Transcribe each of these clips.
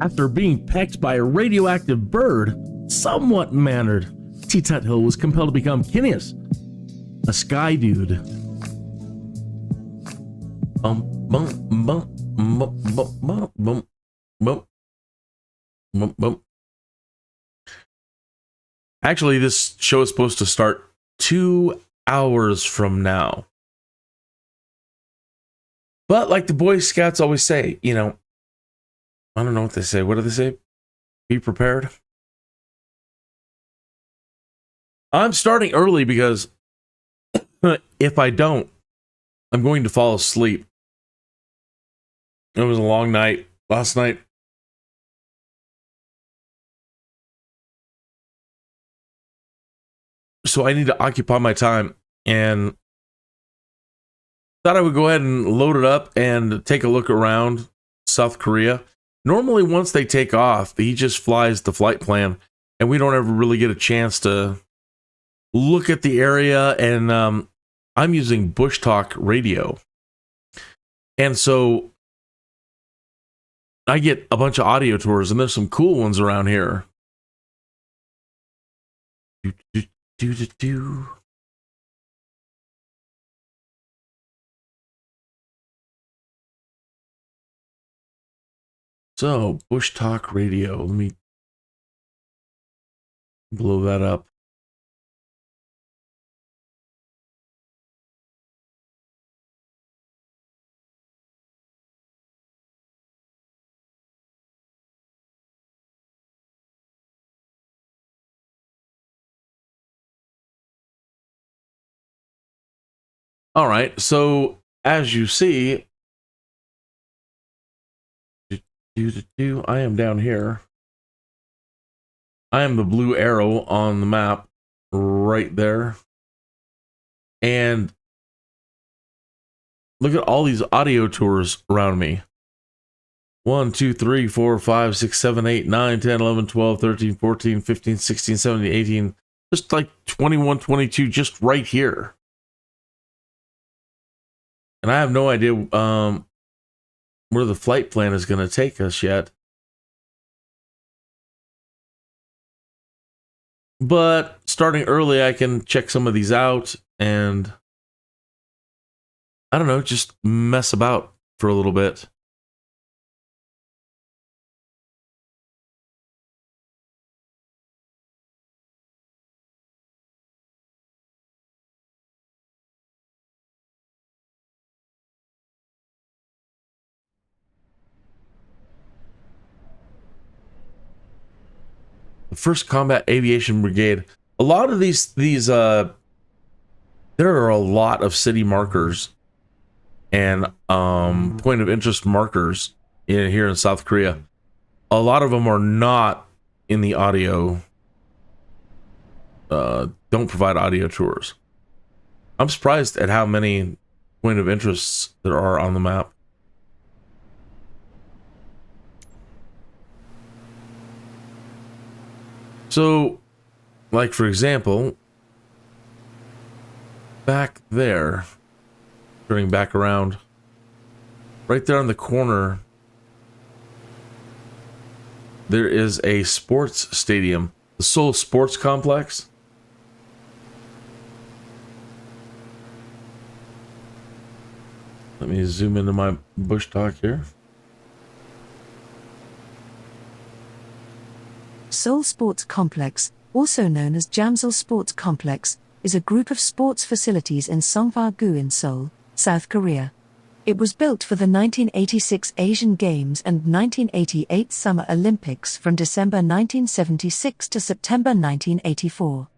After being pecked by a radioactive bird, somewhat mannered, T.Tuthill was compelled to become Kinneas, a Skydude. Bum, bum, bum, bum, bum, bum, bum, bum, bum, bum. Actually, this show is supposed to start 2 hours from now. But like the Boy Scouts always say, you know, I don't know what they say. What do they say? Be prepared. I'm starting early because if I don't, I'm going to fall asleep. It was a long night last night. So I need to occupy my time, and thought I would go ahead and load it up and take a look around South Korea. Normally, once they take off, he just flies the flight plan, and we don't ever really get a chance to look at the area. And I'm using Bushtalk Radio. And so I get a bunch of audio tours, and there's some cool ones around here. So, Bushtalk Radio. Let me blow that up. All right, so as you see, I am down here. I am the blue arrow on the map right there. And look at all these audio tours around me. 1, 2, 3, 4, 5, 6, 7, 8, 9, 10, 11, 12, 13, 14, 15, 16, 17, 18. Just like 21, 22, just right here. And I have no idea where the flight plan is going to take us yet. But starting early, I can check some of these out and, I don't know, just mess about for a little bit. The 1st Combat Aviation Brigade. A lot of these there are a lot of city markers and point of interest markers here in South Korea. A lot of them are not in the audio, don't provide audio tours. I'm surprised at how many point of interests there are on the map. So, like for example, back there, turning back around, right there on the corner, there is a sports stadium, the Seoul Sports Complex. Let me zoom into my Bushtalk here. Seoul Sports Complex, also known as Jamsil Sports Complex, is a group of sports facilities in Songpa-gu in Seoul, South Korea. It was built for the 1986 Asian Games and 1988 Summer Olympics from December 1976 to September 1984.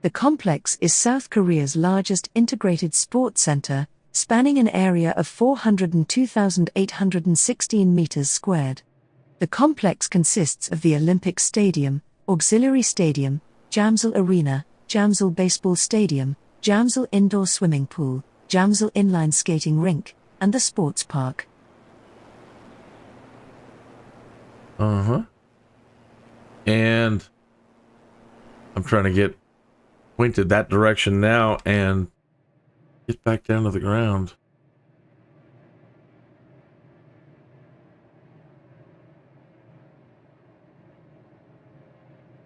The complex is South Korea's largest integrated sports center, spanning an area of 402,816 meters squared. The complex consists of the Olympic Stadium, Auxiliary Stadium, Jamsil Arena, Jamsil Baseball Stadium, Jamsil Indoor Swimming Pool, Jamsil Inline Skating Rink, and the Sports Park. And I'm trying to get pointed that direction now and get back down to the ground.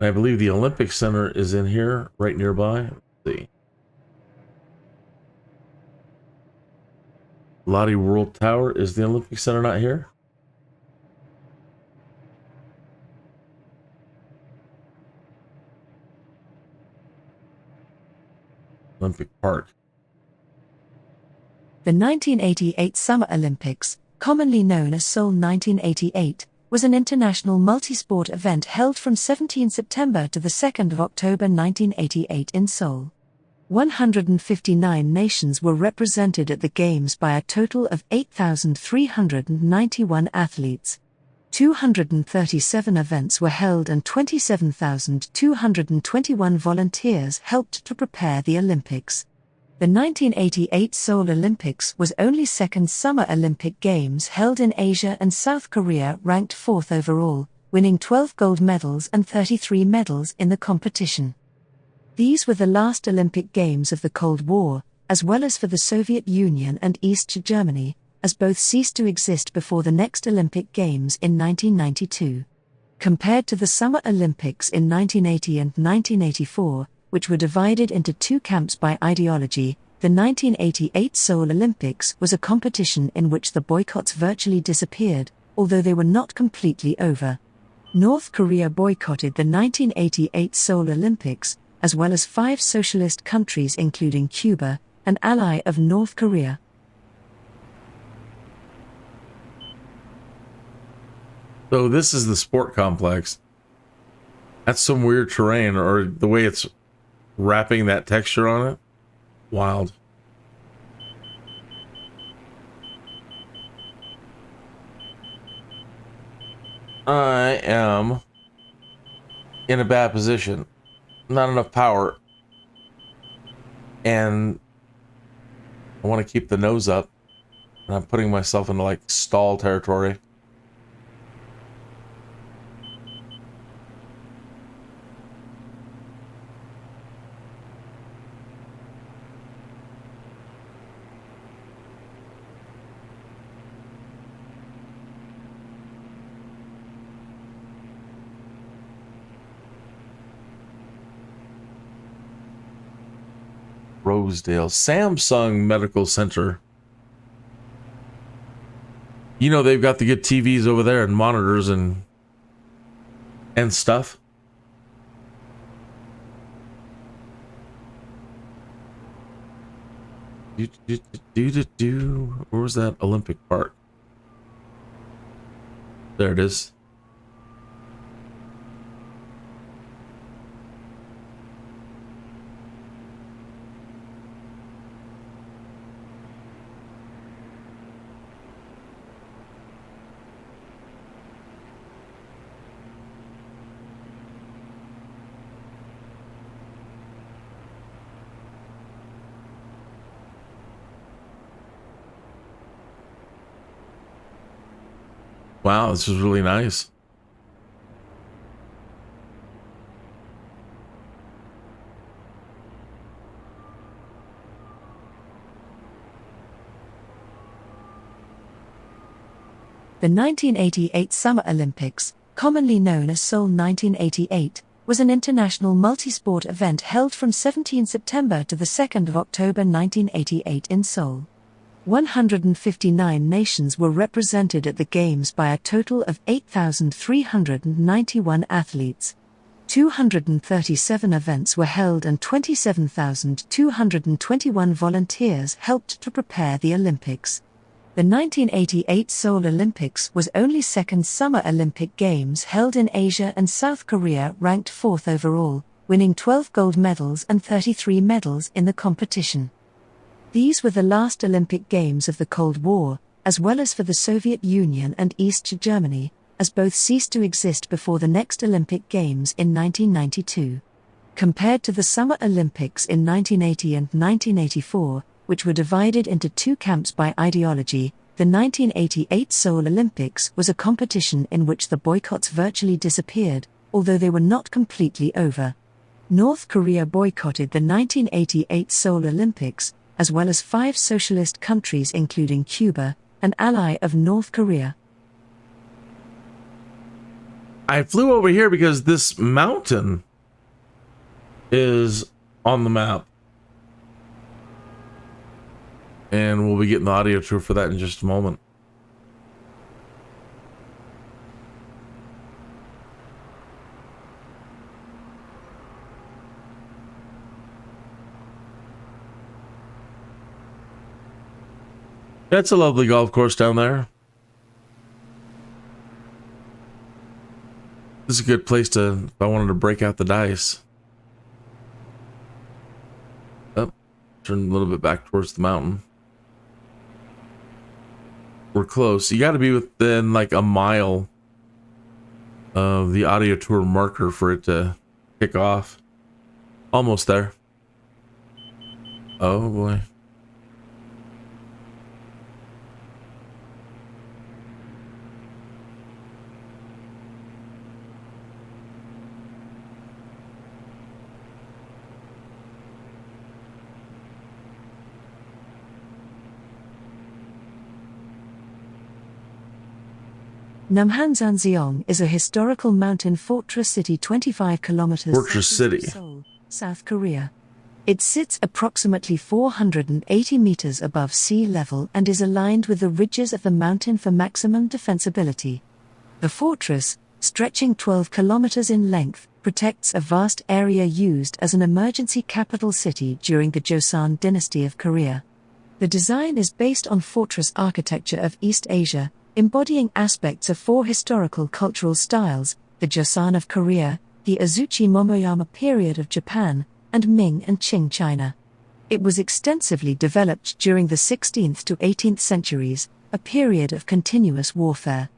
I believe the Olympic Center is in here, right nearby. Let's see. Lottie World Tower. Is the Olympic Center not here? Olympic Park. The 1988 Summer Olympics, commonly known as Seoul 1988, was an international multi-sport event held from 17 September to the 2nd of October 1988 in Seoul. 159 nations were represented at the Games by a total of 8,391 athletes. 237 events were held and 27,221 volunteers helped to prepare the Olympics. The 1988 Seoul Olympics was only second Summer Olympic Games held in Asia, and South Korea ranked 4th overall, winning 12 gold medals and 33 medals in the competition. These were the last Olympic Games of the Cold War, as well as for the Soviet Union and East Germany, as both ceased to exist before the next Olympic Games in 1992. Compared to the Summer Olympics in 1980 and 1984, which were divided into two camps by ideology, the 1988 Seoul Olympics was a competition in which the boycotts virtually disappeared, although they were not completely over. North Korea boycotted the 1988 Seoul Olympics, as well as 5 socialist countries including Cuba, an ally of North Korea. So this is the sport complex. That's some weird terrain, or the way it's wrapping that texture on it. Wild. I am in a bad position. Not enough power. And I want to keep the nose up. And I'm putting myself into like stall territory. Rosedale Samsung Medical Center. You know, they've got the good TVs over there and monitors and stuff. Where was that Olympic Park? There it is. Wow, this is really nice. The 1988 Summer Olympics, commonly known as Seoul 1988, was an international multi-sport event held from 17 September to the 2nd of October 1988 in Seoul. 159 nations were represented at the Games by a total of 8,391 athletes. 237 events were held and 27,221 volunteers helped to prepare the Olympics. The 1988 Seoul Olympics was only second Summer Olympic Games held in Asia, and South Korea ranked 4th overall, winning 12 gold medals and 33 medals in the competition. These were the last Olympic Games of the Cold War, as well as for the Soviet Union and East Germany, as both ceased to exist before the next Olympic Games in 1992. Compared to the Summer Olympics in 1980 and 1984, which were divided into two camps by ideology, the 1988 Seoul Olympics was a competition in which the boycotts virtually disappeared, although they were not completely over. North Korea boycotted the 1988 Seoul Olympics, as well as 5 socialist countries including Cuba, an ally of North Korea. I flew over here because this mountain is on the map. And we'll be getting the audio tour for that in just a moment. That's a lovely golf course down there. This is a good place to, if I wanted to break out the dice. Oh, turn a little bit back towards the mountain. We're close. You got to be within like a mile of the audio tour marker for it to kick off. Almost there. Oh boy. Namhansanseong is a historical mountain fortress city 25 kilometers Fortress City, Seoul, South Korea. It sits approximately 480 meters above sea level and is aligned with the ridges of the mountain for maximum defensibility. The fortress, stretching 12 kilometers in length, protects a vast area used as an emergency capital city during the Joseon dynasty of Korea. The design is based on fortress architecture of East Asia, embodying aspects of four historical cultural styles: the Joseon of Korea, the Azuchi Momoyama period of Japan, and Ming and Qing China. It was extensively developed during the 16th to 18th centuries, a period of continuous warfare.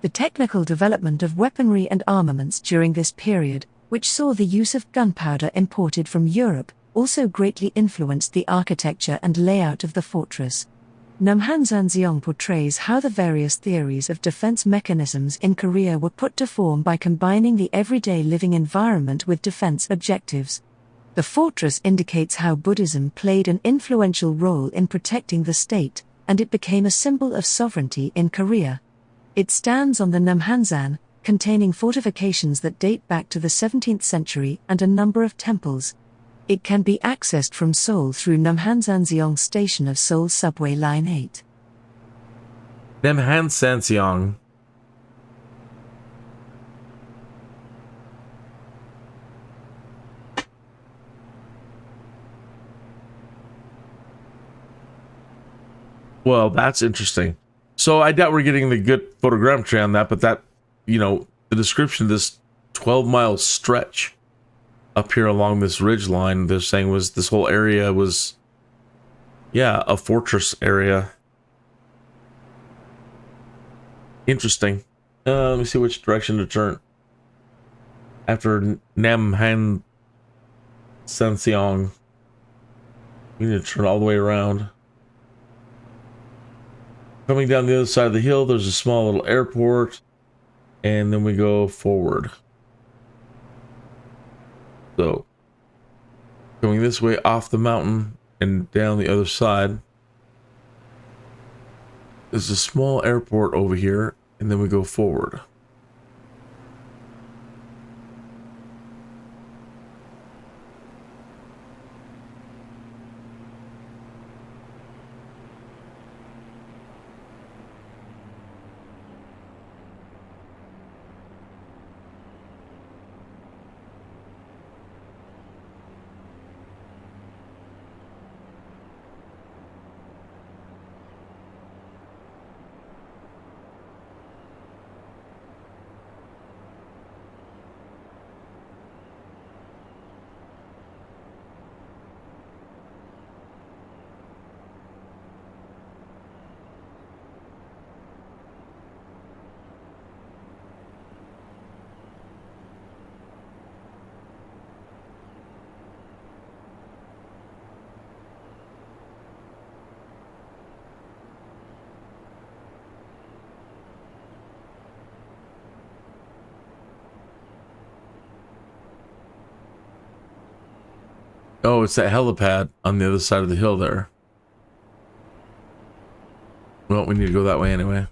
The technical development of weaponry and armaments during this period, which saw the use of gunpowder imported from Europe, also greatly influenced the architecture and layout of the fortress. Namhansanseong portrays how the various theories of defense mechanisms in Korea were put to form by combining the everyday living environment with defense objectives. The fortress indicates how Buddhism played an influential role in protecting the state, and it became a symbol of sovereignty in Korea. It stands on the Namhansan, containing fortifications that date back to the 17th century and a number of temples. It can be accessed from Seoul through Namhansanseong Station of Seoul Subway Line 8. Namhansanseong. Well, that's interesting. So I doubt we're getting the good photogrammetry on that, but that, the description of this 12-mile stretch up here along this ridge line, they're saying was this whole area was, a fortress area. Interesting. Let me see which direction to turn. After Namhansanseong, we need to turn all the way around. Coming down the other side of the hill, there's a small little airport, and then we go forward. So, going this way off the mountain and down the other side, there's a small airport over here, and then we go forward. Oh, it's that helipad on the other side of the hill there. Well, we need to go that way anyway.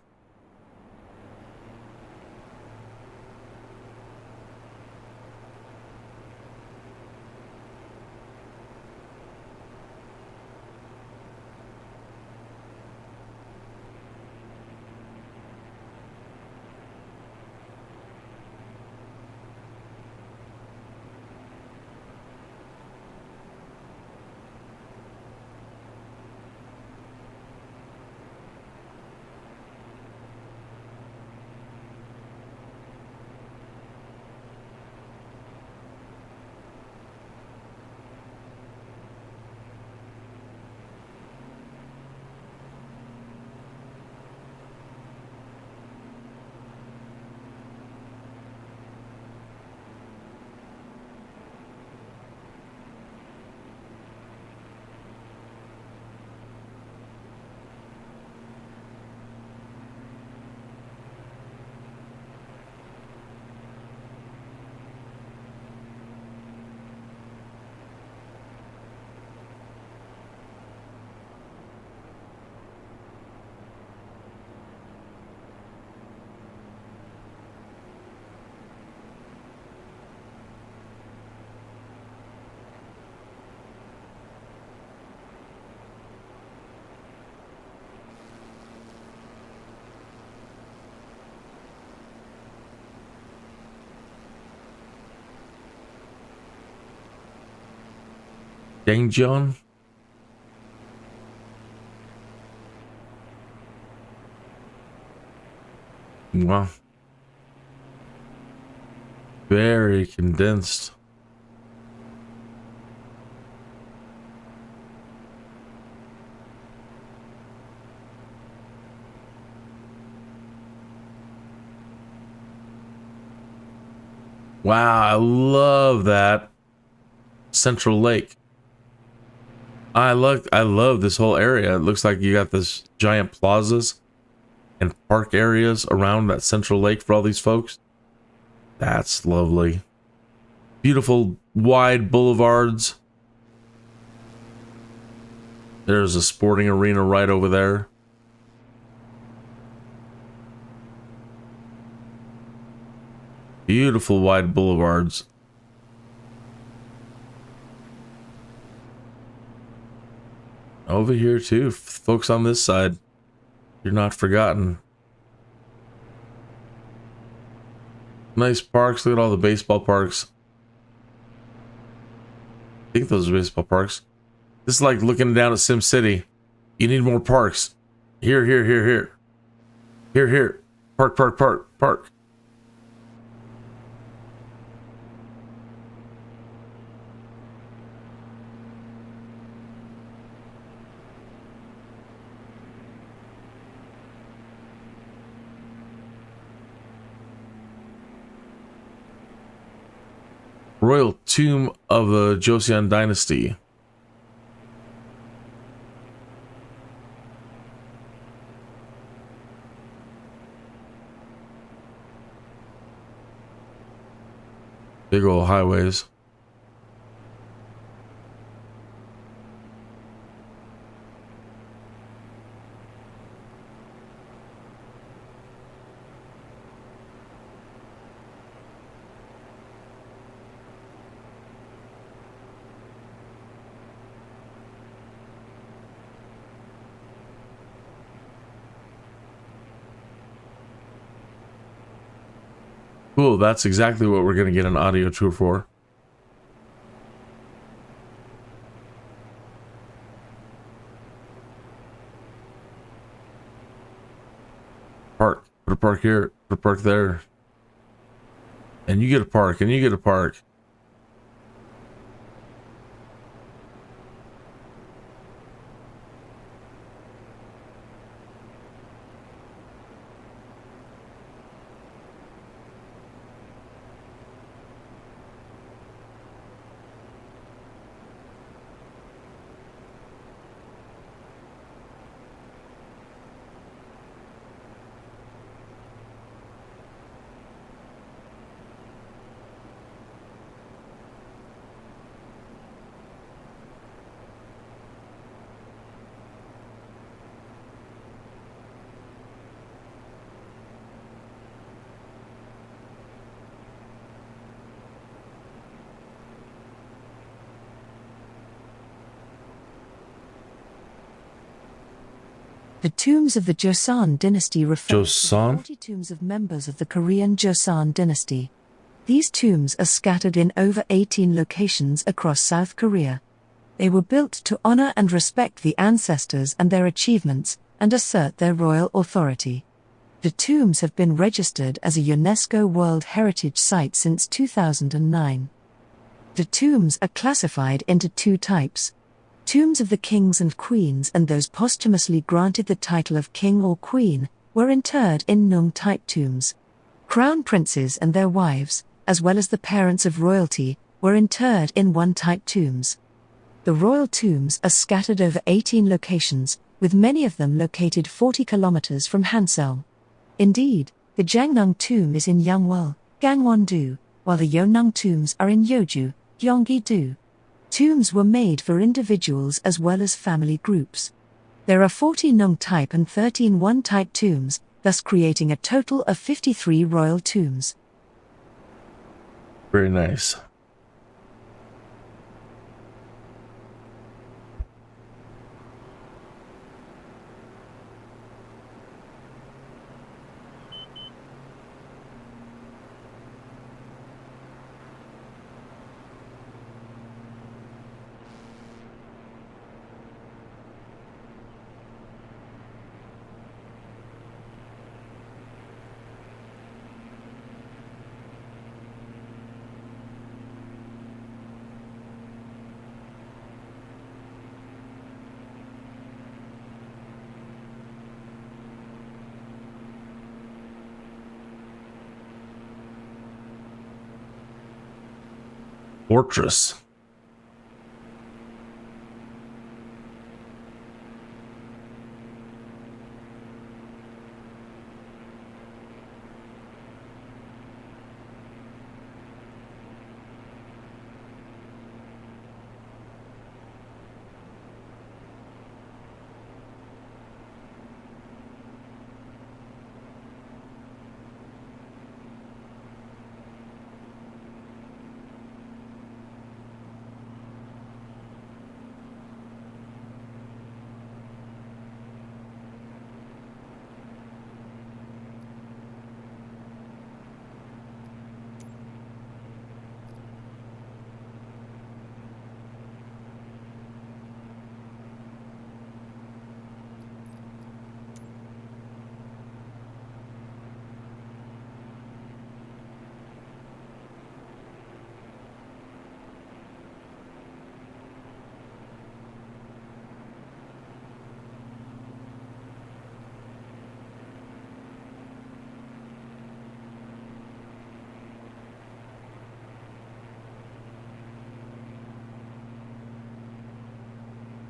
Dangjeon. Wow. Very condensed. Wow, I love that Central Lake. I love this whole area. It looks like you got this giant plazas and park areas around that Central Lake for all these folks. That's lovely. Beautiful wide boulevards. There's a sporting arena right over there. Beautiful wide boulevards. Over here too, folks on this side. You're not forgotten. Nice parks. Look at all the baseball parks. I think those are baseball parks. This is like looking down at Sim City. You need more parks. Here. Here. Park. Royal Tomb of the Joseon Dynasty. Big old highways. Cool, that's exactly what we're going to get an audio tour for. Park. Put a park here. Put a park there. And you get a park. And you get a park. The tombs of the Joseon dynasty refer to Joseon? 40 tombs of members of the Korean Joseon dynasty. These tombs are scattered in over 18 locations across South Korea. They were built to honor and respect the ancestors and their achievements, and assert their royal authority. The tombs have been registered as a UNESCO World Heritage Site since 2009. The tombs are classified into two types: tombs of the kings and queens, and those posthumously granted the title of king or queen, were interred in NOOB-type tombs. Crown princes and their wives, as well as the parents of royalty, were interred in one-type tombs. The royal tombs are scattered over 18 locations, with many of them located 40 kilometers from Hanseol. Indeed, the Jangnung tomb is in Yangwol, Gangwon-do, while the Yeonnang tombs are in Yeoju, Gyeonggi-do. Tombs were made for individuals as well as family groups. There are 40 Nung-type and 13 one-type tombs, thus creating a total of 53 royal tombs. Very nice. Fortress.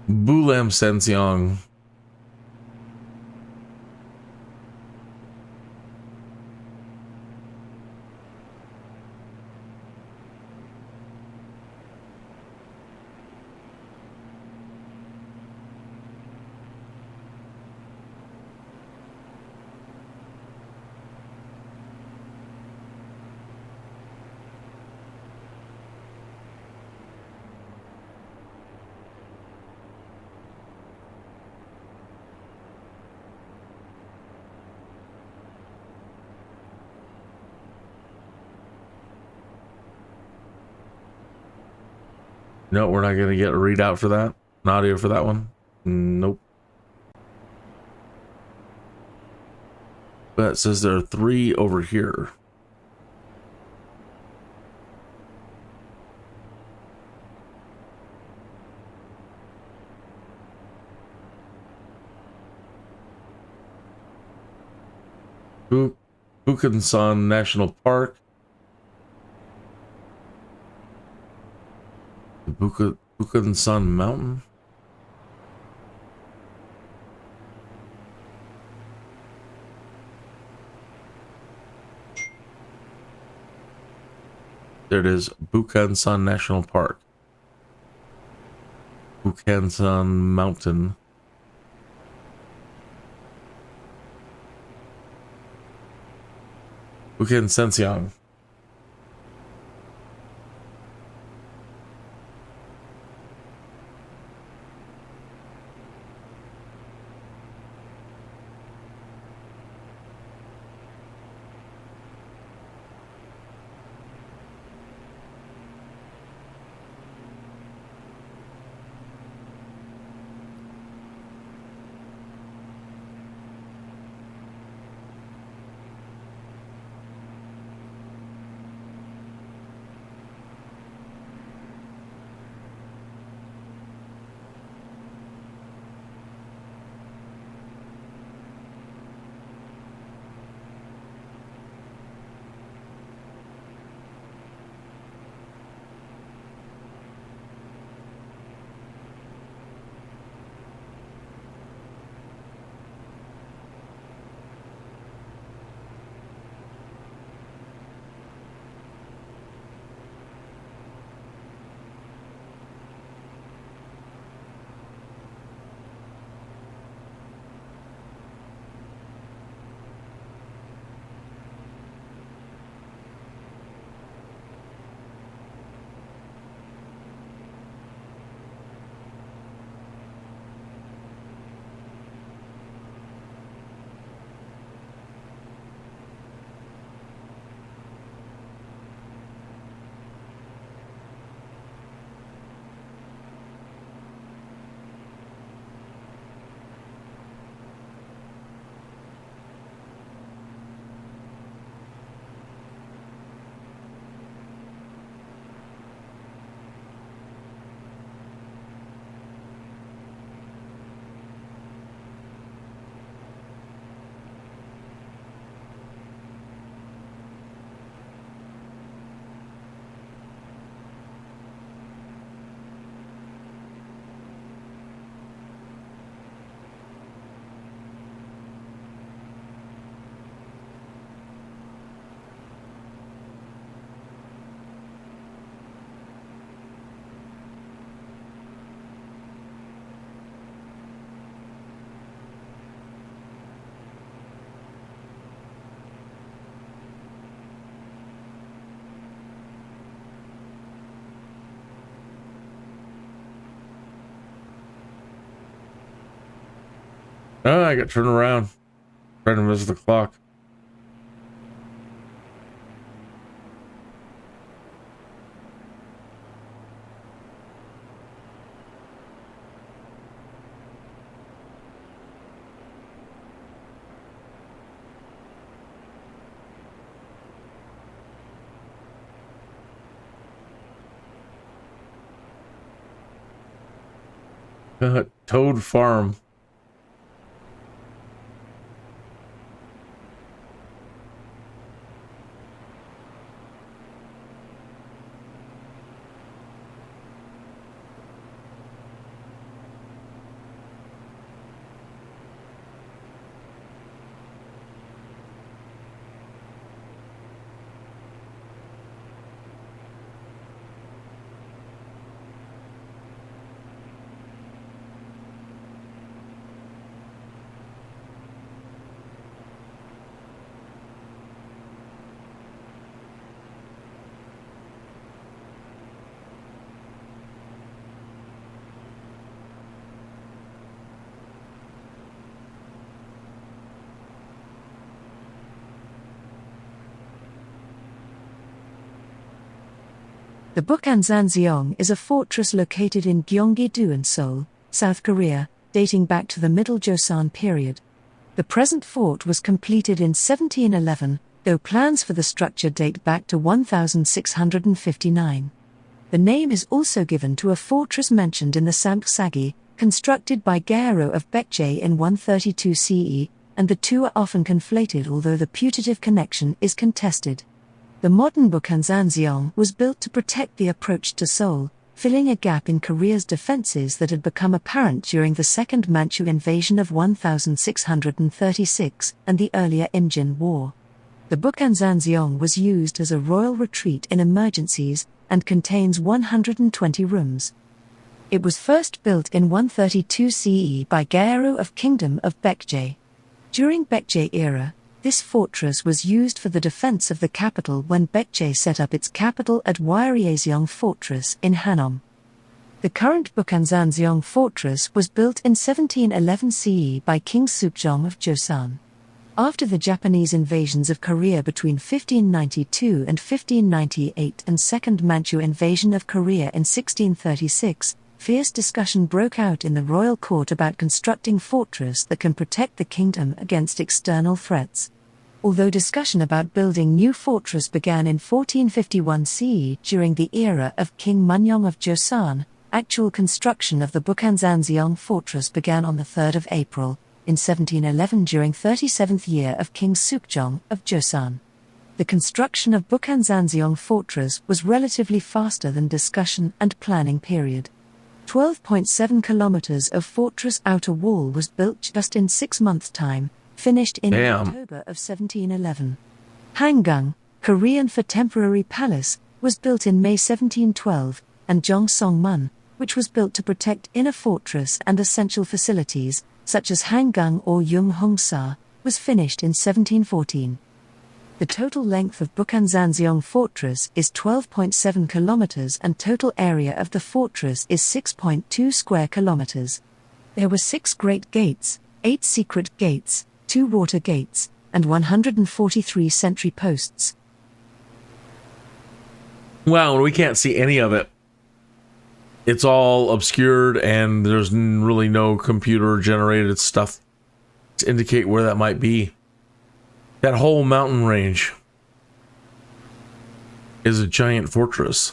Bulam Senseong. No, we're not going to get a readout for that. An audio for that one. Nope. But it says there are 3 over here. Bukhansan National Park. Bukhansan Mountain. There it is, Bukhansan National Park. Bukhansan Mountain. Bukhansenseong. Oh, I got turned around. Trying to miss the clock. Toad Farm. The Bukhansan is a fortress located in Gyeonggi-do in Seoul, South Korea, dating back to the Middle Joseon period. The present fort was completed in 1711, though plans for the structure date back to 1659. The name is also given to a fortress mentioned in the Samguk-sagi, constructed by Gaero of Baekje in 132 CE, and the two are often conflated, although the putative connection is contested. The modern Bukhansan was built to protect the approach to Seoul, filling a gap in Korea's defenses that had become apparent during the Second Manchu invasion of 1636 and the earlier Imjin War. The Bukhansan was used as a royal retreat in emergencies and contains 120 rooms. It was first built in 132 CE by Gaero of Kingdom of Baekje. During Baekje era, this fortress was used for the defense of the capital when Baekje set up its capital at Wyereseong Fortress in Hanom. The current Bukhansan fortress was built in 1711 CE by King Sukjong of Joseon. After the Japanese invasions of Korea between 1592 and 1598 and Second Manchu invasion of Korea in 1636, fierce discussion broke out in the royal court about constructing fortress that can protect the kingdom against external threats. Although discussion about building new fortress began in 1451 CE during the era of King Munyeong of Joseon, actual construction of the Bukhansan fortress began on the 3rd of April, in 1711 during 37th year of King Sukjong of Joseon. The construction of Bukhansan fortress was relatively faster than discussion and planning period. 12.7 kilometers of fortress outer wall was built just in 6 months' time, finished in October of 1711. Hanggang, Korean for temporary palace, was built in May 1712, and Jongsongmun, which was built to protect inner fortress and essential facilities, such as Hanggang or Yeonghongsa, was finished in 1714. The total length of Bukhansan Fortress is 12.7 kilometers and total area of the fortress is 6.2 square kilometers. There were 6 great gates, 8 secret gates, 2 water gates, and 143 sentry posts. Wow, we can't see any of it. It's all obscured and there's really no computer generated stuff to indicate where that might be. That whole mountain range is a giant fortress.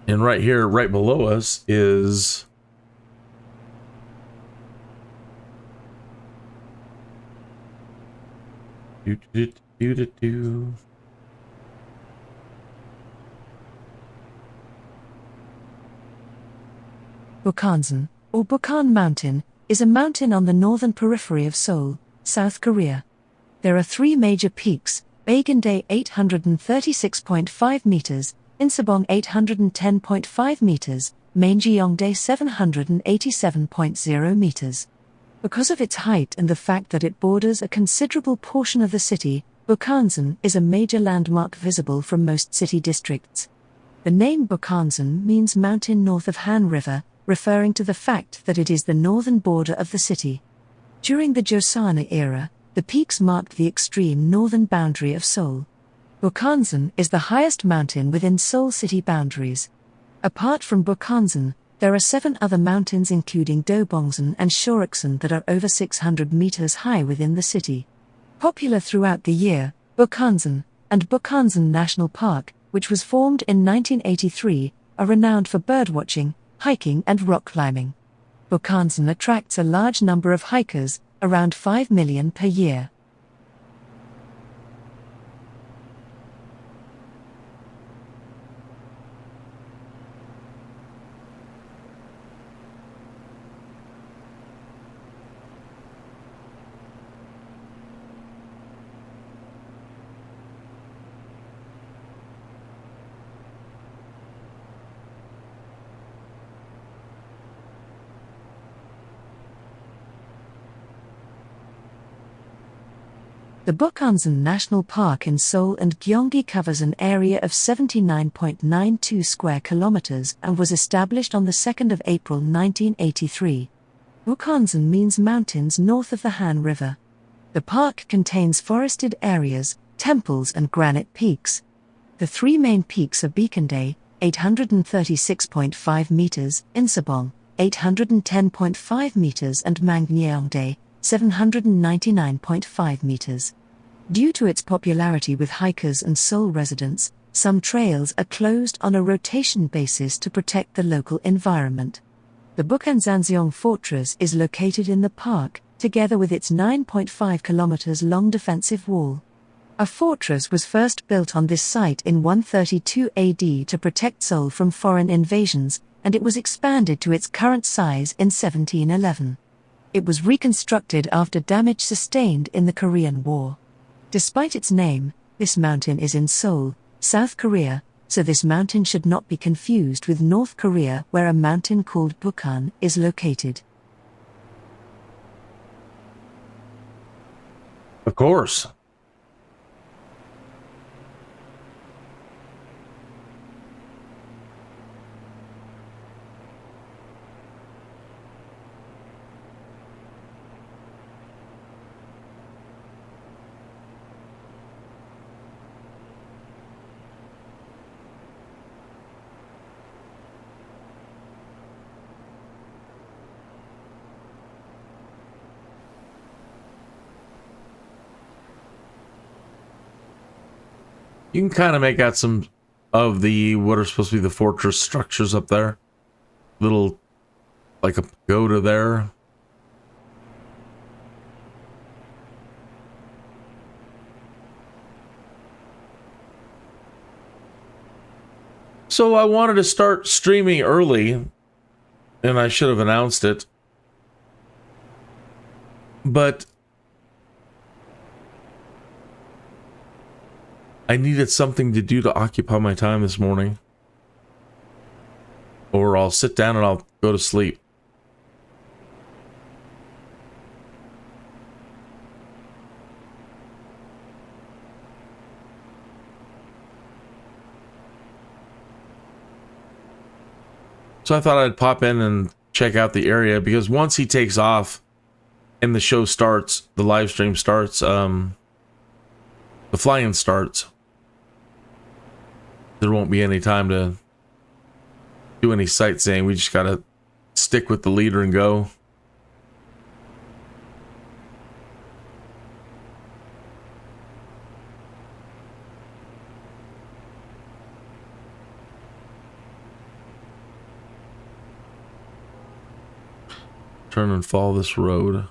And right here, right below us, is Bukhansan, or Bukhan Mountain, is a mountain on the northern periphery of Seoul, South Korea. There are 3 major peaks: Baegundae 836.5 meters, Insabong 810.5 meters, Manjeongdae 787.0 meters. Because of its height and the fact that it borders a considerable portion of the city, Bukhansan is a major landmark visible from most city districts. The name Bukhansan means mountain north of Han River, referring to the fact that it is the northern border of the city. During the Joseon era, the peaks marked the extreme northern boundary of Seoul. Bukhansan is the highest mountain within Seoul city boundaries. Apart from Bukhansan, there are 7 other mountains including Dobongsan and Shoroksan that are over 600 meters high within the city. Popular throughout the year, Bukhansan and Bukhansan National Park, which was formed in 1983, are renowned for birdwatching, hiking and rock climbing. Bukhansan attracts a large number of hikers, around 5 million per year. The Bukhansan National Park in Seoul and Gyeonggi covers an area of 79.92 square kilometers and was established on the 2nd of April 1983. Bukhansan means mountains north of the Han River. The park contains forested areas, temples and granite peaks. The 3 main peaks are Beacon 836.5 meters, Insabong, 810.5 meters and Mangneongdae, 799.5 meters. Due to its popularity with hikers and Seoul residents, some trails are closed on a rotation basis to protect the local environment. The Bukhansanseong Fortress is located in the park, together with its 9.5 kilometers long defensive wall. A fortress was first built on this site in 132 AD to protect Seoul from foreign invasions, and it was expanded to its current size in 1711. It was reconstructed after damage sustained in the Korean War. Despite its name, this mountain is in Seoul, South Korea, so this mountain should not be confused with North Korea, where a mountain called Bukhan is located. Of course. You can kind of make out some of the what are supposed to be the fortress structures up there. Little, like a pagoda there. So I wanted to start streaming early, and I should have announced it. But I needed something to do to occupy my time this morning. Or I'll sit down and I'll go to sleep. So I thought I'd pop in and check out the area, because once he takes off and the show starts, the live stream starts, the fly-in starts, there won't be any time to do any sightseeing. We just gotta stick with the leader and go. Turn and follow this road.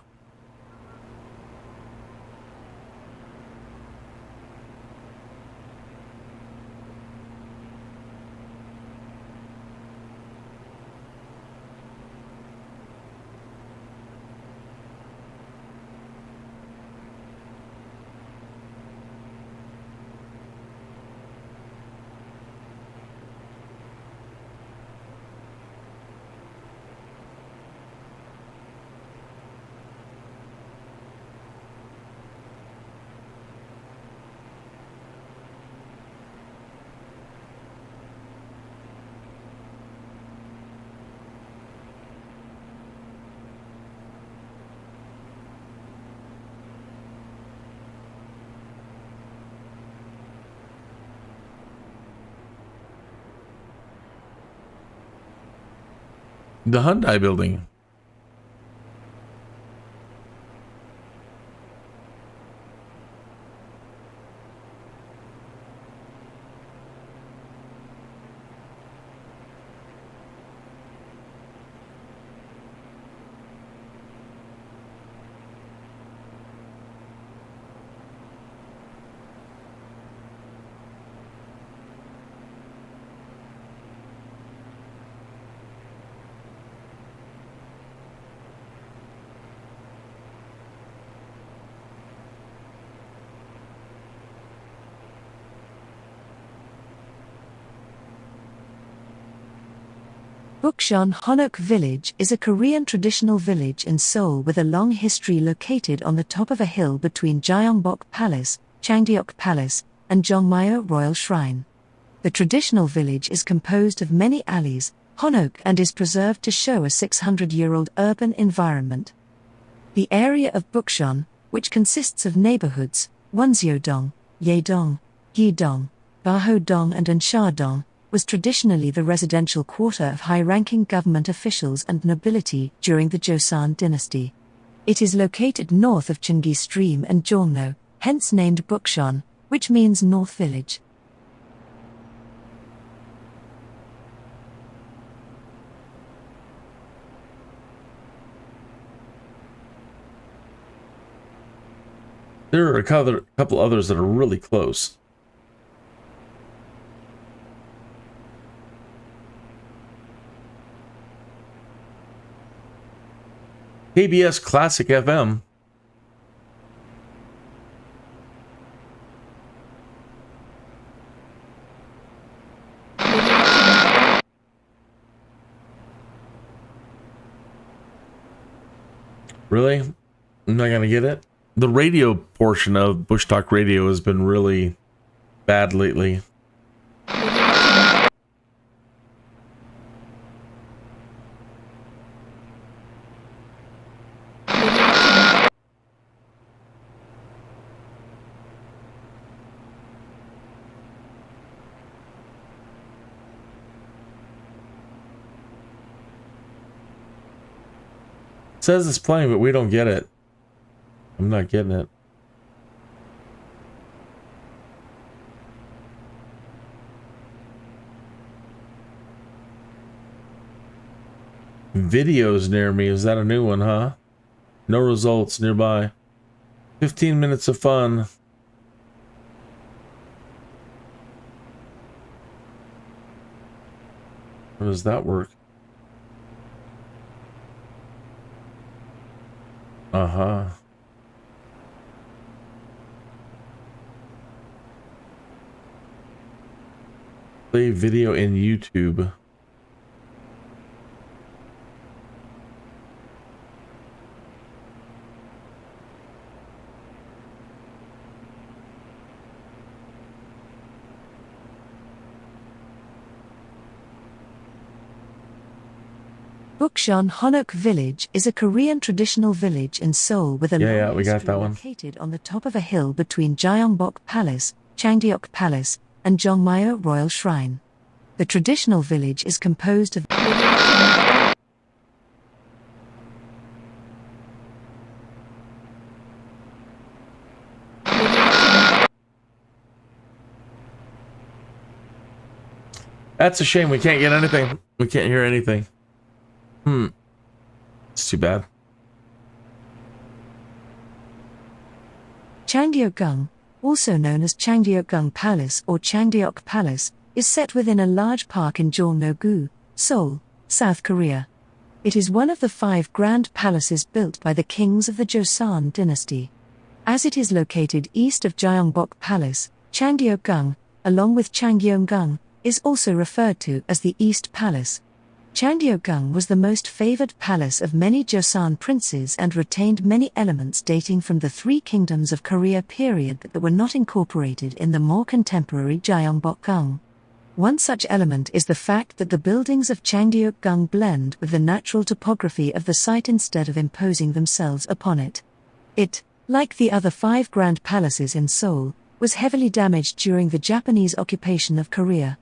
The Hyundai building. Bukchon Honok Village is a Korean traditional village in Seoul with a long history located on the top of a hill between Gyeongbok Palace, Changdeok Palace, and Jongmyo Royal Shrine. The traditional village is composed of many alleys, Honok, and is preserved to show a 600-year-old urban environment. The area of Bukchon, which consists of neighborhoods, Wonseodong, Yeodong, Gyeodong, Bahodong and Anshadong, was traditionally the residential quarter of high-ranking government officials and nobility during the Joseon dynasty. It is located north of Cheongi Stream and Jongno, hence named Bukchon, which means North Village. There are a couple others that are really close. KBS Classic FM. Really? I'm not going to get it? The radio portion of Bushtalk Radio has been really bad lately. It says it's playing, but we don't get it. I'm not getting it. Videos near me. Is that a new one, huh? No results nearby. 15 minutes of fun. How does that work? Uh-huh. Play video in YouTube. Bukchon Honok Village is a Korean traditional village in Seoul with a long we got history that one. located on the top of a hill between Gyeongbok Palace, Changdeok Palace, and Jongmyo Royal Shrine. The traditional village is composed of That's a shame. We can't get anything. We can't hear anything. It's too bad. Changdeokgung, also known as Changdeokgung Palace or Changdeok Palace, is set within a large park in Jongno-gu, Seoul, South Korea. It is one of the 5 grand palaces built by the kings of the Joseon dynasty. As it is located east of Gyeongbok Palace, Changdeokgung, along with Changgyeonggung, is also referred to as the East Palace. Changdeokgung was the most favored palace of many Joseon princes and retained many elements dating from the 3 kingdoms of Korea period that were not incorporated in the more contemporary Gyeongbokgung. One such element is the fact that the buildings of Changdeokgung blend with the natural topography of the site instead of imposing themselves upon it. It, like the other 5 grand palaces in Seoul, was heavily damaged during the Japanese occupation of Korea.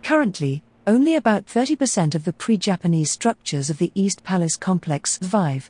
Currently, Only about 30% of the pre-Japanese structures of the East Palace complex survive.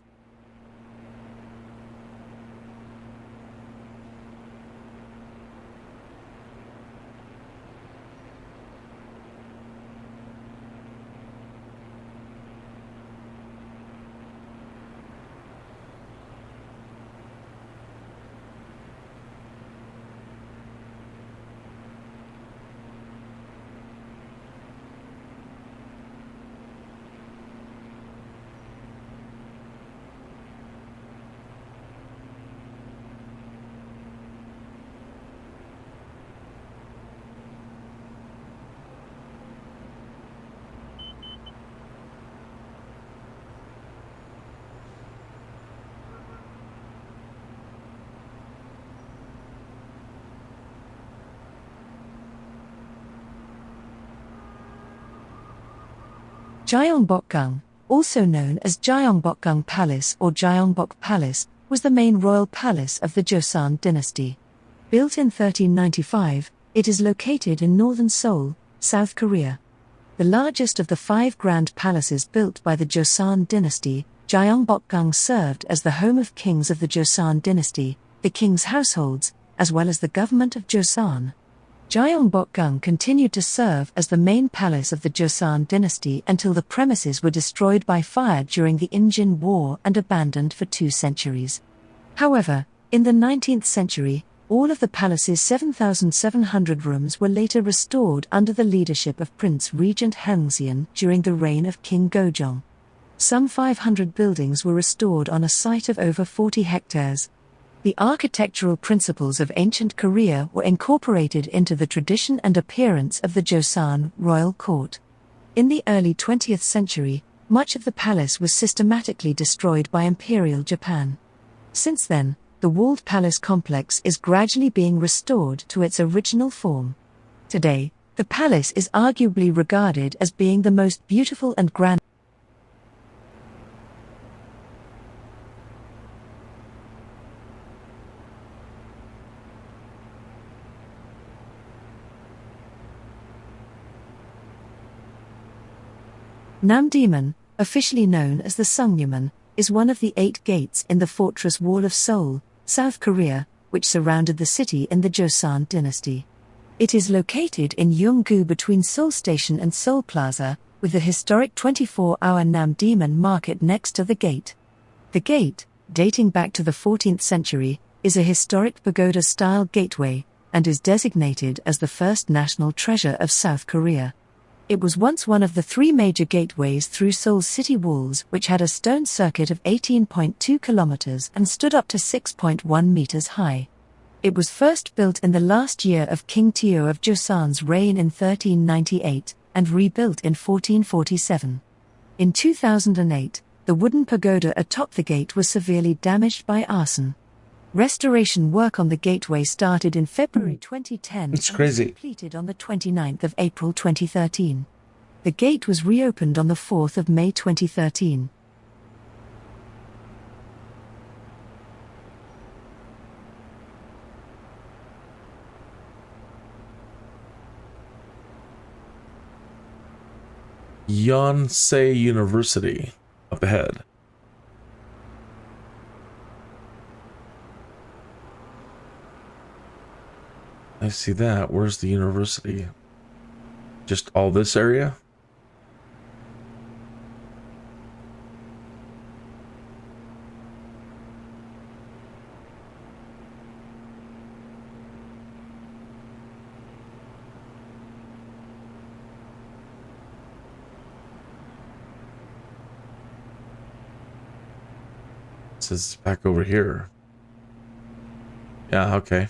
Gyeongbokgung, also known as Gyeongbokgung Palace or Gyeongbok Palace, was the main royal palace of the Joseon dynasty. Built in 1395, it is located in northern Seoul, South Korea. The largest of the 5 grand palaces built by the Joseon dynasty, Gyeongbokgung served as the home of kings of the Joseon dynasty, the king's households, as well as the government of Joseon. Gyeongbokgung continued to serve as the main palace of the Joseon dynasty until the premises were destroyed by fire during the Injin War and abandoned for 2 centuries. However, in the 19th century, all of the palace's 7,700 rooms were later restored under the leadership of Prince Regent Hengseon during the reign of King Gojong. Some 500 buildings were restored on a site of over 40 hectares. The architectural principles of ancient Korea were incorporated into the tradition and appearance of the Joseon royal court. In the early 20th century, much of the palace was systematically destroyed by Imperial Japan. Since then, the walled palace complex is gradually being restored to its original form. Today, the palace is arguably regarded as being the most beautiful and grand. Namdaemun, officially known as the Sungnyumun, is one of the 8 gates in the fortress wall of Seoul, South Korea, which surrounded the city in the Joseon dynasty. It is located in Yonggu between Seoul Station and Seoul Plaza, with the historic 24-hour Namdaemun market next to the gate. The gate, dating back to the 14th century, is a historic pagoda-style gateway, and is designated as the first national treasure of South Korea. It was once one of the 3 major gateways through Seoul's city walls, which had a stone circuit of 18.2 kilometers and stood up to 6.1 meters high. It was first built in the last year of King Teo of Joseon's reign in 1398, and rebuilt in 1447. In 2008, the wooden pagoda atop the gate was severely damaged by arson. Restoration work on the gateway started in February 2010 It's and crazy. was completed on the 29th of April 2013. The gate was reopened on the 4th of May 2013. Yonsei University up ahead. I see that. Where's the university? Just all this area? It says back over here. Yeah, okay.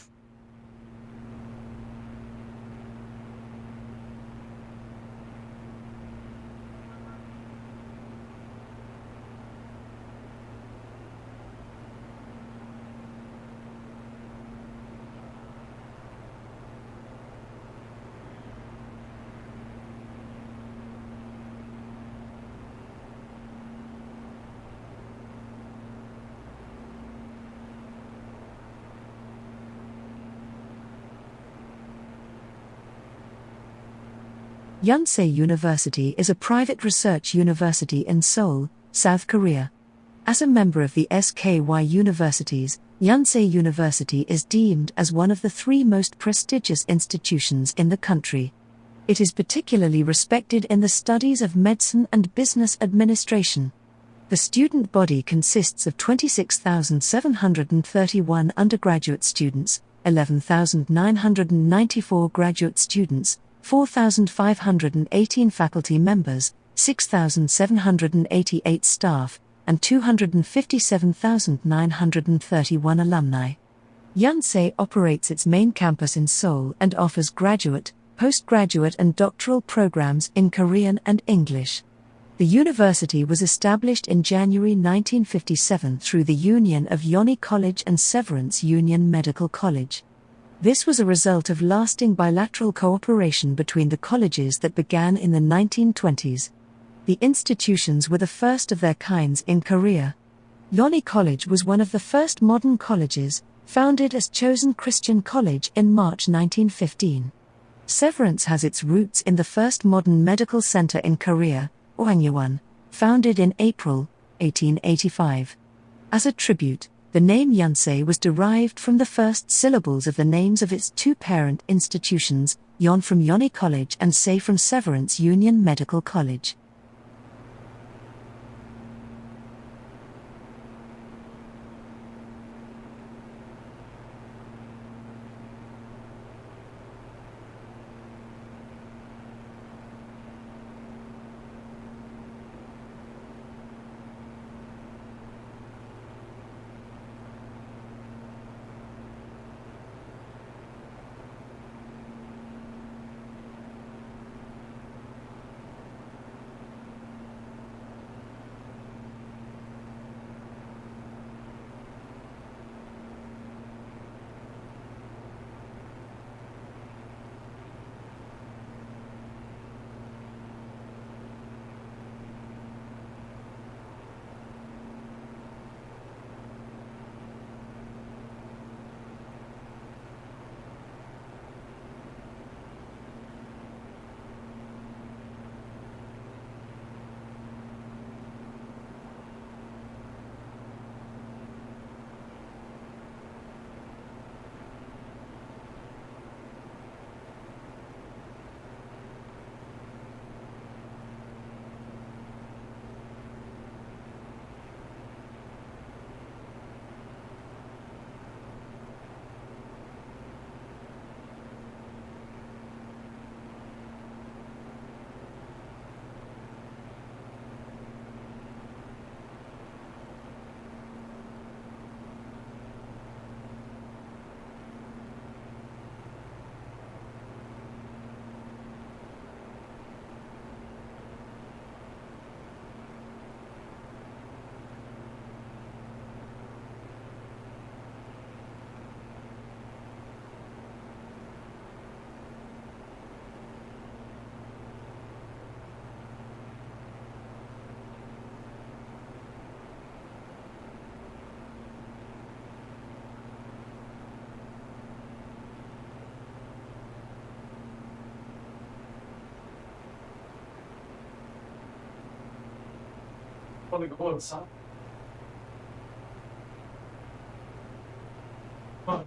Yonsei University is a private research university in Seoul, South Korea. As a member of the SKY universities, Yonsei University is deemed as one of the 3 most prestigious institutions in the country. It is particularly respected in the studies of medicine and business administration. The student body consists of 26,731 undergraduate students, 11,994 graduate students, 4,518 faculty members, 6,788 staff, and 257,931 alumni. Yonsei operates its main campus in Seoul and offers graduate, postgraduate and doctoral programs in Korean and English. The university was established in January 1957 through the union of Yonsei College and Severance Union Medical College. This was a result of lasting bilateral cooperation between the colleges that began in the 1920s. The institutions were the first of their kinds in Korea. Yonsei College was one of the first modern colleges, founded as Chosen Christian College in March 1915. Severance has its roots in the first modern medical center in Korea, Hwangyewan, founded in April 1885. As a tribute, the name Yonsei was derived from the first syllables of the names of its 2 parent institutions, Yon from Yonsei College and Sei from Severance Union Medical College. Want to go outside? Come on.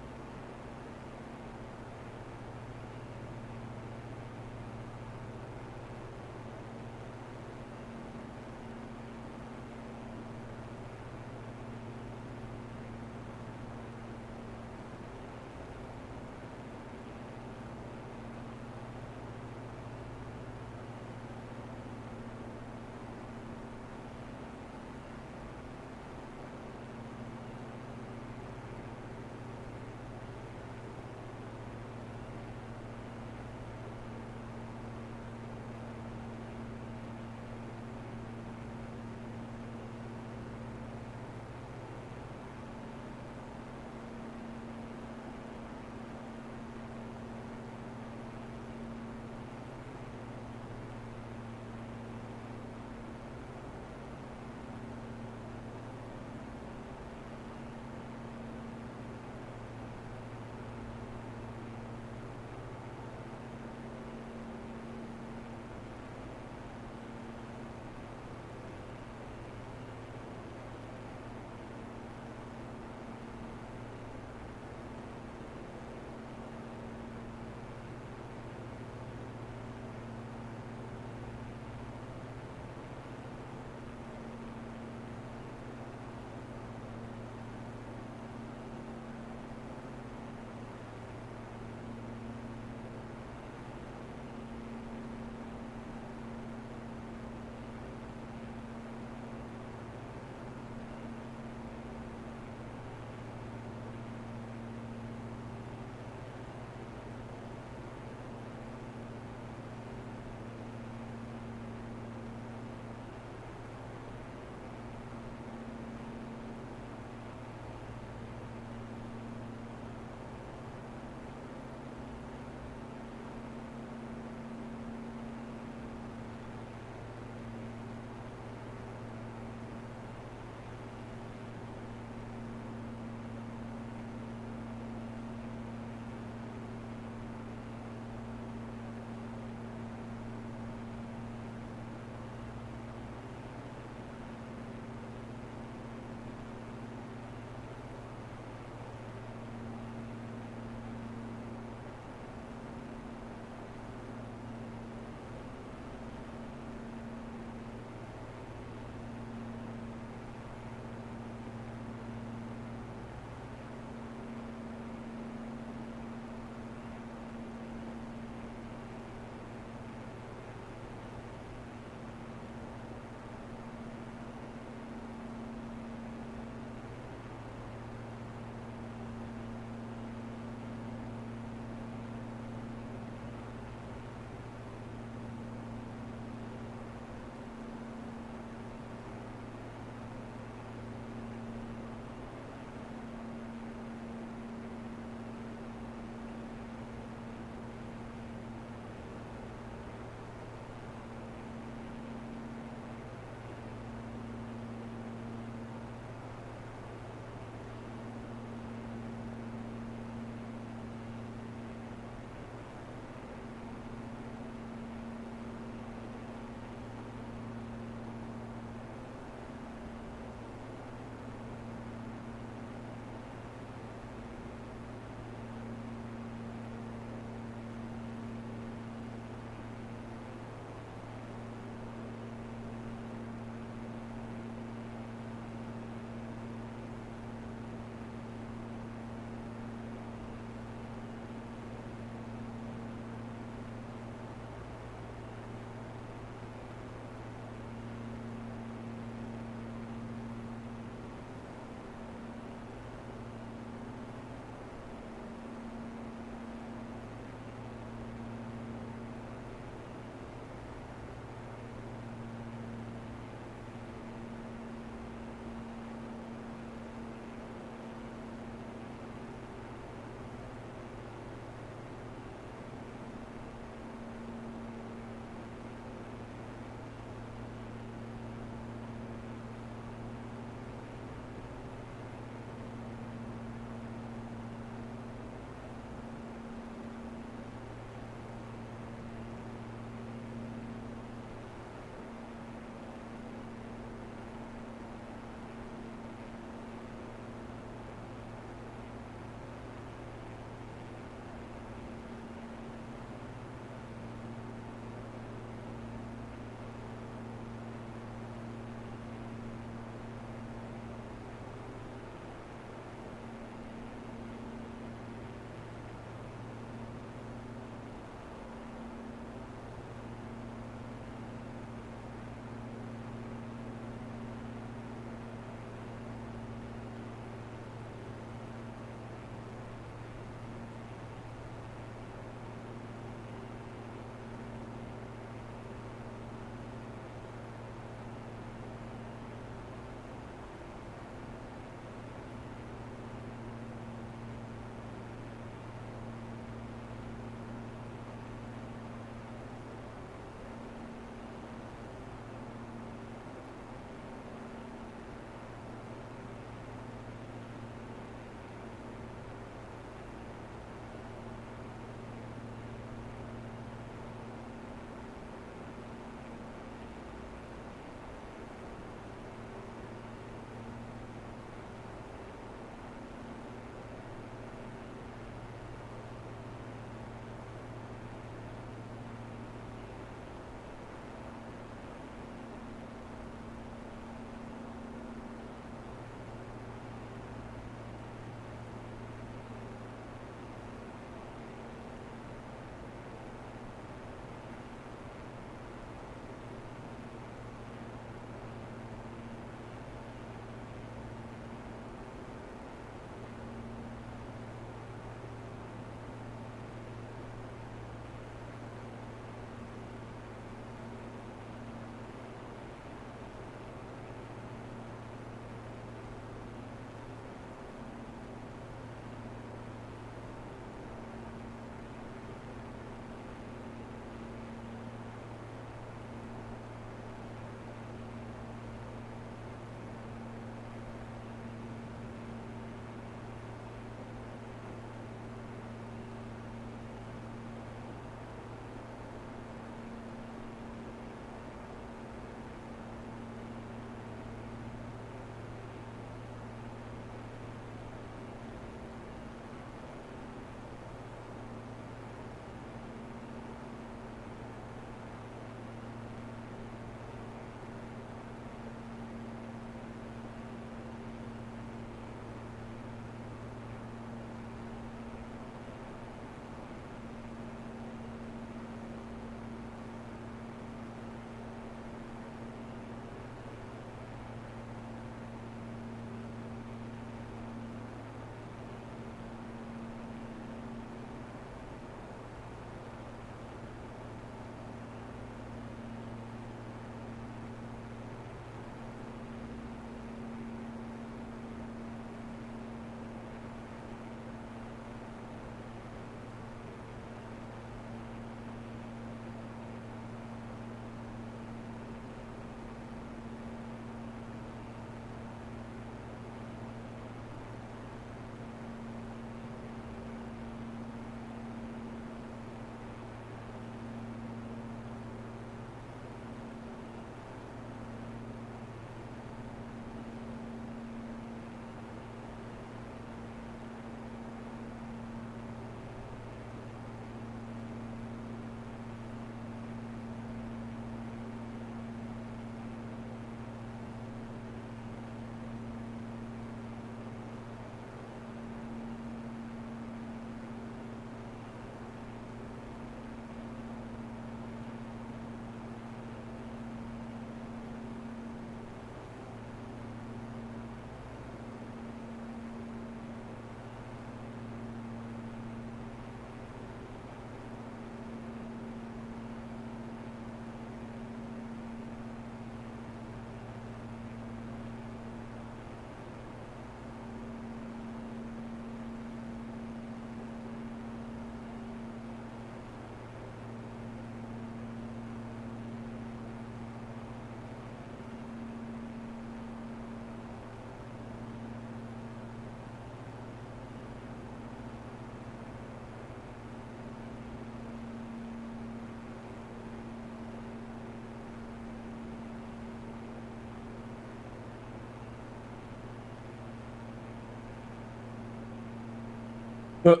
Dun,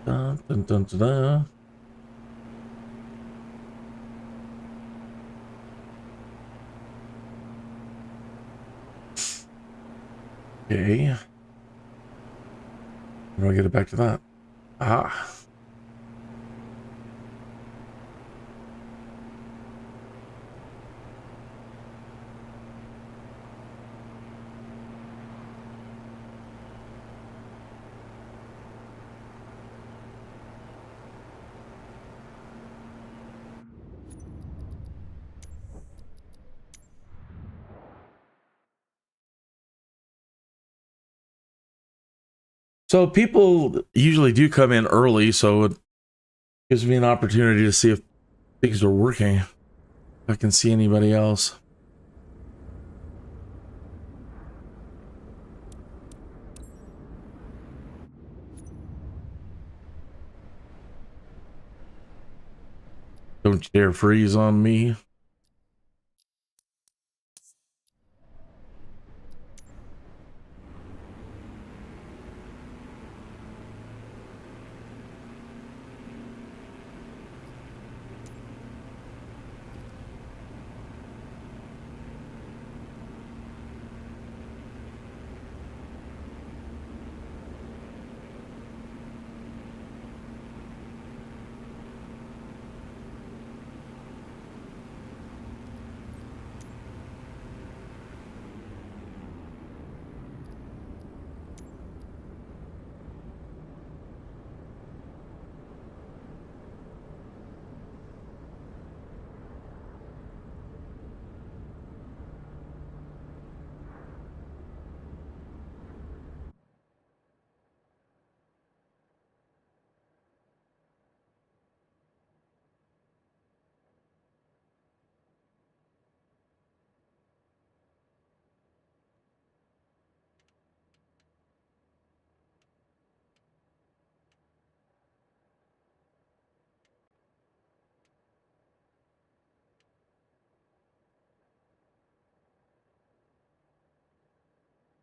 dun, dun, dun, dun. Okay. How do I get it back to that? Ah. So people usually do come in early, so it gives me an opportunity to see if things are working. If I can see anybody else. Don't you dare freeze on me.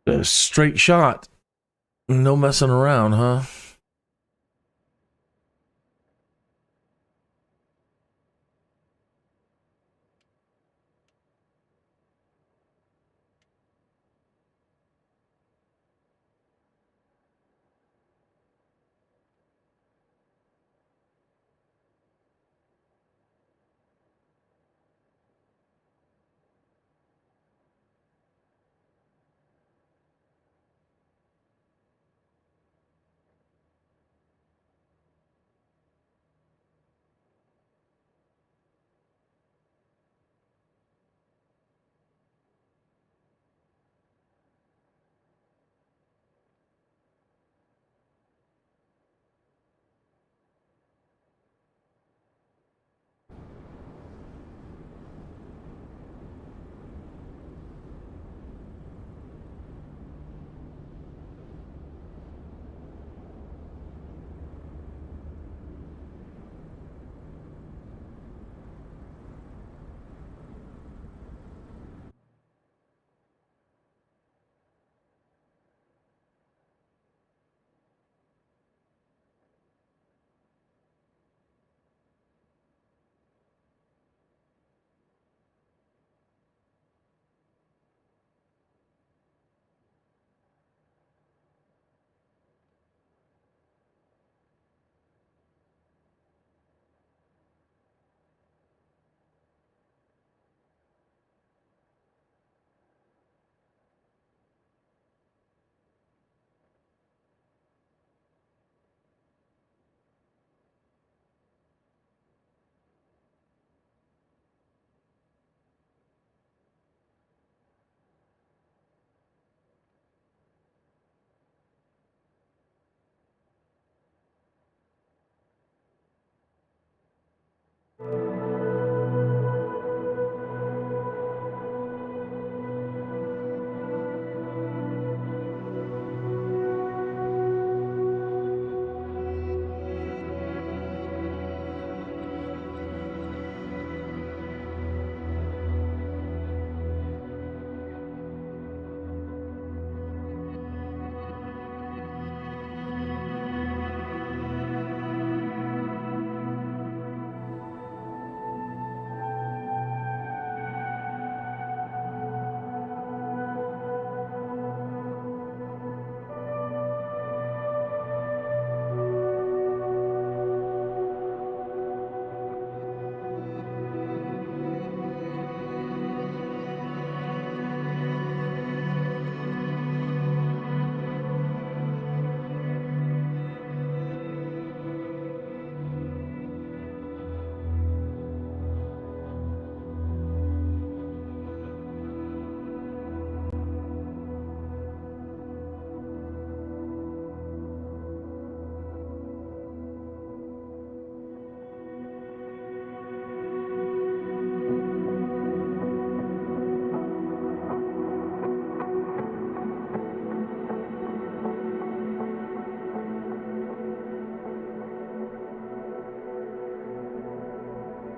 A straight shot. No messing around, huh?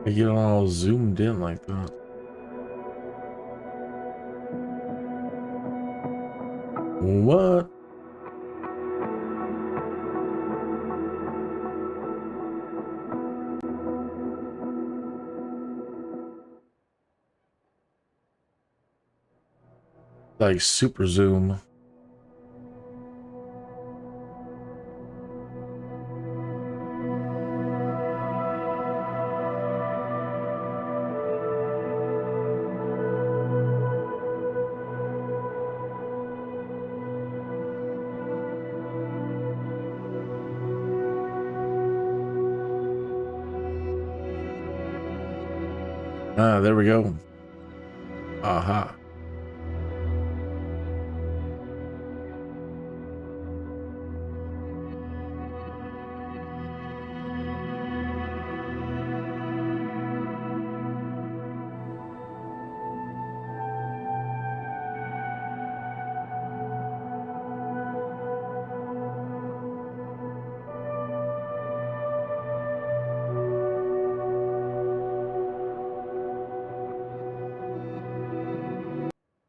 I get all zoomed in like that. What? Like super zoom. Ah, there we go. Aha.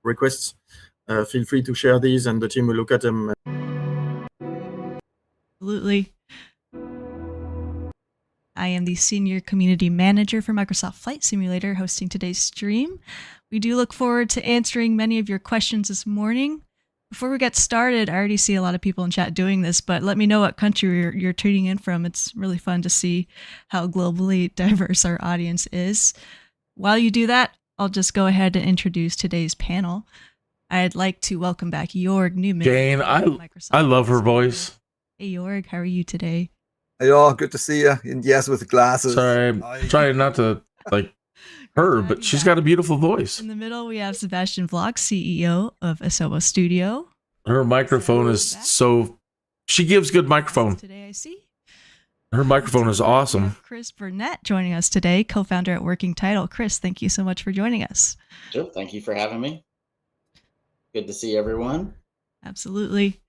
Requests, feel free to share these and the team will look at them. Absolutely. I am the Senior Community Manager for Microsoft Flight Simulator, hosting today's stream. We do look forward to answering many of your questions this morning. Before we get started, I already see a lot of people in chat doing this, but let me know what country you're tuning in from. It's really fun to see how globally diverse our audience is. While you do that, I'll just go ahead and introduce today's panel. I'd like to welcome back Jorg Newman. Jane, I love her voice. Hey Jorg, how are you today? Hey, all, good to see you. And yes, with glasses. Sorry, I'm trying not to like her, but she's got a beautiful voice. In the middle, we have Sebastian Vlog, CEO of Asobo Studio. Her microphone is so... She gives good microphone. Today, I see. Her microphone is awesome. Chris Burnett joining us today, co-founder at Working Title. Chris, thank you so much for joining us. Sure, thank you for having me. Good to see everyone. Absolutely.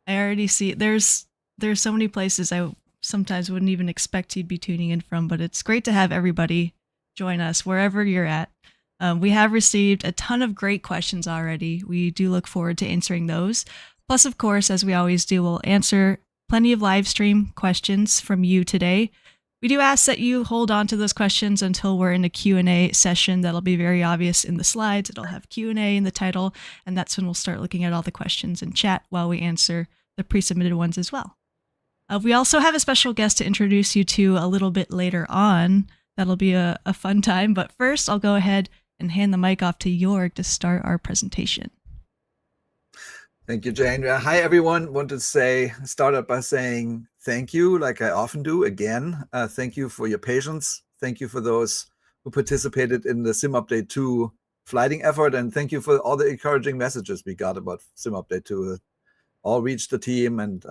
I already see there's so many places I sometimes wouldn't even expect you'd be tuning in from, but it's great to have everybody join us wherever you're at. We have received a ton of great questions already. We do look forward to answering those. Plus, of course, as we always do, we'll answer plenty of live stream questions from you today. We do ask that you hold on to those questions until we're in a Q&A session. That'll be very obvious in the slides. It'll have Q&A in the title, and that's when we'll start looking at all the questions in chat while we answer the pre-submitted ones as well. We also have a special guest to introduce you to a little bit later on. That'll be a fun time, but first I'll go ahead and hand the mic off to Jorg to start our presentation. Thank you, Jane. Hi, everyone. Want to start out by saying thank you, like I often do. Again, thank you for your patience. Thank you for those who participated in the Sim Update 2 flighting effort, and thank you for all the encouraging messages we got about Sim Update 2. All reached the team, and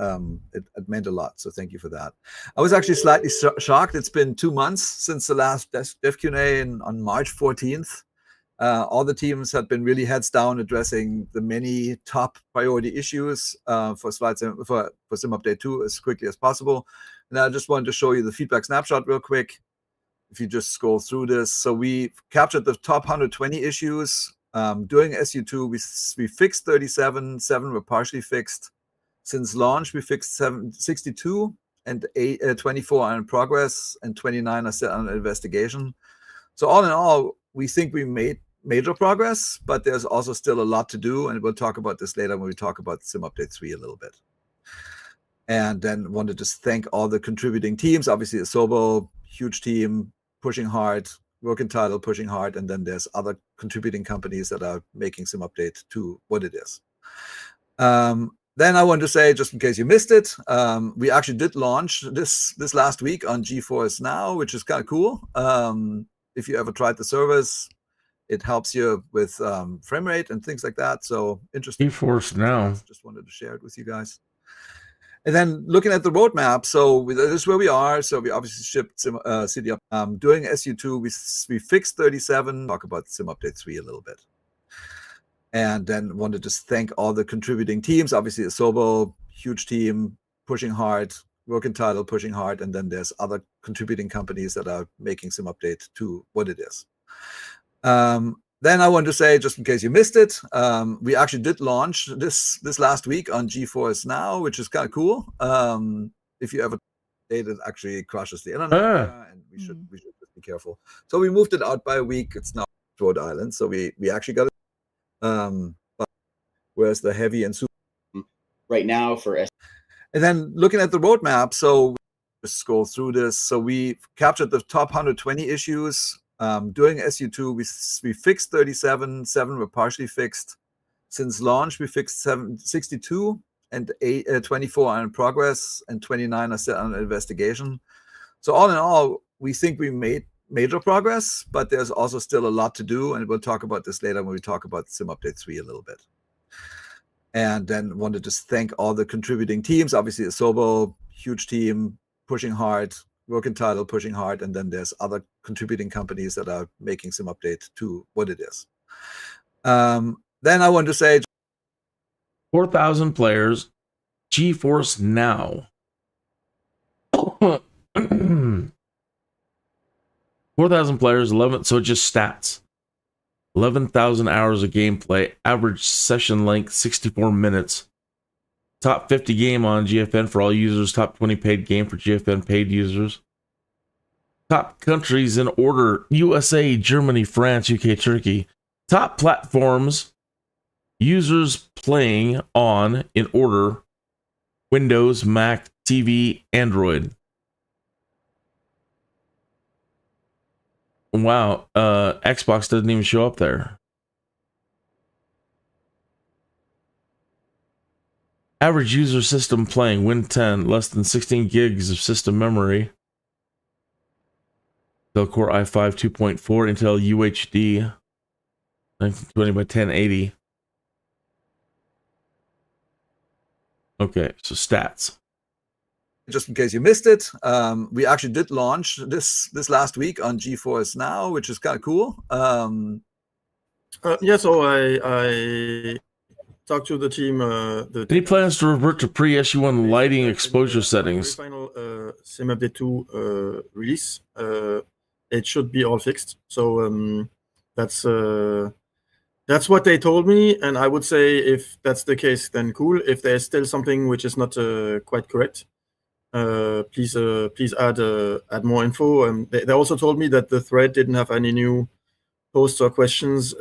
it meant a lot. So thank you for that. I was actually slightly shocked. It's been 2 months since the last Dev Q&A on March 14th. All the teams had been really heads down addressing the many top priority issues for Sim Update 2 as quickly as possible. And I just wanted to show you the feedback snapshot real quick. If you just scroll through this. So we captured the top 120 issues. During SU2, we fixed 37, 7 were partially fixed. Since launch, we fixed 62, and 24 are in progress, and 29 are still under investigation. So all in all, we think we made major progress, but there's also still a lot to do, and we'll talk about this later when we talk about Sim Update 3 a little bit. And then wanted to thank all the contributing teams. Obviously, Asobo, huge team, pushing hard. Working Title pushing hard, and then there's other contributing companies that are making Sim Update to what it is. Then I want to say, just in case you missed it, we actually did launch this last week on GeForce Now, which is kind of cool. If you ever tried the service, it helps you with frame rate and things like that. So interesting. GeForce Now. Just wanted to share it with you guys. And then looking at the roadmap, so this is where we are. So we obviously shipped City Up. During SU2, we fixed 37. Talk about Sim Update 3 a little bit. And then wanted to thank all the contributing teams. Obviously, Asobo, huge team, pushing hard. working title, pushing hard, and then there's other contributing companies that are making some update to what it is. Then I want to say, just in case you missed it, we actually did launch this last week on GeForce Now, which is kind of cool. If you ever it actually crashes the internet, and we should just be careful. So we moved it out by a week. It's now Rhode Island, so we actually got it. But where's the heavy and super right now for and then looking at the roadmap, so just scroll through this. So we captured the top 120 issues. During SU2, we fixed 37, 7 were partially fixed. Since launch, we fixed 62, and 24 are in progress, and 29 are still under investigation. So all in all, we think we made major progress, but there's also still a lot to do, and we'll talk about this later when we talk about Sim Update 3 a little bit. And then wanted to thank all the contributing teams. Obviously, Asobo, huge team, pushing hard, working title, pushing hard, and then there's other contributing companies that are making some update to what it is. Then I want to say 4,000 players, GeForce Now. 4,000 players, 11, so just stats. 11,000 hours of gameplay, average session length 64 minutes. Top 50 game on GFN for all users, top 20 paid game for GFN paid users. Top countries in order: USA, Germany, France, UK, Turkey. Top platforms users playing on in order: Windows, Mac, TV, Android. Wow, Xbox doesn't even show up there. Average user system playing: Win 10, less than 16 gigs of system memory. Intel Core i5 2.4, Intel UHD 1920 by 1080. Okay, so stats. Just in case you missed it, we actually did launch this last week on GeForce Now, which is kind of cool. Yeah, so I talked to the team. Any plans to revert to pre-SU1 lighting exposure the settings? Final Sim Update 2 release. It should be all fixed. So that's what they told me, and I would say if that's the case, then cool. If there's still something which is not quite correct, please add more info. They also told me that the thread didn't have any new posts or questions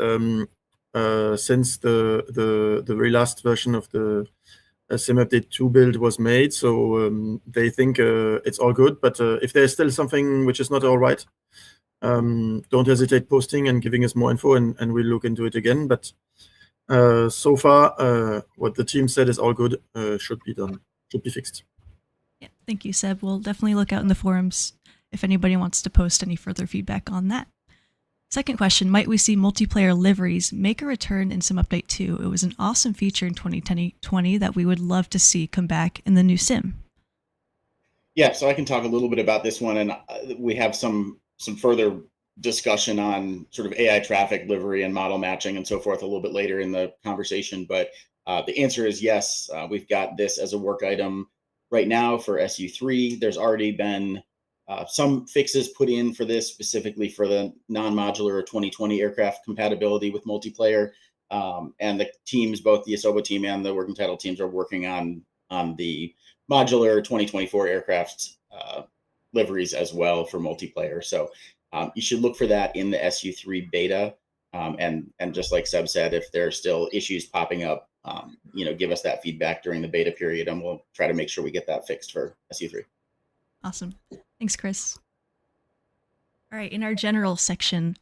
since the very last version of the Sim Update 2 build was made. So they think it's all good. But if there's still something which is not all right, don't hesitate posting and giving us more info, and we'll look into it again. But so far, what the team said is all good. Should be done. Should be fixed. Yeah, thank you, Seb. We'll definitely look out in the forums if anybody wants to post any further feedback on that. Second question, might we see multiplayer liveries make a return in Sim Update 2? It was an awesome feature in 2020 that we would love to see come back in the new Sim. Yeah, so I can talk a little bit about this one, and we have some further discussion on sort of AI traffic livery and model matching and so forth a little bit later in the conversation. But the answer is yes. We've got this as a work item right now for SU3. There's already been some fixes put in for this, specifically for the non-modular 2020 aircraft compatibility with multiplayer. And the teams, both the Asobo team and the working title teams, are working on the modular 2024 aircraft liveries as well for multiplayer. So you should look for that in the SU3 beta. And just like Seb said, if there are still issues popping up, give us that feedback during the beta period, and we'll try to make sure we get that fixed for SU3. Awesome. Thanks, Chris. All right, in our general section,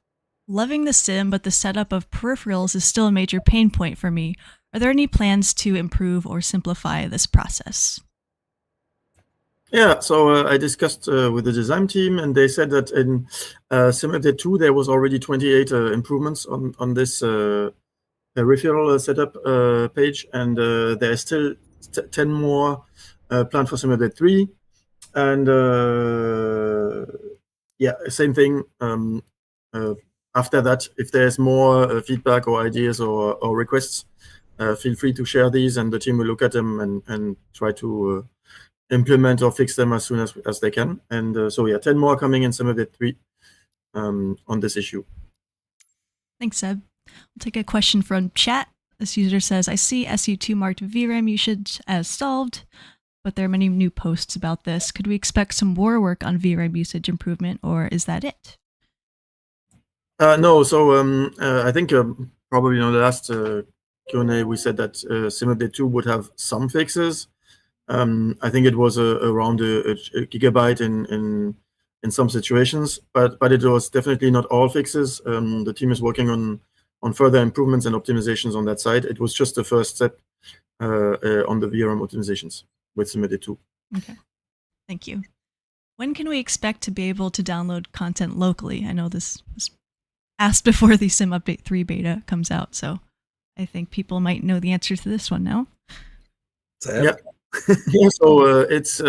loving the sim, but the setup of peripherals is still a major pain point for me. Are there any plans to improve or simplify this process? Yeah, so I discussed with the design team, and they said that in Sim Update 2 there was already 28 improvements on this peripheral setup page, and there are still 10 more planned for Sim Update 3. And yeah, same thing. After that, if there's more feedback or ideas or requests, feel free to share these, and the team will look at them and try to implement or fix them as soon as they can. And so yeah, 10 more coming in some update 3 on this issue. Thanks, Seb. We'll take a question from chat. This user says, I see SU2 marked VRAM usage as solved, but there are many new posts about this. Could we expect some more work on VRAM usage improvement, or is that it? No, so I think probably in the last Q&A we said that SimUpdate 2 would have some fixes. I think it was around a gigabyte in some situations, but it was definitely not all fixes. The team is working on further improvements and optimizations on that side. It was just the first step on the VRAM optimizations with SimUpdate 2. Okay, thank you. When can we expect to be able to download content locally? I know this was asked before the SimUpdate 3 beta comes out, so I think people might know the answer to this one now. Yeah. Yeah, so it's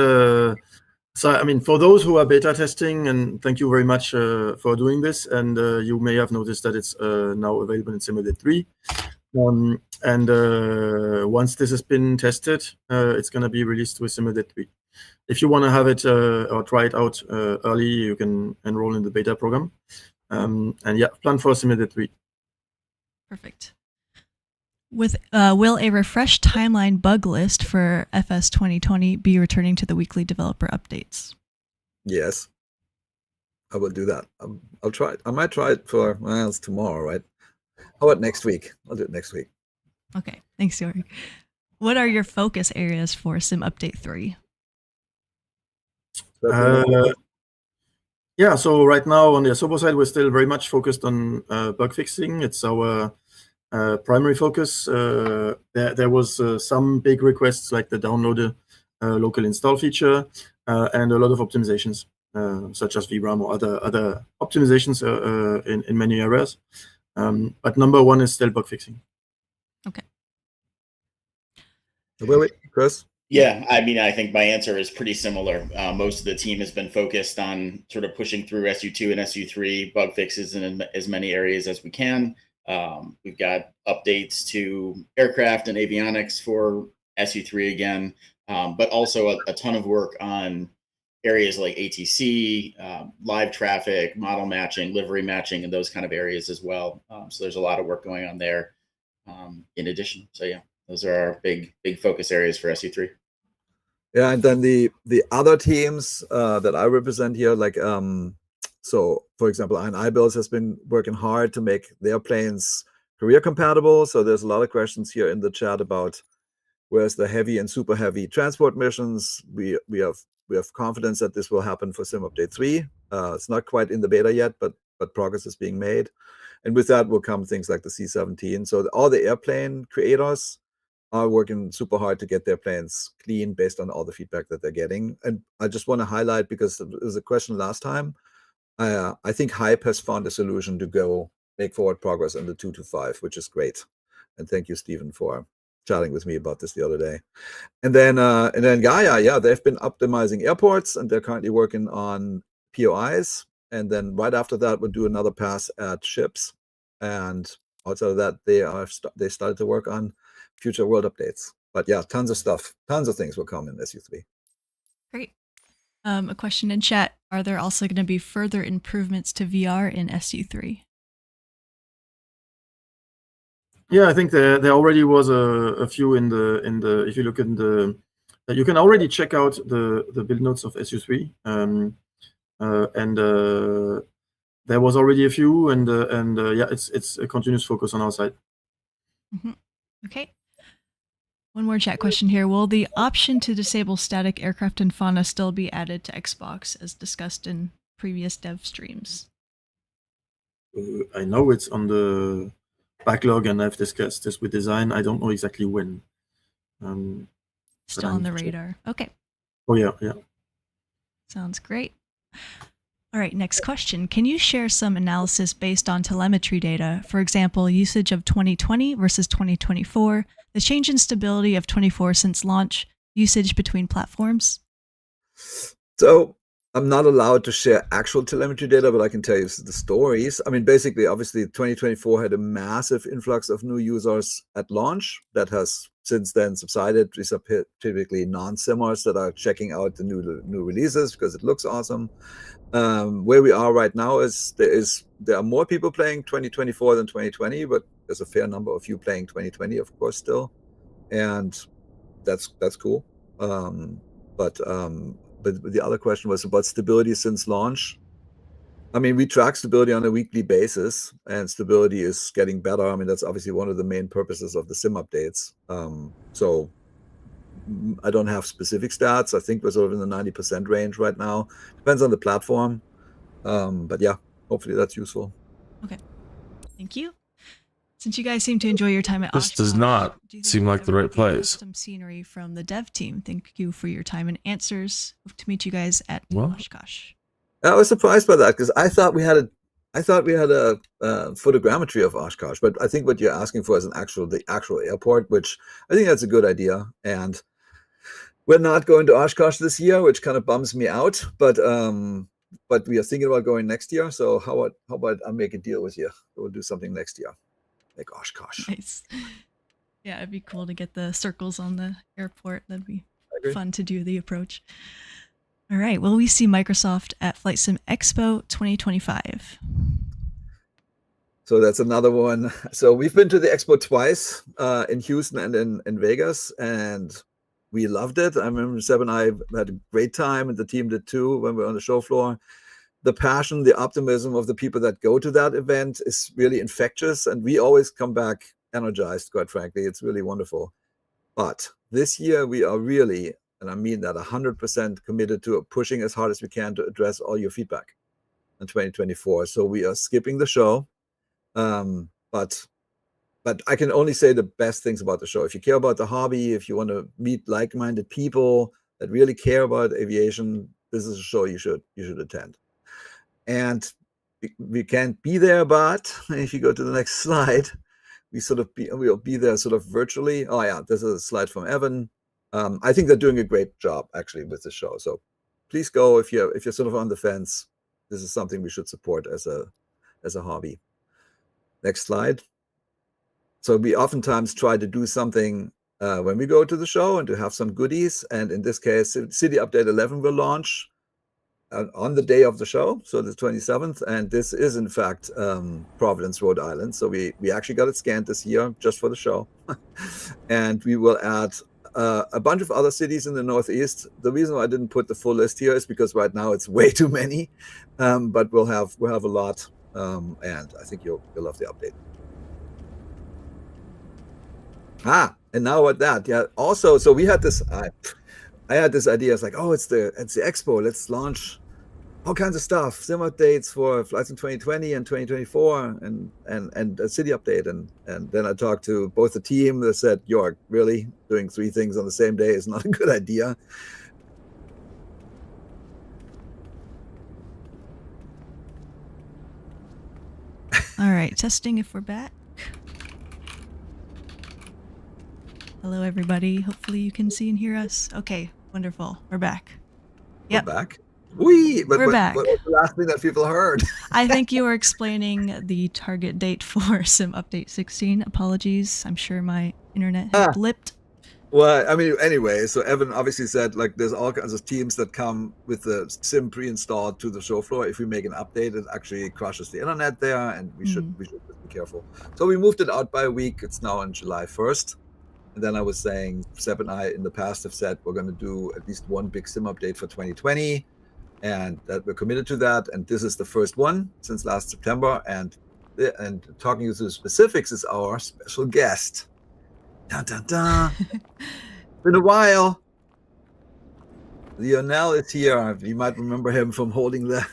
so I mean, for those who are beta testing, and thank you very much for doing this, and you may have noticed that it's now available in SimUpdate 3. And once this has been tested, it's going to be released with SimUpdate 3. If you want to have it or try it out early, you can enroll in the beta program. And yeah, plan for SimUpdate 3. Perfect. Will a refreshed timeline bug list for FS 2020 be returning to the weekly developer updates? Yes, I will do that. I'll try it. I might try it for, well, it's tomorrow, right? How about next week? I'll do it next week. Okay, thanks, Yori. What are your focus areas for SimUpdate 3? Yeah, so right now on the Asobo side, we're still very much focused on bug fixing. It's our primary focus. There was some big requests like the download local install feature and a lot of optimizations such as VRAM or other optimizations in many areas. But number one is still bug fixing. Okay. Wait, Chris? Yeah, I mean, I think my answer is pretty similar. Most of the team has been focused on sort of pushing through SU2 and SU3 bug fixes in as many areas as we can. We've got updates to aircraft and avionics for SU3 again, but also a ton of work on areas like ATC, live traffic, model matching, livery matching, and those kind of areas as well. So there's a lot of work going on there in addition. So yeah, those are our big focus areas for SU3. Yeah, and then the other teams that I represent here, like so for example, iBuilds has been working hard to make their planes career compatible. So there's a lot of questions here in the chat about where's the heavy and super heavy transport missions. We have confidence that this will happen for SimUpdate 3. It's not quite in the beta yet, but progress is being made. And with that will come things like the C-17. So all the airplane creators are working super hard to get their planes clean based on all the feedback that they're getting. And I just want to highlight, because there was a question last time, I think Hype has found a solution to go make forward progress on the 225, which is great. And thank you, Stephen, for chatting with me about this the other day. And then Gaia, yeah, they've been optimizing airports, and they're currently working on POIs. And then right after that, we'll do another pass at ships. And outside of that, they started to work on future world updates. But yeah, tons of stuff, tons of things will come in SU3. Great. A question in chat: are there also going to be further improvements to VR in SU3? Yeah, I think there already was a few in the if you look in the you can already check out the build notes of SU3 and there was already a few and yeah, it's a continuous focus on our side. Mm-hmm. Okay. One more chat question here. Will the option to disable static aircraft and fauna still be added to Xbox as discussed in previous dev streams? I know it's on the backlog and I've discussed this with design. I don't know exactly when. Still on the radar. Okay. Oh yeah. Sounds great. All right, next question. Can you share some analysis based on telemetry data? For example, usage of 2020 versus 2024, the change in stability of 24 since launch, usage between platforms? So I'm not allowed to share actual telemetry data, but I can tell you the stories. I mean, basically, obviously, 2024 had a massive influx of new users at launch that has since then subsided. These are typically non-simmers that are checking out the new releases because it looks awesome. Where we are right now is there are more people playing 2024 than 2020, but there's a fair number of you playing 2020, of course, still, and that's cool. But the other question was about stability since launch. I mean, we track stability on a weekly basis, and stability is getting better. I mean, that's obviously one of the main purposes of the sim updates. So I don't have specific stats. I think we're sort of in the 90% range right now. Depends on the platform. But yeah, hopefully that's useful. Okay. Thank you. Since you guys seem to enjoy your time at This does Oshkosh, not do you think seem we'll like the ever right get place. Custom scenery from the dev team. Thank you for your time and answers. Hope to meet you guys at Well, Oshkosh. I was surprised by that because I thought we had a photogrammetry of Oshkosh, but I think what you're asking for is the actual airport, which I think that's a good idea. And we're not going to Oshkosh this year, which kind of bums me out. But we are thinking about going next year. So how about I make a deal with you? We'll do something next year, like Oshkosh. Nice. Yeah, it'd be cool to get the circles on the airport. That'd be fun to do the approach. All right. Will we see Microsoft at Flight Sim Expo 2025? So that's another one. So we've been to the expo twice, in Houston and in Vegas, and we loved it. I remember Seb and I had a great time, and the team did too when we were on the show floor. The passion, the optimism of the people that go to that event is really infectious, and we always come back energized, quite frankly. It's really wonderful. But this year we are really, and I mean that 100% committed to pushing as hard as we can to address all your feedback in 2024. So we are skipping the show. But I can only say the best things about the show. If you care about the hobby, if you want to meet like-minded people that really care about aviation, this is a show you should attend. And we can't be there, but if you go to the next slide, we'll be there sort of virtually. Oh yeah, this is a slide from Evan. I think they're doing a great job actually with the show. So please go if you're sort of on the fence. This is something we should support as a hobby. Next slide. So we oftentimes try to do something when we go to the show and to have some goodies. And in this case, City Update 11 will launch on the day of the show, so the 27th. And this is, in fact, Providence, Rhode Island. So we actually got it scanned this year just for the show. And we will add a bunch of other cities in the Northeast. The reason why I didn't put the full list here is because right now it's way too many. But we'll have a lot. And I think you'll love the update. And now what that? Yeah. Also, so we had this. I had this idea. It's like, oh, it's the expo. Let's launch all kinds of stuff, sim updates for flights in 2020 and 2024, and a city update. And then I talked to both the team that said, "York, really doing 3 things on the same day is not a good idea." All right, testing if we're back. Hello, everybody. Hopefully you can see and hear us. Okay, wonderful. We're back. Yep. We're back. We're back. What was the last thing that people heard? I think you were explaining the target date for Sim Update 16. Apologies. I'm sure my internet has blipped. Well, I mean, anyway, so Evan obviously said, like, there's all kinds of teams that come with the sim pre-installed to the show floor. If we make an update, it actually crushes the internet there, and we should be careful. So we moved it out by a week. It's now on July 1st. And then I was saying, Seb and I in the past have said we're going to do at least one big sim update for 2020, and that we're committed to that. And this is the first one since last September. And talking you through the specifics is our special guest. Dun, dun, dun. Been a while. Lionel is here. You might remember him from holding the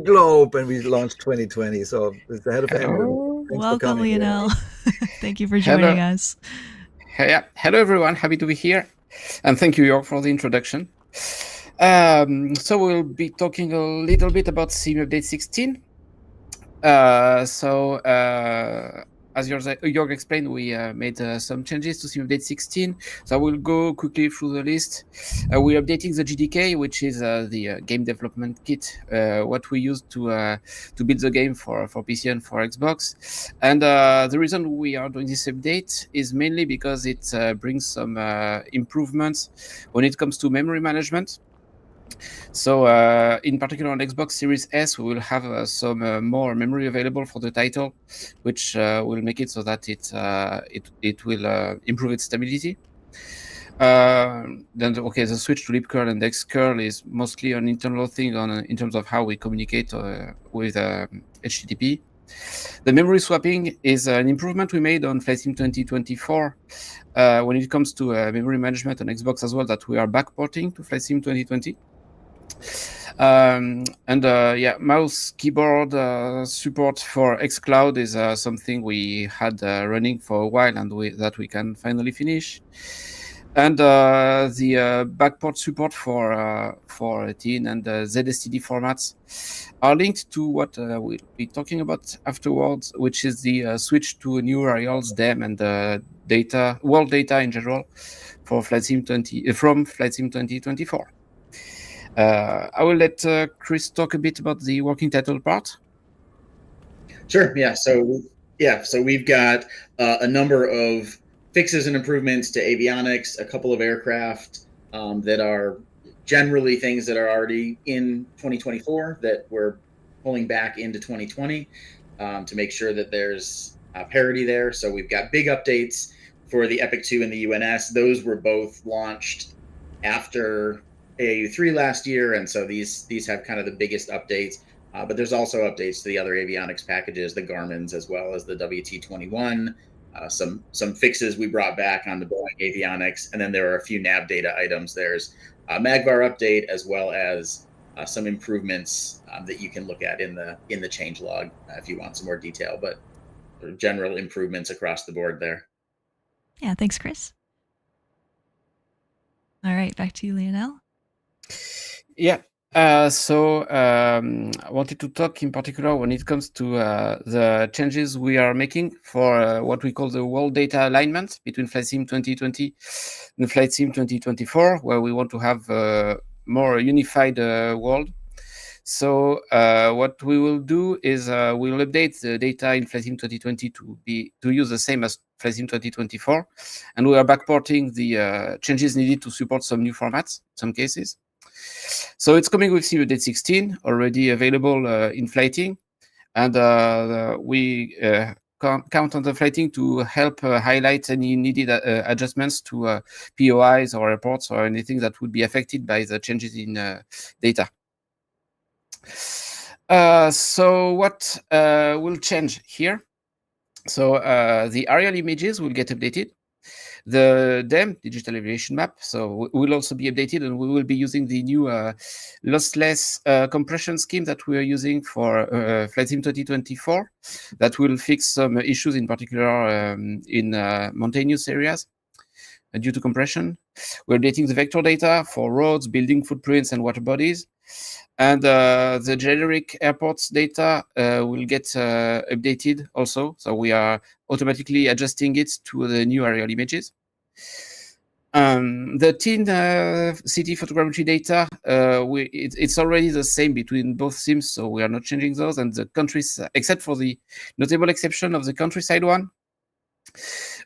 globe, and we launched 2020. So it's ahead of him. Welcome, Lionel. Thank you for joining us. Hey, hello, everyone. Happy to be here. And thank you, York, for the introduction. So we'll be talking a little bit about Sim Update 16. as Jörg explained, we made some changes to Sim Update 16. So I will go quickly through the list. We're updating the GDK, which is the game development kit, what we use to build the game for PC and for Xbox. And the reason we are doing this update is mainly because it brings some improvements when it comes to memory management. So in particular on Xbox Series S, we will have some more memory available for the title, which will make it so that it will improve its stability. Then the switch to libcurl and xcurl is mostly an internal thing in terms of how we communicate with HTTP. The memory swapping is an improvement we made on Flight Sim 2024 when it comes to memory management on Xbox as well, that we are backporting to Flight Sim 2020. Mouse keyboard support for xCloud is something we had running for a while, and that we can finally finish. And the backport support for TIN and ZSTD formats are linked to what we'll be talking about afterwards, which is the switch to new URLs, DEM, and world data in general for Flight Sim 2024. I will let Chris talk a bit about the working title part. Sure. Yeah. So we've got a number of fixes and improvements to avionics, a couple of aircraft that are generally things that are already in 2024 that we're pulling back into 2020 to make sure that there's parity there. So we've got big updates for the Epic 2 and the UNS. Those were both launched after AAU3 last year, and so these have kind of the biggest updates. But there's also updates to the other avionics packages, the Garmins as well as the WT21. Some fixes we brought back on the Boeing avionics, and then there are a few nav data items. There's a Magvar update as well as some improvements that you can look at in the changelog if you want some more detail. But general improvements across the board there. Yeah, thanks, Chris. All right, back to you, Lionel. Yeah. I wanted to talk in particular when it comes to the changes we are making for what we call the world data alignment between Flight Sim 2020 and Flight Sim 2024, where we want to have a more unified world. So what we will do is we'll update the data in Flight Sim 2020 to use the same as Flight Sim 2024, and we are backporting the changes needed to support some new formats in some cases. So it's coming with Sim Update 16, already available in flighting, and we count on the flighting to help highlight any needed adjustments to POIs or reports or anything that would be affected by the changes in data. So what will change here? So the aerial images will get updated. The DEM, Digital Aviation Map, so will also be updated, and we will be using the new lossless compression scheme that we are using for Flight Sim 2024. That will fix some issues, in particular in mountainous areas due to compression. We're updating the vector data for roads, building footprints, and water bodies. And the generic airports data will get updated also. So we are automatically adjusting it to the new aerial images. The TIN city photogrammetry data, it's already the same between both sims, so we are not changing those. And the countries, except for the notable exception of the countryside one,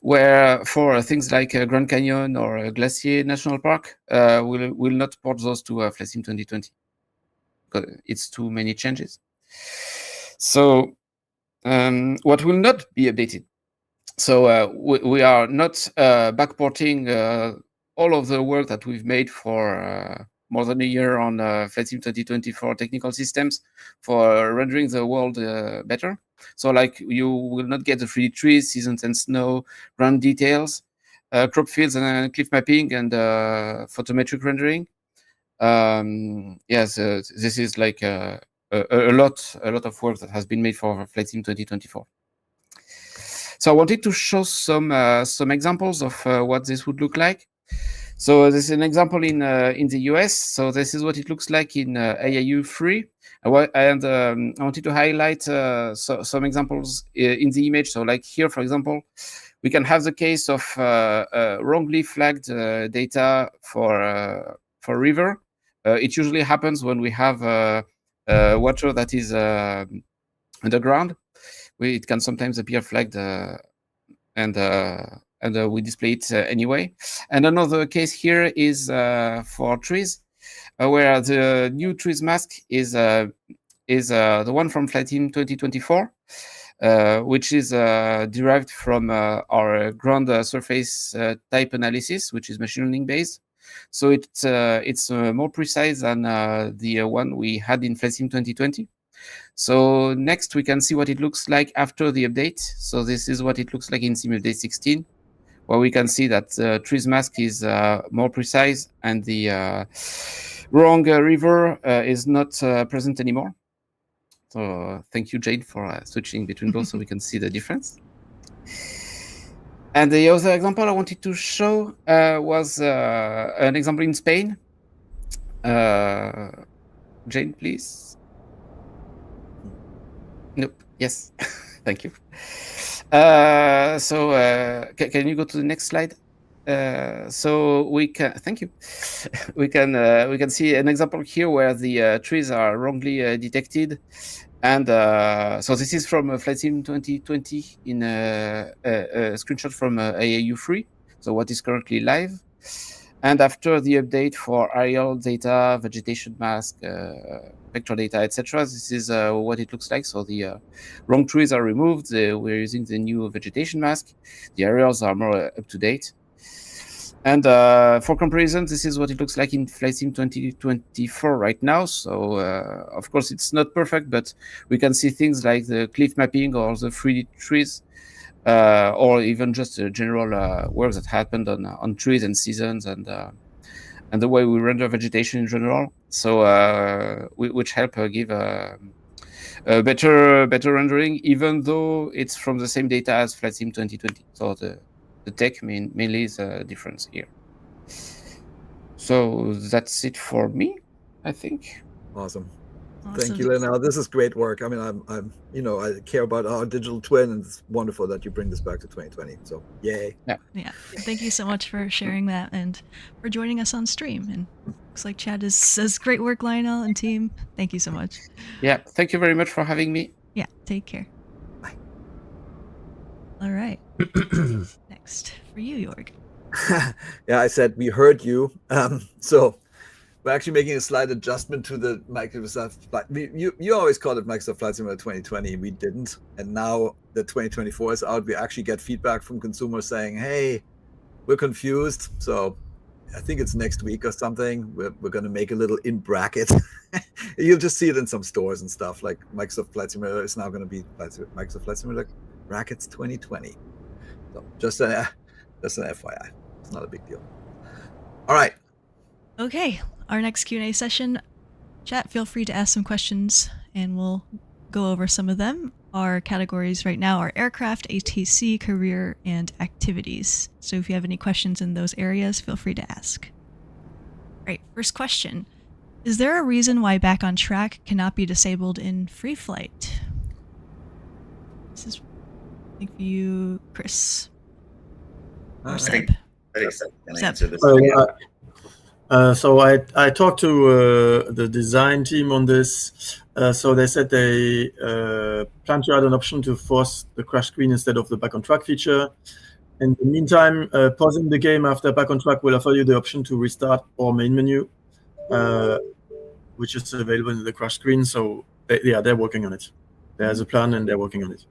where for things like Grand Canyon or Glacier National Park, we'll not port those to Flight Sim 2020. Because it's too many changes. So what will not be updated? So we are not backporting all of the work that we've made for more than a year on Flight Sim 2024 technical systems for rendering the world better. So like you will not get the 3D trees, seasons and snow, ground details, crop fields and cliff mapping, and photometric rendering. Yes, this is like a lot of work that has been made for Flight Sim 2024. So I wanted to show some examples of what this would look like. So this is an example in the US. So this is what it looks like in AAU3. And I wanted to highlight some examples in the image. So like here, for example, we can have the case of wrongly flagged data for river. It usually happens when we have water that is underground. It can sometimes appear flagged, and we display it anyway. And another case here is for trees, where the new trees mask is the one from Flight Team 2024, which is derived from our ground surface type analysis, which is machine learning based. So it's more precise than the one we had in Flight Team 2020. So next we can see what it looks like after the update. So this is what it looks like in Sim Update 16, where we can see that the trees mask is more precise and the wrong river is not present anymore. So thank you, Jane, for switching between both so we can see the difference. And the other example I wanted to show was an example in Spain. Jane, please. Nope. Yes. Thank you. So can you go to the next slide? So we can. Thank you. We can see an example here where the trees are wrongly detected, and so this is from Flight Sim 2020 in a screenshot from AAU3. So what is currently live, and after the update for aerial data, vegetation mask, vector data, etc., this is what it looks like. So the wrong trees are removed. We're using the new vegetation mask. The aerials are more up to date. And for comparison, this is what it looks like in Flight Sim 2024 right now. So of course it's not perfect, but we can see things like the cliff mapping or the 3D trees, or even just general work that happened on trees and seasons and the way we render vegetation in general. So which help give a better rendering, even though it's from the same data as Flight Sim 2020. So the tech mainly is a difference here. So that's it for me, I think. Awesome. Thank you, Lena. This is great work. I mean, I'm I care about our digital twin, and it's wonderful that you bring this back to 2020. So yay. Yeah. Thank you so much for sharing that and for joining us on stream. And looks like Chad says great work, Lionel and team. Thank you so much. Yeah. Thank you very much for having me. Yeah. Take care. Bye. All right. Next for you, Jorg. Yeah, I said we heard you. So we're actually making a slight adjustment to the Microsoft Flight. You always called it Microsoft Flight Simulator 2020. We didn't. And now that 2024 is out, we actually get feedback from consumers saying, hey, we're confused. So I think it's next week or something. We're going to make a little in bracket. You'll just see it in some stores and stuff. Like Microsoft Flight Simulator is now going to be Microsoft Flight Simulator brackets 2020. So just an FYI. It's not a big deal. All right. Okay. Our next Q&A session, chat, feel free to ask some questions and we'll go over some of them. Our categories right now are aircraft, ATC, career, and activities. So if you have any questions in those areas, feel free to ask. All right, first question. Is there a reason why back on track cannot be disabled in free flight? This is, I think, for you, Chris. Or Seb. I think Seb can answer this. So I talked to the design team on this. So they said they plan to add an option to force the crash screen instead of the back on track feature. In the meantime, pausing the game after back on track will offer you the option to restart our main menu, which is available in the crash screen. So they're working on it. There's a plan and they're working on it.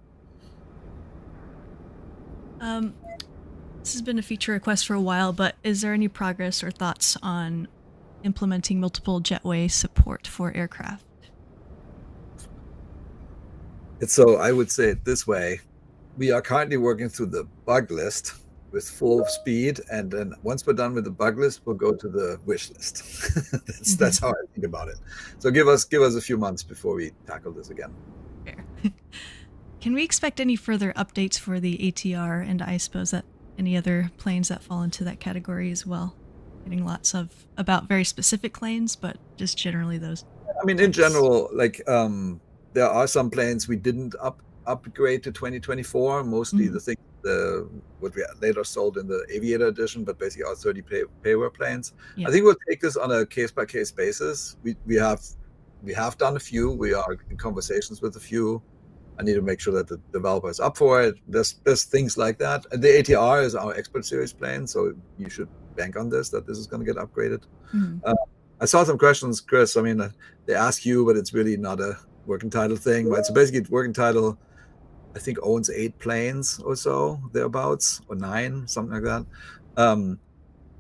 This has been a feature request for a while, but is there any progress or thoughts on implementing multiple jetway support for aircraft? So I would say it this way. We are currently working through the bug list with full speed, and then once we're done with the bug list, we'll go to the wish list. That's how I think about it. So give us a few months before we tackle this again. Fair. Can we expect any further updates for the ATR, and I suppose that any other planes that fall into that category as well? Getting lots of about very specific planes, but just generally those. I mean, in general, like there are some planes we didn't upgrade to 2024. Mostly the thing, what we later sold in the Aviator edition, but basically our 30 payware planes. Yeah. I think we'll take this on a case by case basis. We have done a few. We are in conversations with a few. I need to make sure that the developer is up for it. There's things like that. And the ATR is our Expert Series plane, so you should bank on this, that this is going to get upgraded. I saw some questions, Chris. I mean, they ask you, but it's really not a working title thing, right? So basically, working title, I think, owns 8 planes or so, thereabouts, or 9, something like that.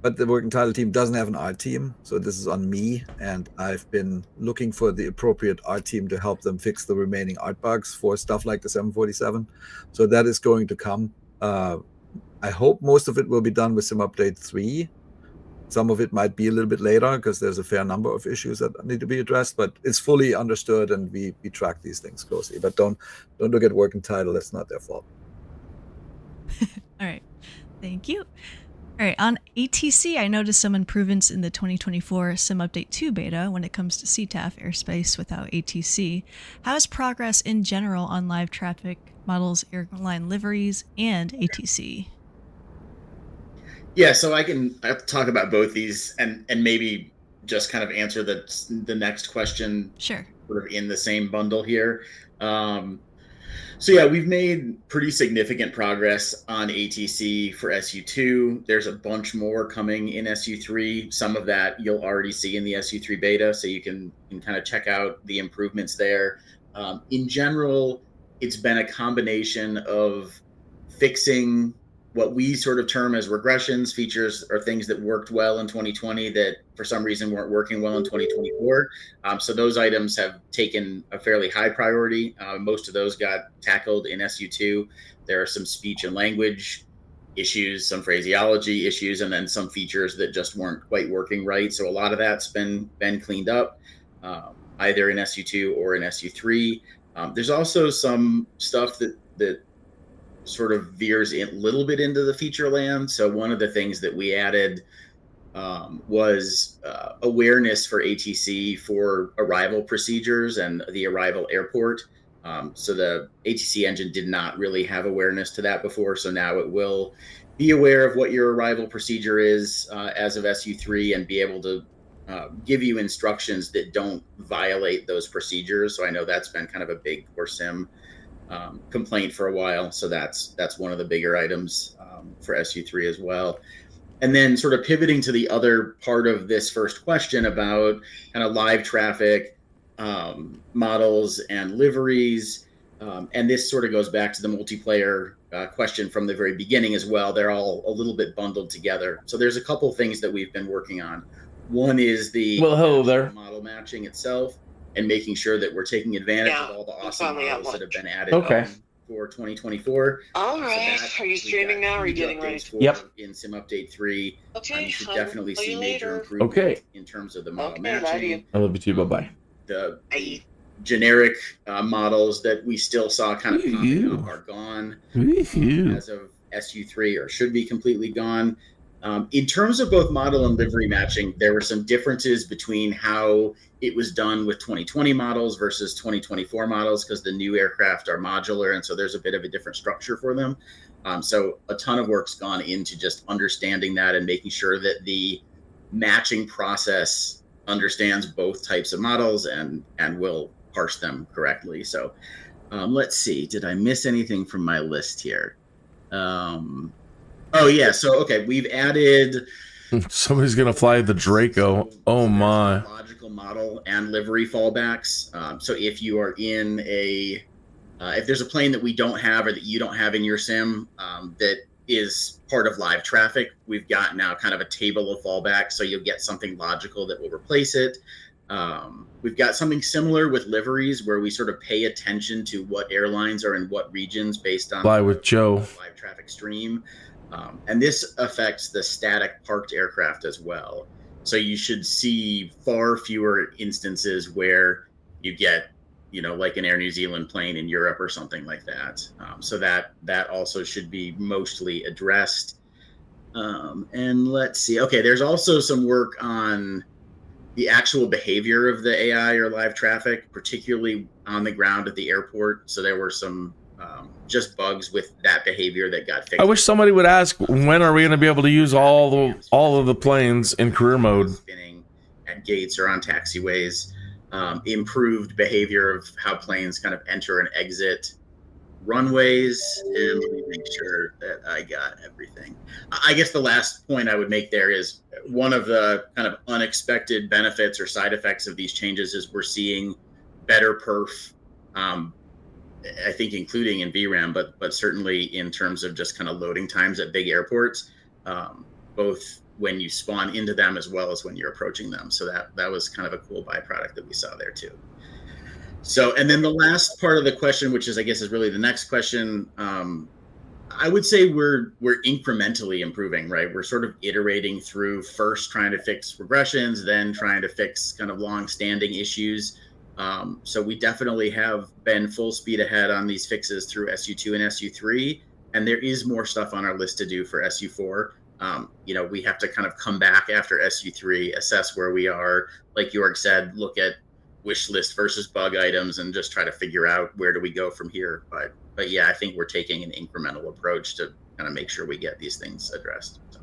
But the working title team doesn't have an art team, so this is on me, and I've been looking for the appropriate art team to help them fix the remaining art bugs for stuff like the 747. So that is going to come. I hope most of it will be done with Sim Update 3. Some of it might be a little bit later because there's a fair number of issues that need to be addressed, but it's fully understood and we track these things closely. But don't look at working title. That's not their fault. All right. Thank you. All right, on ATC, I noticed some improvements in the 2024 Sim Update 2 beta when it comes to CTAF airspace without ATC. How is progress in general on live traffic models, airline liveries, and ATC? Yeah, so I have to talk about both these and maybe just kind of answer the next question. Sure. Sort of in the same bundle here. So yeah, we've made pretty significant progress on ATC for SU2. There's a bunch more coming in SU3. Some of that you'll already see in the SU3 beta, so you can kind of check out the improvements there. In general, it's been a combination of fixing what we sort of term as regressions, features or things that worked well in 2020 that for some reason weren't working well in 2024. So those items have taken a fairly high priority. Most of those got tackled in SU2. There are some speech and language issues, some phraseology issues, and then some features that just weren't quite working right. So a lot of that's been cleaned up, either in SU2 or in SU3. There's also some stuff that sort of veers a little bit into the feature land. So one of the things that we added was awareness for ATC for arrival procedures and the arrival airport. So the ATC engine did not really have awareness to that before. So now it will be aware of what your arrival procedure is as of SU3 and be able to give you instructions that don't violate those procedures. So I know that's been kind of a big core sim complaint for a while. So that's one of the bigger items for SU3 as well. And then sort of pivoting to the other part of this first question about kind of live traffic models and liveries. And this sort of goes back to the multiplayer question from the very beginning as well. They're all a little bit bundled together. So there's a couple things that we've been working on. One is the hello there. Model matching itself and making sure that we're taking advantage of all the awesome models that have been added for 2024. All right. So are you streaming now or are you getting ready? Yep. In Sim Update 3, okay, you should definitely see major improvement in terms of the model matching. I love you too. Bye-bye. The generic models that we still saw kind of popping up are gone as of SU3 or should be completely gone. In terms of both model and livery matching, there were some differences between how it was done with 2020 models versus 2024 models because the new aircraft are modular, and so there's a bit of a different structure for them. So a ton of work's gone into just understanding that and making sure that the matching process understands both types of models and will parse them correctly. So let's see, did I miss anything from my list here? Oh yeah, so okay, we've added. Somebody's gonna fly the Draco. Oh my! Logical model and livery fallbacks. So if you are in if there's a plane that we don't have or that you don't have in your sim that is part of live traffic, we've got now kind of a table of fallbacks. So you'll get something logical that will replace it. We've got something similar with liveries where we sort of pay attention to what airlines are in what regions based on Fly with Joe live traffic stream. And this affects the static parked aircraft as well. So you should see far fewer instances where you get, like an Air New Zealand plane in Europe or something like that. So that also should be mostly addressed. And let's see. Okay, there's also some work on the actual behavior of the AI or live traffic, particularly on the ground at the airport. So there were some just bugs with that behavior that got fixed. I wish somebody would ask, when are we going to be able to use all of the planes in career mode? Spinning at gates or on taxiways, improved behavior of how planes kind of enter and exit runways, and let me make sure that I got everything. I guess the last point I would make there is one of the kind of unexpected benefits or side effects of these changes is we're seeing better perf, I think including in VRAM, but certainly in terms of just kind of loading times at big airports, both when you spawn into them as well as when you're approaching them. So that was kind of a cool byproduct that we saw there too. So, and then the last part of the question, which is, I guess, is really the next question. I would say we're incrementally improving, right? We're sort of iterating through, first trying to fix regressions, then trying to fix kind of long-standing issues. So we definitely have been full speed ahead on these fixes through SU2 and SU3, and there is more stuff on our list to do for SU4. We have to kind of come back after SU3, assess where we are, like Jorg said, look at wish list versus bug items and just try to figure out where do we go from here. But yeah, I think we're taking an incremental approach to kind of make sure we get these things addressed. So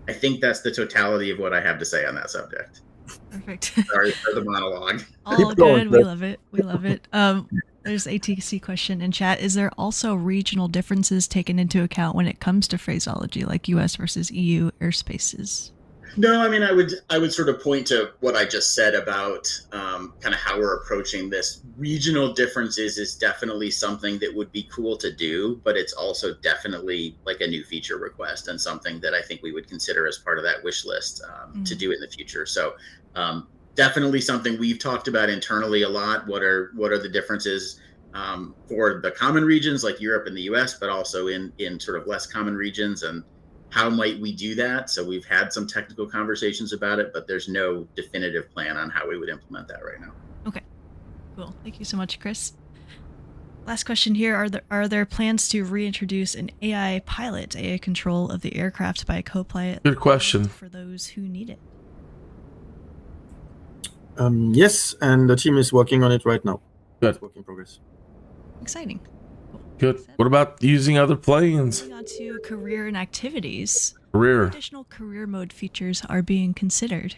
I think that's the totality of what I have to say on that subject. Perfect. Sorry for the monologue. All good. We love it. We love it. There's ATC question in chat. Is there also regional differences taken into account when it comes to phraseology, like US versus EU airspaces? No, I mean, I would sort of point to what I just said about kind of how we're approaching this. Regional differences is definitely something that would be cool to do, but it's also definitely like a new feature request and something that I think we would consider as part of that wish list to do in the future. So definitely something we've talked about internally a lot. What are the differences for the common regions like Europe and the US, but also in sort of less common regions, and how might we do that? So we've had some technical conversations about it, but there's no definitive plan on how we would implement that right now. Okay, cool. Thank you so much, Chris. Last question here. Are there plans to reintroduce an AI pilot, AI control of the aircraft by a co-pilot? Good question. For those who need it. Yes, and the team is working on it right now. Good. It's work in progress. Exciting. Good. What about using other planes? Moving on to career and activities. Career. What additional career mode features are being considered?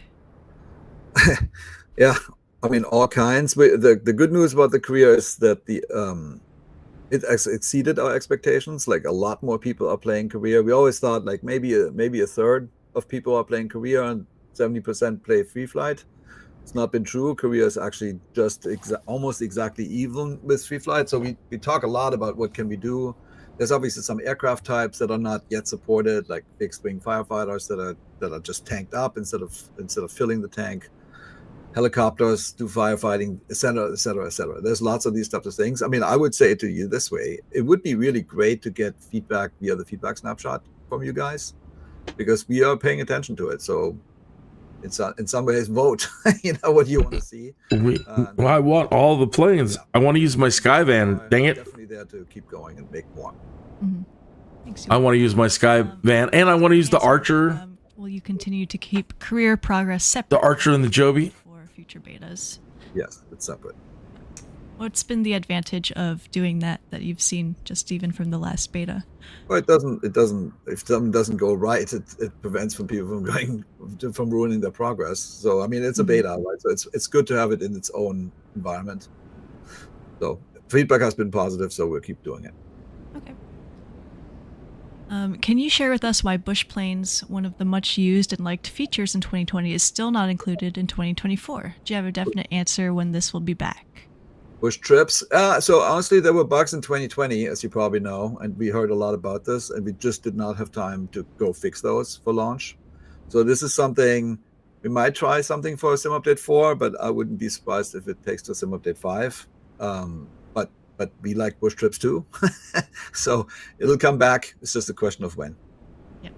Yeah, I mean, all kinds. But the good news about the career is that it exceeded our expectations. Like, a lot more people are playing career. We always thought like maybe a third of people are playing career and 70% play free flight. It's not been true. Korea is actually just almost exactly even with free flight. So we talk a lot about what can we do. There's obviously some aircraft types that are not yet supported, like fixed wing firefighters that are just tanked up instead of filling the tank. Helicopters do firefighting, et cetera, et cetera, et cetera. There's lots of these types of things. I mean, I would say it to you this way: it would be really great to get feedback via the feedback snapshot from you guys, because we are paying attention to it. So it's in some ways vote. What you want to see. Well, I want all the planes. I want to use my Skyvan. Dang it! Definitely there to keep going and make more. Mm-hmm. Thanks, I want to use my Skyvan, and I want to use the Archer. Will you continue to keep career progress separate? The Archer and the Joby for future betas. Yes, it's separate. What's been the advantage of doing that you've seen just even from the last beta? Well, it doesn't. If something doesn't go right, it prevents people from ruining their progress. So I mean, it's a beta, right? So it's good to have it in its own environment. So feedback has been positive, so we'll keep doing it. Okay. Can you share with us why bush planes, one of the much used and liked features in 2020, is still not included in 2024? Do you have a definite answer when this will be back? Bush trips. So honestly, there were bugs in 2020, as you probably know, and we heard a lot about this, and we just did not have time to go fix those for launch. So this is something we might try something for Sim Update 4, but I wouldn't be surprised if it takes to Sim Update 5. But we like bush trips too, so it'll come back. It's just a question of when. Yep.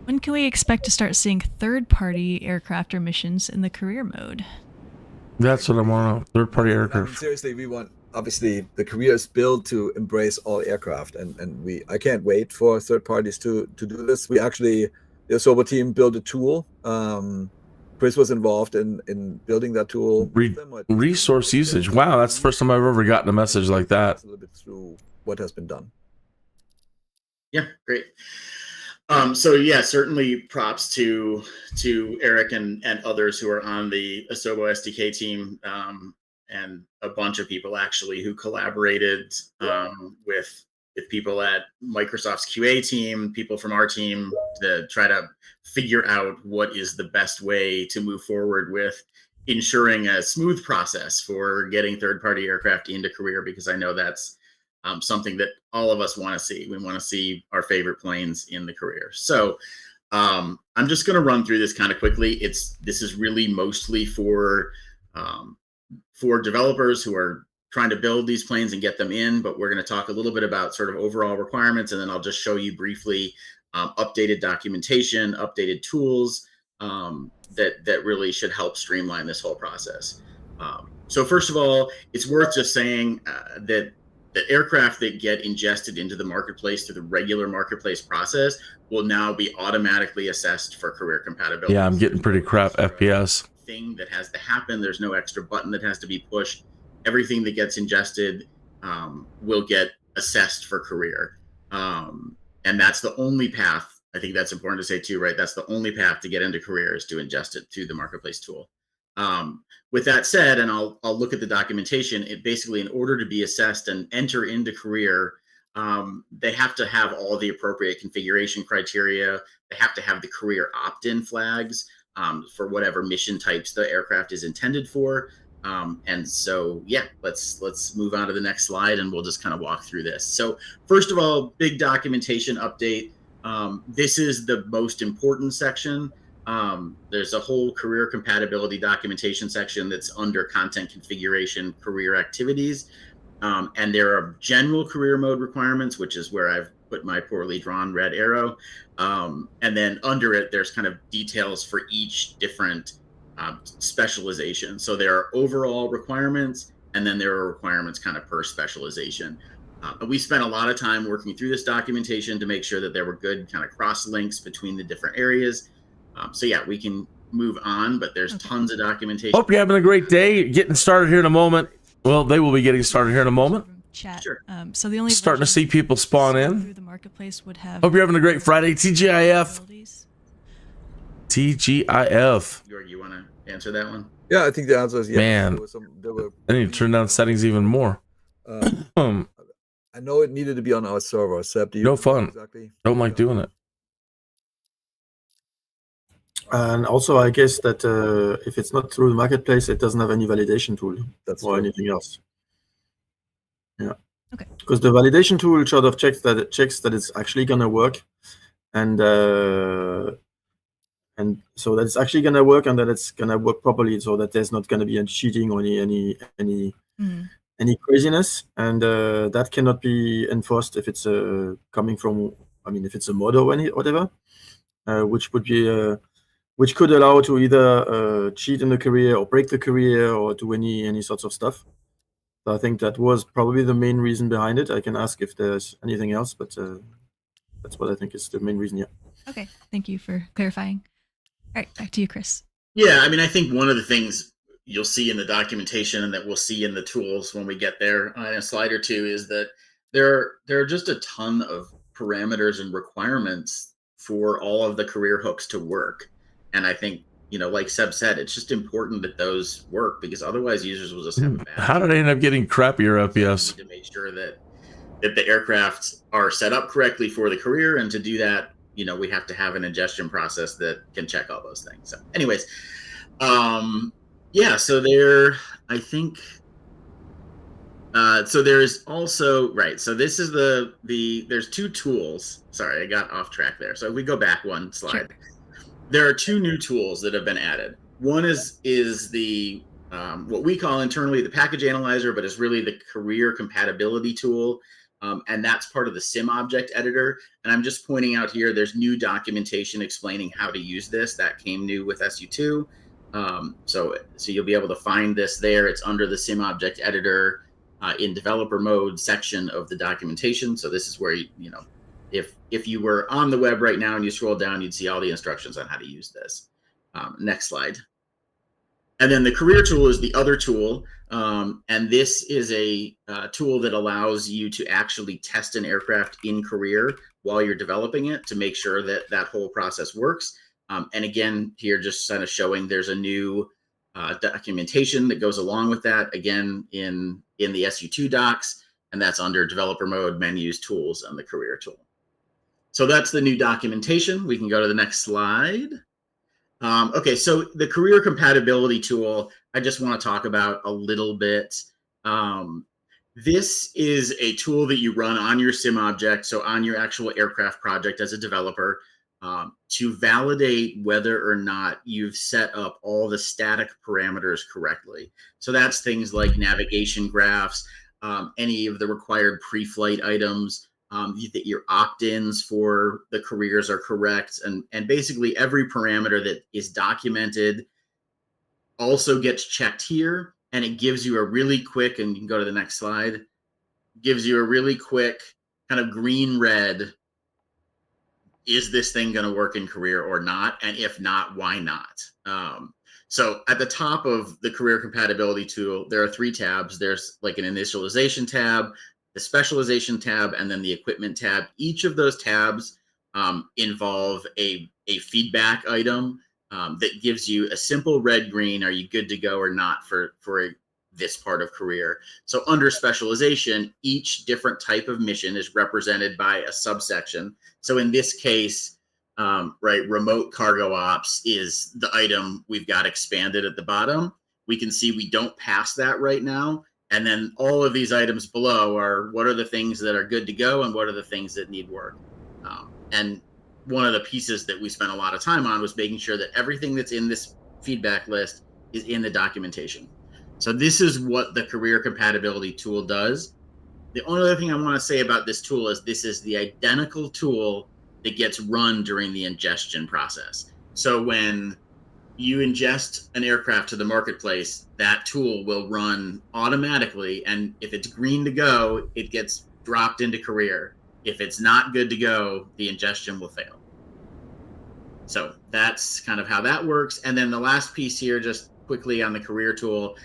When can we expect to start seeing third-party aircraft or missions in the career mode? That's what I want. Third-party aircraft. I mean, seriously, we want. Obviously, the career is built to embrace all aircraft, and I can't wait for third parties to do this. We actually, the Sober team built a tool Chris was involved in building that tool. Resource usage. Wow, that's the first time I've ever gotten a message like that. A little bit through what has been done. Yeah, great. So yeah, certainly props to Eric and others who are on the Asobo SDK team, and a bunch of people actually who collaborated with people at Microsoft's QA team, people from our team, to try to figure out what is the best way to move forward with ensuring a smooth process for getting third-party aircraft into career, because I know that's something that all of us want to see. We want to see our favorite planes in the career. So I'm just going to run through this kind of quickly. This is really mostly for developers who are trying to build these planes and get them in, but we're going to talk a little bit about sort of overall requirements, and then I'll just show you briefly updated documentation, updated tools that really should help streamline this whole process. So first of all, it's worth just saying that the aircraft that get ingested into the marketplace through the regular marketplace process will now be automatically assessed for career compatibility. Yeah, I'm getting pretty crap FPS. Thing that has to happen. There's no extra button that has to be pushed. Everything that gets ingested will get assessed for career. And that's the only path. I think that's important to say too, right? That's the only path to get into career, is to ingest it through the marketplace tool. With that said, and I'll look at the documentation, it basically, in order to be assessed and enter into career, they have to have all the appropriate configuration criteria. They have to have the career opt-in flags for whatever mission types the aircraft is intended for. And so, yeah, let's move on to the next slide, and we'll just kind of walk through this. So first of all, big documentation update. This is the most important section. There's a whole career compatibility documentation section that's under content configuration, career activities. And there are general career mode requirements, which is where I've put my poorly drawn red arrow. And then under it, there's kind of details for each different specialization. So there are overall requirements, and then there are requirements kind of per specialization. We spent a lot of time working through this documentation to make sure that there were good kind of cross links between the different areas. So yeah, we can move on, but there's tons of documentation. Hope you're having a great day. Getting started here in a moment. Well, they will be getting started here in a moment. Chat. Sure. So the only Starting to see people spawn in. through the marketplace would have. Hope you're having a great Friday. TGIF. TGIF. You want to answer that one? Yeah, I think the answer is yes. Man, I need to turn down settings even more. I know it needed to be on our server. Seb, do you No fun. Exactly? Don't like doing it. And also, I guess that if it's not through the marketplace, it doesn't have any validation tool or anything else. Yeah. Okay. Because the validation tool sort of checks that it's actually gonna work, and so that it's actually gonna work and that it's gonna work properly, so that there's not gonna be any cheating or any craziness, and that cannot be enforced if it's coming from, if it's a mod or whatever, which would be which could allow to either cheat in the career or break the career or do any sorts of stuff. So I think that was probably the main reason behind it. I can ask if there's anything else, but that's what I think is the main reason. Yeah. Okay. Thank you for clarifying. All right, back to you, Chris. Yeah, I think one of the things you'll see in the documentation and that we'll see in the tools when we get there in a slide or two is that there are just a ton of parameters and requirements for all of the career hooks to work. And I think, like Seb said, it's just important that those work, because otherwise users will just have a bad. How did I end up getting crappier FPS? To make sure that the aircraft are set up correctly for the career, and to do that, we have to have an ingestion process that can check all those things. So anyways, yeah, so there, I think, so there's also, right, so this is there's two tools. Sorry, I got off track there. So if we go back one slide. Sure. There are two new tools that have been added. One is the what we call internally the package analyzer, but it's really the career compatibility tool. And that's part of the sim object editor. And I'm just pointing out here, there's new documentation explaining how to use this. That came new with SU2. So you'll be able to find this there. It's under the sim object editor in developer mode section of the documentation. So this is where, if you were on the web right now and you scroll down, you'd see all the instructions on how to use this. Next slide. And then the career tool is the other tool. And this is a tool that allows you to actually test an aircraft in career while you're developing it to make sure that that whole process works. And again, here just kind of showing there's a new documentation that goes along with that, again, in the SU2 docs, and that's under developer mode, menus, tools, and the career tool. So that's the new documentation. We can go to the next slide. Okay, so the career compatibility tool, I just want to talk about a little bit. This is a tool that you run on your sim object, so on your actual aircraft project as a developer, to validate whether or not you've set up all the static parameters correctly. So that's things like navigation graphs, any of the required pre-flight items, that your opt-ins for the careers are correct, and basically every parameter that is documented also gets checked here, and it gives you a really quick, and you can go to the next slide, gives you a really quick kind of green-red, is this thing going to work in career or not? And if not, why not? So at the top of the career compatibility tool, there are 3 tabs. There's like an initialization tab, the specialization tab, and then the equipment tab. Each of those tabs involve a feedback item that gives you a simple red-green, are you good to go or not for this part of career. So under specialization, each different type of mission is represented by a subsection. So in this case, remote cargo ops is the item we've got expanded at the bottom. We can see we don't pass that right now. And then all of these items below are what are the things that are good to go and what are the things that need work. And one of the pieces that we spent a lot of time on was making sure that everything that's in this feedback list is in the documentation. So this is what the career compatibility tool does. The only other thing I want to say about this tool is this is the identical tool that gets run during the ingestion process. So when you ingest an aircraft to the marketplace, that tool will run automatically. And if it's green to go, it gets dropped into career. If it's not good to go, the ingestion will fail. So that's kind of how that works. And then the last piece here, just quickly on the career tool,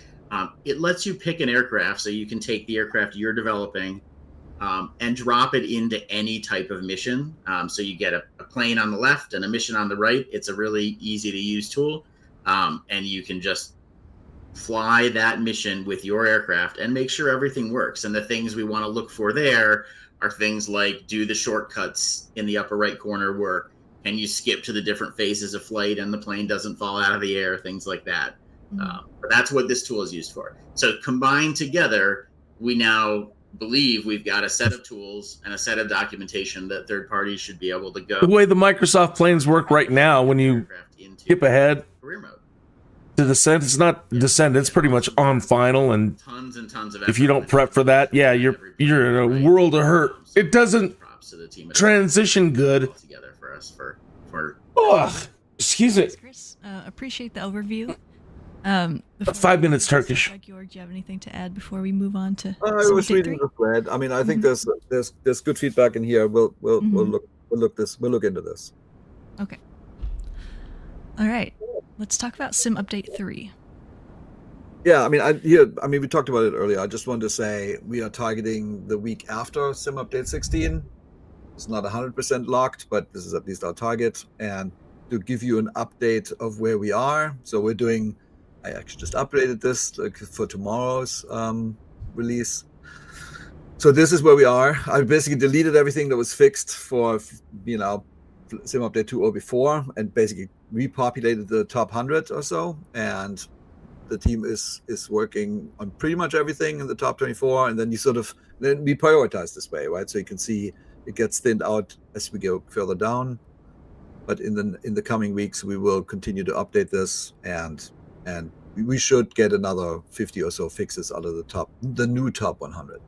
it lets you pick an aircraft. So you can take the aircraft you're developing and drop it into any type of mission. So you get a plane on the left and a mission on the right. It's a really easy to use tool. And you can just fly that mission with your aircraft and make sure everything works. And the things we want to look for there are things like, do the shortcuts in the upper right corner work? Can you skip to the different phases of flight and the plane doesn't fall out of the air? Things like that. But that's what this tool is used for. So combined together, we now believe we've got a set of tools and a set of documentation that third parties should be able to go. The way the Microsoft planes work right now, when you skip ahead career mode to descent, it's not descent, it's pretty much on final, and tons of if you don't prep for that, yeah, you're in a world of hurt. It doesn't transition good. Together for us for excuse me. Chris, appreciate the overview. 5 minutes Turkish. George, do you have anything to add before we move on to? I was reading the thread. I mean, I think there's good feedback in here. We'll look into this. Okay. All right. Let's talk about Sim Update 3. Yeah, I mean, we talked about it earlier. I just wanted to say we are targeting the week after Sim Update 16. It's not 100% locked, but this is at least our target. And to give you an update of where we are, so we're doing. I actually just updated this for tomorrow's release. So this is where we are. I basically deleted everything that was fixed for, Sim Update 2 or before, and basically repopulated the top 100 or so. And the team is working on pretty much everything in the top 24. And then then we prioritize this way, right? So you can see it gets thinned out as we go further down. But in the coming weeks, we will continue to update this, and we should get another 50 or so fixes out of the new top 100.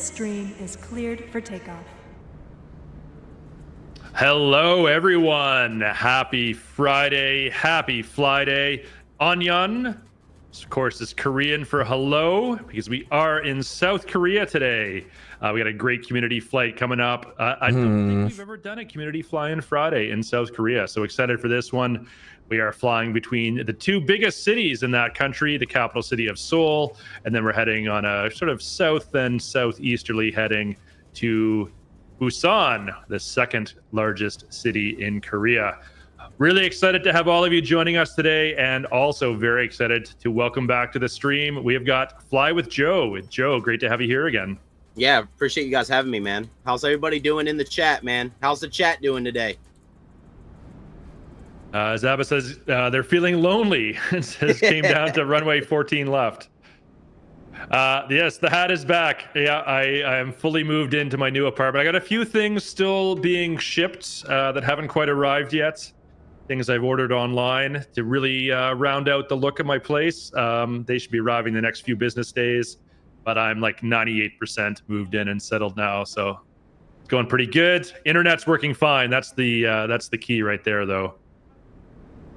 stream is cleared for takeoff. Hello, everyone. Happy Friday. Happy Fly Day. Annyeong, of course, is Korean for hello, because we are in South Korea today. We got a great community flight coming up. I don't think we've ever done a community fly-in Friday in South Korea, so excited for this one. We are flying between the two biggest cities in that country, the capital city of Seoul, and then we're heading on a sort of south and southeasterly heading to Busan, the second largest city in Korea. Really excited to have all of you joining us today, and also very excited to welcome back to the stream. We have got Fly with Joe. Joe, great to have you here again. Yeah, appreciate you guys having me, man. How's everybody doing in the chat, man? How's the chat doing today? Zaba says they're feeling lonely. It says came down to runway 14 left. Yes, the hat is back. Yeah, I am fully moved into my new apartment. I got a few things still being shipped that haven't quite arrived yet. Things I've ordered online to really round out the look of my place. They should be arriving the next few business days, but I'm like 98% moved in and settled now, so it's going pretty good. Internet's working fine. That's the key right there, though.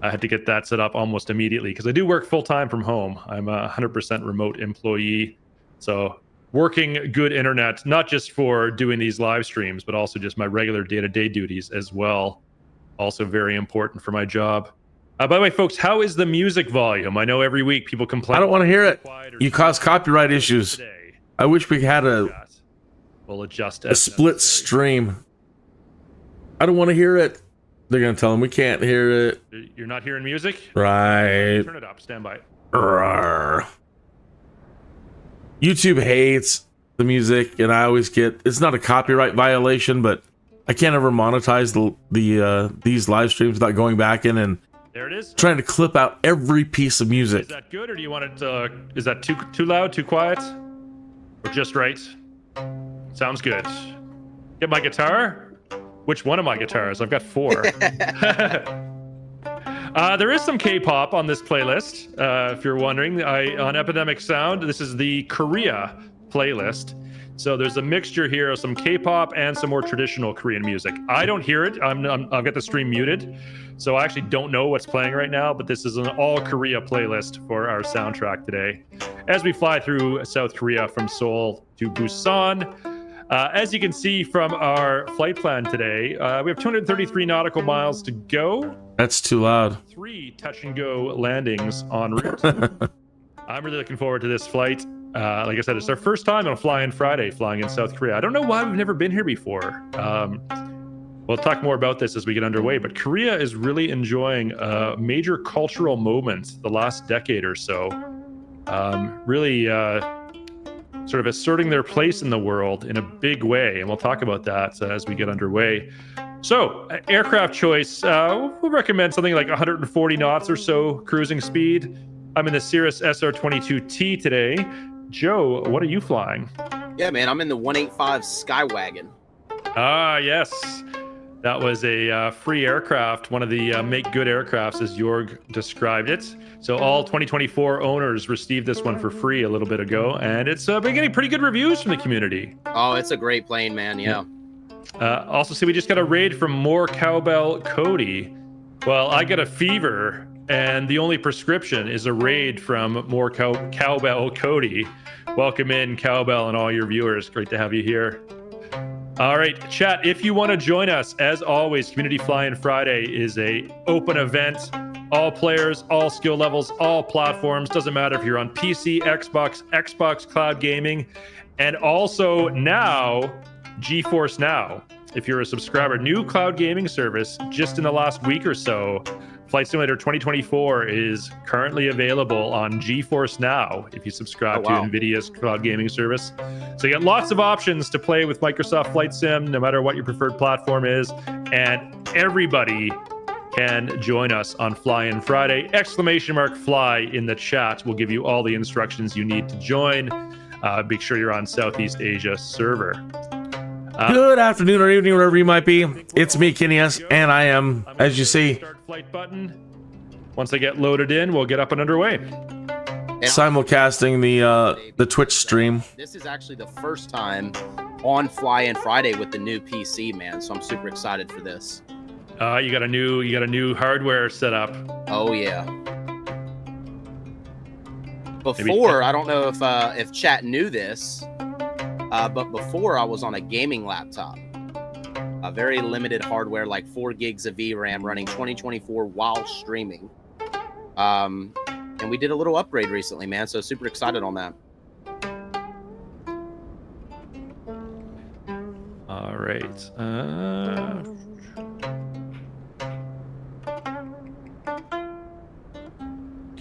I had to get that set up almost immediately because I do work full-time from home. I'm a 100% remote employee. So working good internet, not just for doing these live streams, but also just my regular day-to-day duties as well. Also very important for my job. By the way, folks, how is the music volume? I know every week people complain. I don't want to hear it. You cause copyright issues. I wish we had We'll adjust a split stream. I don't want to hear it. They're going to tell them we can't hear it. You're not hearing music? Right. Turn it up. Stand by. YouTube hates the music, and I always get, it's not a copyright violation, but I can't ever monetize these live streams without going back in and there it is. Trying to clip out every piece of music. Is that good, or do you want it is that too loud, too quiet, or just right? Sounds good. Get my guitar. Which one of my guitars? I've got 4. There is some K-pop on this playlist, if you're wondering. On Epidemic Sound, this is the Korea playlist. So there's a mixture here of some K-pop and some more traditional Korean music. I don't hear it. I've got the stream muted, so I actually don't know what's playing right now, but this is an all Korea playlist for our soundtrack today. As we fly through South Korea from Seoul to Busan. As you can see from our flight plan today, we have 233 nautical miles to go. That's too loud. 3 touch and go landings en route. I'm really looking forward to this flight. Like I said, it's our first time on a fly-in Friday flying in South Korea. I don't know why we've never been here before. We'll talk more about this as we get underway, but Korea is really enjoying a major cultural moment the last decade or so. Really sort of asserting their place in the world in a big way, and we'll talk about that as we get underway. So, aircraft choice, we'll recommend something like 140 knots or so cruising speed. I'm in the Cirrus SR-22T today. Joe, what are you flying? Yeah, man, I'm in the 185 Skywagon. Ah, yes. That was a free aircraft, one of the make good aircrafts, as Jorg described it. So all 2024 owners received this one for free a little bit ago, and it's been getting pretty good reviews from the community. Oh, it's a great plane, man. Yeah. Also, see, we just got a raid from More Cowbell Cody. Well, I got a fever, and the only prescription is a raid from More Cowbell Cody. Welcome in, Cowbell, and all your viewers. Great to have you here. All right, chat, if you want to join us, as always, Community Fly-In Friday is a open event. All players, all skill levels, all platforms. Doesn't matter if you're on PC, Xbox Cloud Gaming, and also now, GeForce Now. If you're a subscriber, new cloud gaming service just in the last week or so. Flight Simulator 2024 is currently available on GeForce Now if you subscribe to NVIDIA's cloud gaming service. So you get lots of options to play with Microsoft Flight Sim, no matter what your preferred platform is. And everybody can join us on Fly-In Friday. !Fly in the chat will give you all the instructions you need to join. Make sure you're on Southeast Asia server. Good afternoon or evening, wherever you might be. It's me, Kinneas, and I am, as you see. Start flight button. Once I get loaded in, we'll get up and underway. simulcasting the Twitch stream. This is actually the first time on Fly-In Friday with the new PC, man. So I'm super excited for this. You got a new hardware set up. Oh yeah. Before, I don't know if chat knew this, but before I was on a gaming laptop, a very limited hardware, like 4 gigs of VRAM, running 2024 while streaming. And we did a little upgrade recently, man. So super excited on that. All right.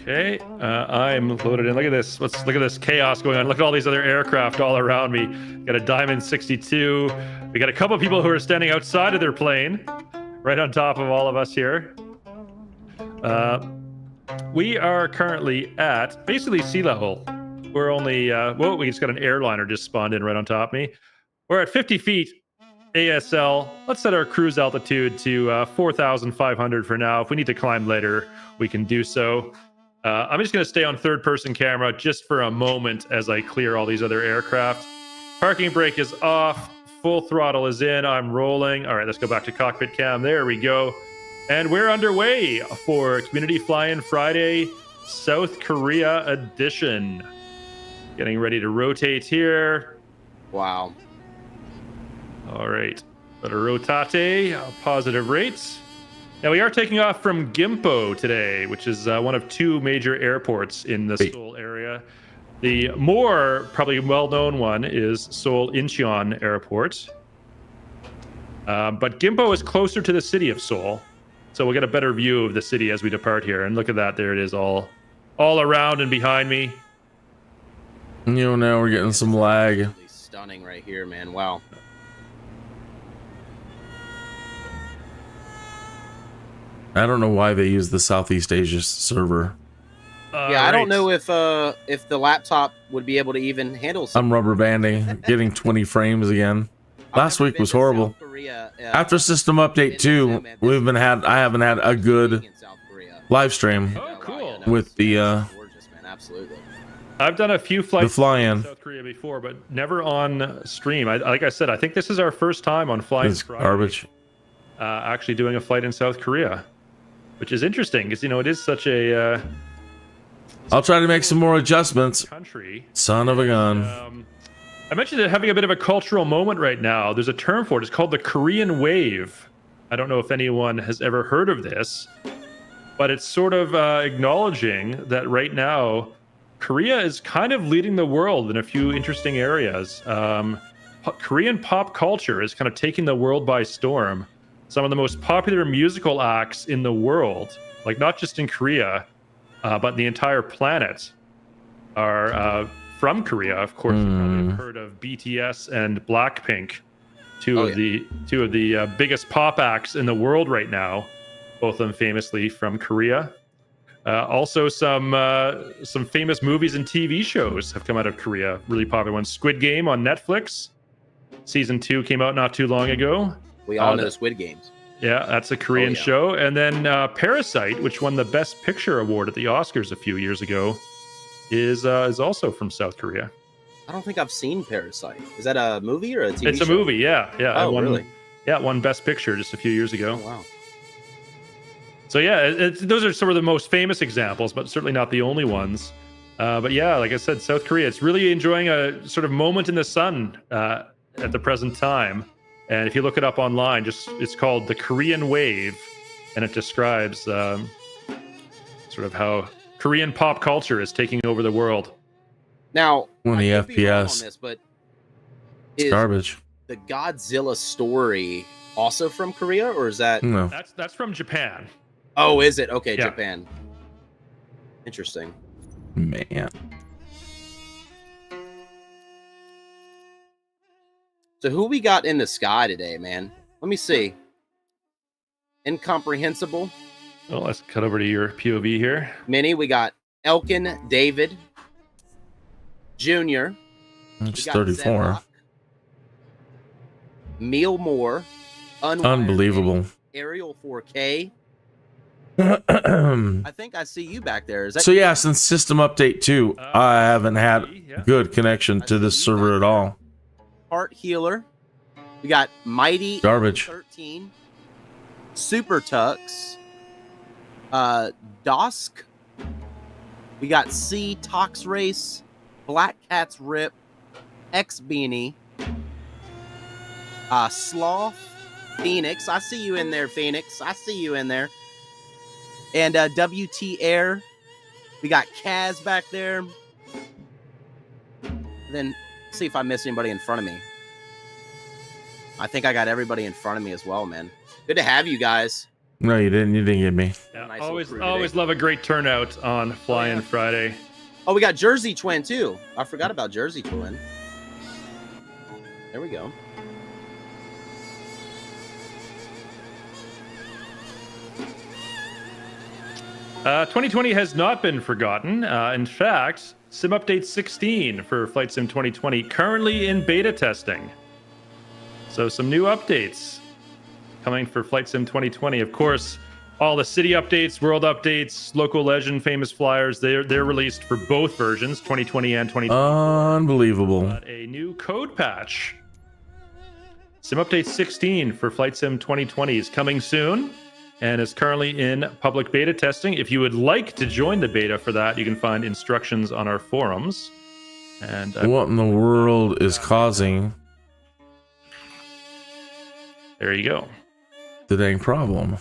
Okay, I'm loaded in. Look at this. Look at this chaos going on. Look at all these other aircraft all around me. Got a Diamond 62. We got a couple of people who are standing outside of their plane, right on top of all of us here. We are currently at basically sea level. We're only, we just got an airliner just spawned in right on top of me. We're at 50 feet ASL. Let's set our cruise altitude to 4,500 for now. If we need to climb later, we can do so. I'm just going to stay on third-person camera just for a moment as I clear all these other aircraft. Parking brake is off. Full throttle is in. I'm rolling. All right, let's go back to cockpit cam. There we go. And we're underway for Community Fly-In Friday, South Korea edition. Getting ready to rotate here. Wow. All right. Better rotate. Positive rates. Now, we are taking off from Gimpo today, which is one of 2 major airports in the Seoul area. The more probably well-known one is Seoul Incheon Airport. But Gimpo is closer to the city of Seoul, so we'll get a better view of the city as we depart here. And look at that. There it is all around and behind me. Now we're getting some lag. Stunning right here, man. Wow. I don't know why they use the Southeast Asia server. Yeah, I don't know if the laptop would be able to even handle I'm rubber banding, getting 20 frames again. Last week was horrible. After system update 2, I haven't had a good live stream with the Absolutely. I've done a few flights fly-in to South Korea before, but never on stream. Like I said, I think this is our first time on Fly-In Friday. Garbage. Actually doing a flight in South Korea, which is interesting because it is such a. I'll try to make some more adjustments. Country. Son of a gun. I mentioned it having a bit of a cultural moment right now. There's a term for it. It's called the Korean Wave. I don't know if anyone has ever heard of this, but it's sort of acknowledging that right now, Korea is kind of leading the world in a few interesting areas. Korean pop culture is kind of taking the world by storm. Some of the most popular musical acts in the world, like not just in Korea, but the entire planet, are from Korea. Of course, you probably have heard of BTS and Blackpink, two of the biggest pop acts in the world right now, both of them famously from Korea. Also, some famous movies and TV shows have come out of Korea. Really popular ones. Squid Game on Netflix. Season 2 came out not too long ago. We all know Squid Games. Yeah, that's a Korean show. And then Parasite, which won the Best Picture award at the Oscars a few years ago, is also from South Korea. I don't think I've seen Parasite. Is that a movie or a TV show? It's a movie, yeah. Oh, really? Yeah, it won Best Picture just a few years ago. Oh, wow. So yeah, those are some of the most famous examples, but certainly not the only ones. But yeah, like I said, South Korea, it's really enjoying a sort of moment in the sun at the present time. And if you look it up online, it's called the Korean Wave, and it describes sort of how Korean pop culture is taking over the world. Now, 20 I could be wrong FPS. on this, but It's garbage. The Godzilla story also from Korea, or is that? No. That's from Japan. Oh, is it? Okay, Yeah. Japan. Interesting. Man. So who we got in the sky today, man? Let me see. Incomprehensible. Well, let's cut over to your POV here. Minnie, we got Elkin David Jr. It's 34. Meal Moore. Unbelievable. Ariel 4K. I think I see you back there. Is that So yeah, since system update 2, I haven't had good connection to this server at all. Heart Healer? We got Mighty Garbage. 13, Super Tux, Dosk. We got C Tox Race, Black Cat's Rip, X Beanie, Sloth, Phoenix. I see you in there, Phoenix. I see you in there. And WT Air. We got Kaz back there. Then see if I missed anybody in front of me. I think I got everybody in front of me as well, man. Good to have you guys. No, you didn't. You didn't get me. Yeah, Nice always love a great turnout on Fly-In Friday. Oh, we got Jersey Twin too. I forgot about Jersey Twin. There we go. Uh, 2020 has not been forgotten. In fact, Sim Update 16 for Flight Sim 2020 currently in beta testing. So some new updates coming for Flight Sim 2020. Of course, all the city updates, world updates, local legend, famous flyers, they're released for both versions, 2020 and 2020. Unbelievable. But a new code patch. Sim Update 16 for Flight Sim 2020 is coming soon and is currently in public beta testing. If you would like to join the beta for that, you can find instructions on our forums. And what in the world is causing there you go. the dang problem?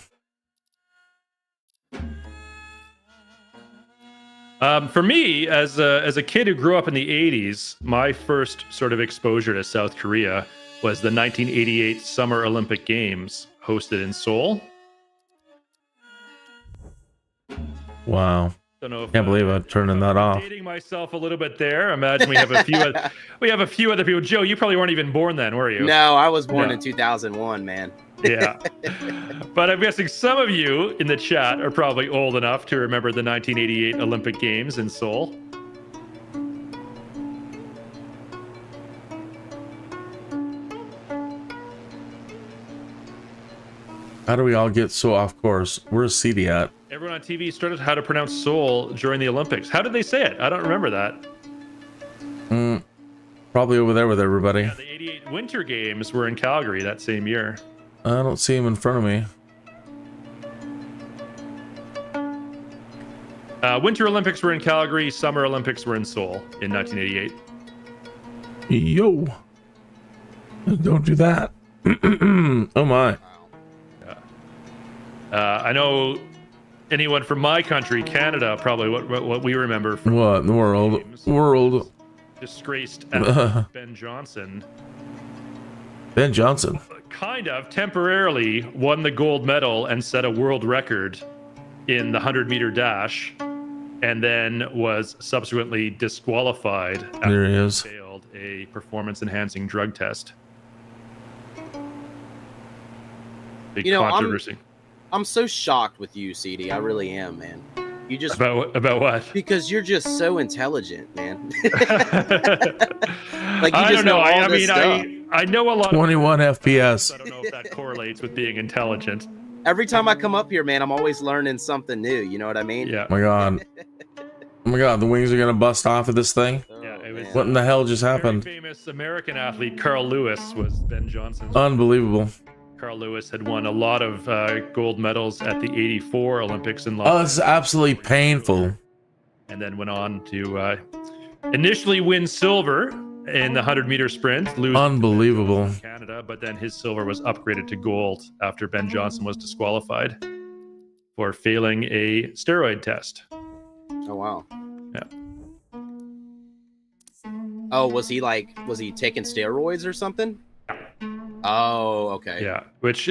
For me, as a kid who grew up in the 80s, my first sort of exposure to South Korea was the 1988 Summer Olympic Games hosted in Seoul. Wow. Don't know if, Can't believe I'm turning that off. Dating myself a little bit there. Imagine we have a few we have a few other people. Joe, you probably weren't even born then, were you? No, I was born in 2001, man. Yeah. But I'm guessing some of you in the chat are probably old enough to remember the 1988 Olympic Games in Seoul. How do we all get so off course? Where's CD at? Everyone on TV started how to pronounce Seoul during the Olympics. How did they say it? I don't remember that. Probably over there with everybody. Yeah, the 88 Winter Games were in Calgary that same year. I don't see him in front of me. Winter Olympics were in Calgary. Summer Olympics were in Seoul in 1988. Yo. Don't do that. Oh my. I know anyone from my country, Canada, probably what we remember from What in the world? World. Disgraced athlete Ben Johnson. Ben Johnson. Kind of temporarily won the gold medal and set a world record in the 100-meter dash, and then was subsequently disqualified There he after is. he failed a performance-enhancing drug test. Big controversy. I'm so shocked with you, CD. I really am, man. You just About what? because you're just so intelligent, man. Like you just don't know. all I this mean, stuff. I know a lot. 21 FPS. I don't know if that correlates with being intelligent. Every time I come up here, man, I'm always learning something new. You know what I mean? Yeah. Oh my god. Oh my god, the wings are gonna bust off of this thing? Yeah, it was What in the hell just happened? very famous American athlete Carl Lewis was Ben Johnson's. Unbelievable. Carl Lewis had won a lot of gold medals at the 84 Olympics in Oh, Los this is absolutely painful. and then went on to initially win silver in the 100-meter sprint, lose Unbelievable. to Canada, but then his silver was upgraded to gold after Ben Johnson was disqualified for failing a steroid test. Oh wow. Yeah. Oh, was he taking steroids or something? Oh, okay. Yeah, which,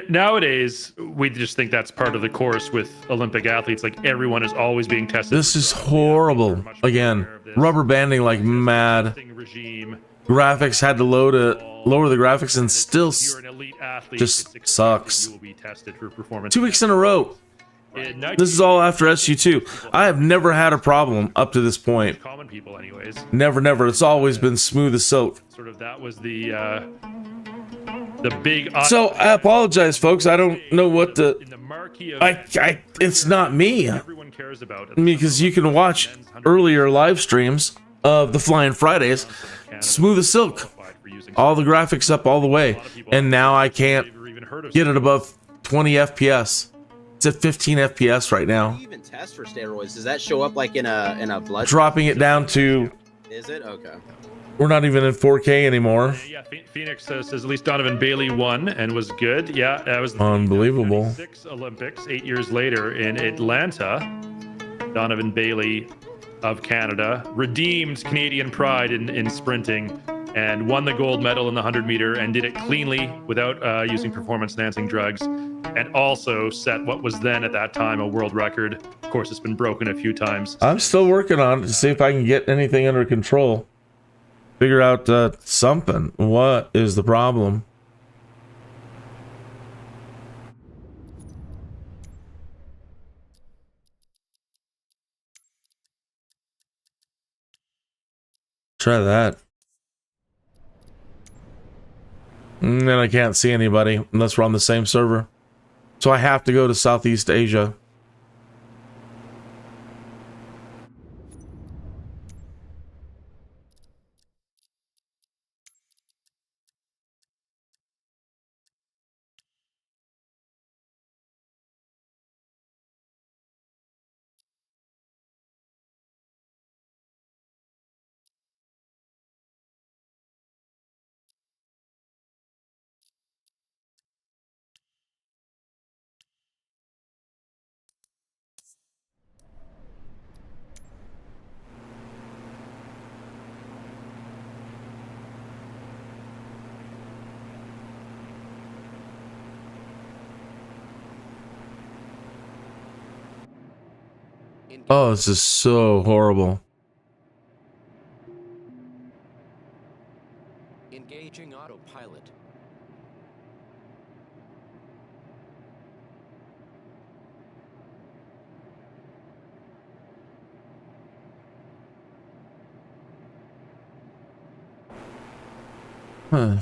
nowadays we just think that's part of the course with Olympic athletes. Like everyone is always being tested. This is horrible. Again, rubber banding like mad. Regime. Graphics had to lower the graphics and still You're an elite athlete. just it's expected sucks. You will be tested for performance. 2 weeks in a row. This is all after SU2. I have never had a problem up to this point. Common people, anyways. Never. It's always been smooth as silk. Sort of that was the the big. So I apologize, folks. I don't know what the. In the marquee of It's not me. everyone cares about. Because you can watch earlier live streams of the Flying Fridays, smooth as silk, all the graphics up all the way, and now I can't get it above 20 FPS. It's at 15 FPS right now. Do you even test for steroids? Does that show up like in a blood? Dropping it down to. Is it okay? We're not even in 4K anymore. Yeah, Phoenix says at least Donovan Bailey won and was good. Yeah, that was Unbelievable. 6 Olympics 8 years later in Atlanta. Donovan Bailey of Canada redeemed Canadian pride in sprinting and won the gold medal in the 100-meter and did it cleanly without using performance-enhancing drugs, and also set what was then at that time a world record. Of course, it's been broken a few times. I'm still working on it to see if I can get anything under control. Figure out something. What is the problem? Try that. And then I can't see anybody unless we're on the same server. So I have to go to Southeast Asia. Oh, this is so horrible. Engaging autopilot. Huh.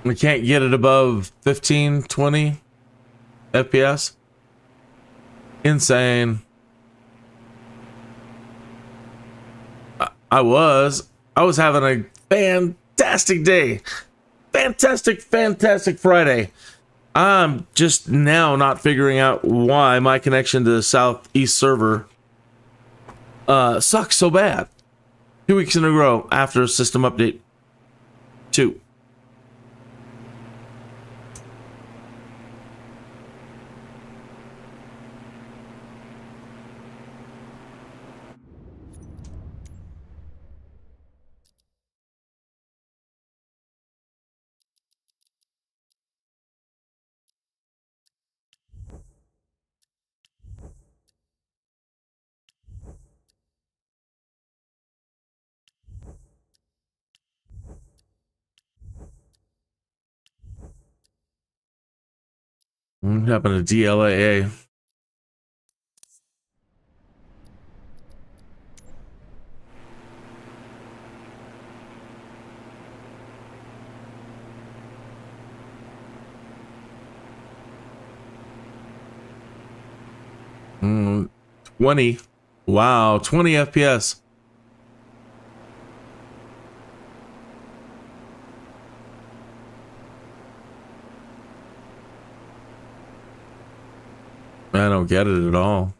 We can't get it above 15, 20 FPS. Insane. I was having a fantastic day. Fantastic Friday. I'm just now not figuring out why my connection to the Southeast server sucks so bad. 2 weeks in a row after system update 2. What happened to DLAA? Mm, 20. Wow, 20 FPS. I don't get it at all.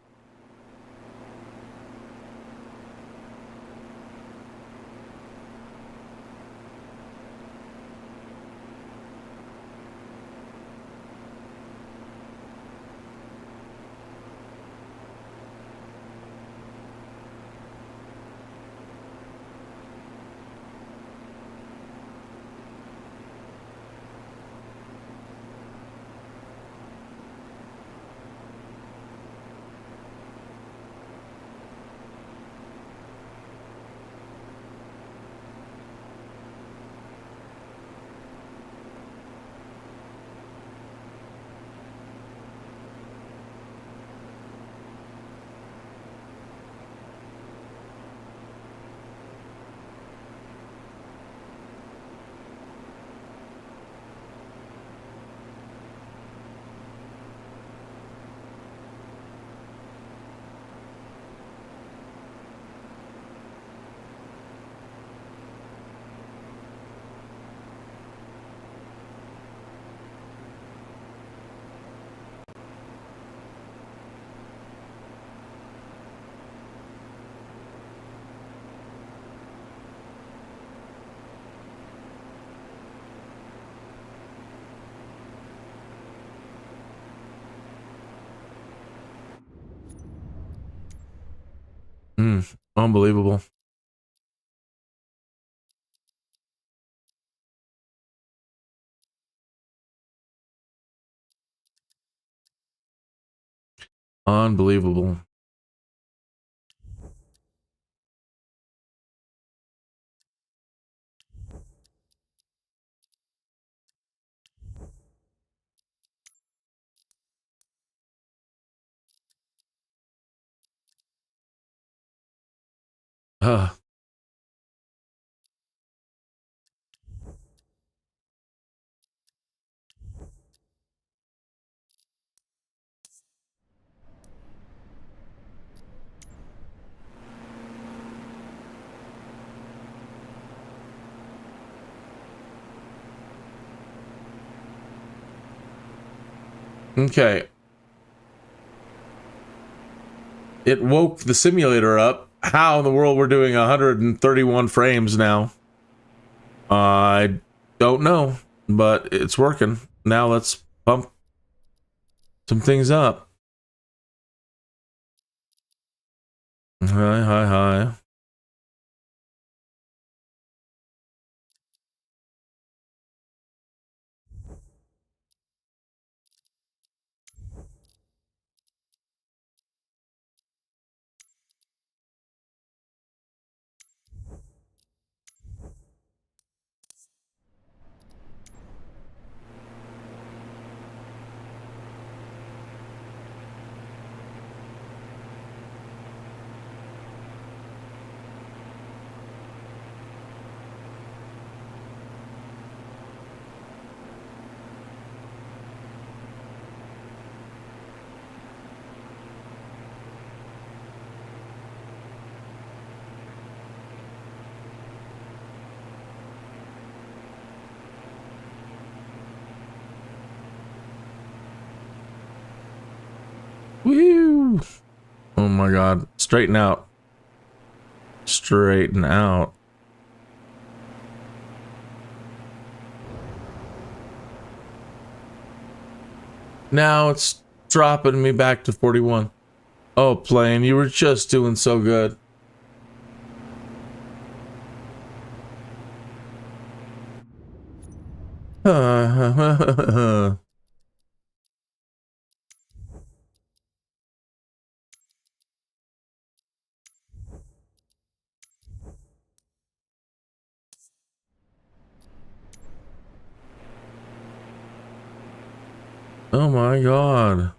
Unbelievable. Unbelievable. Uh, okay. It woke the simulator up. How in the world we're doing 131 frames now? I don't know, but it's working. Now let's pump some things up. Hi. Woo! Oh my god. Straighten out. Straighten out. Now it's dropping me back to 41. Oh, plane, you were just doing so good. Oh my God.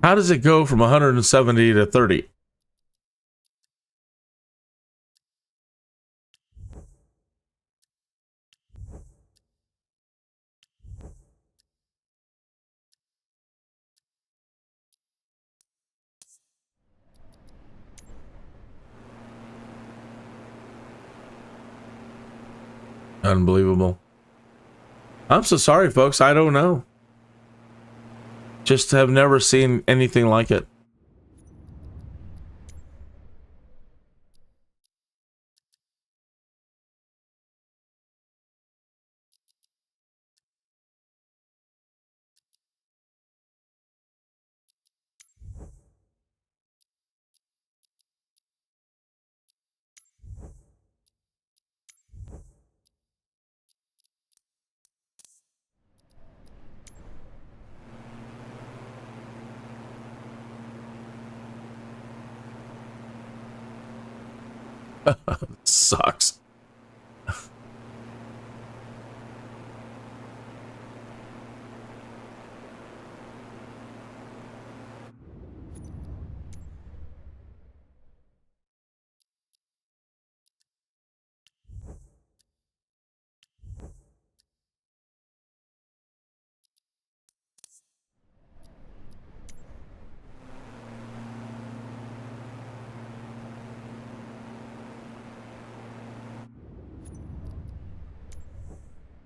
How does it go from 170 to 30? Unbelievable. I'm so sorry, folks. I don't know. Just have never seen anything like it. Sucks.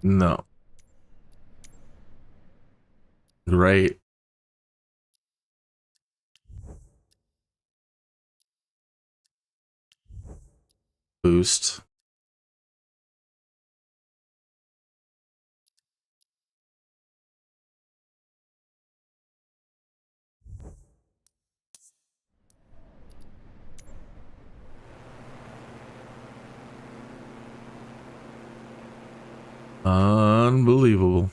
No. Great. Boost. Unbelievable.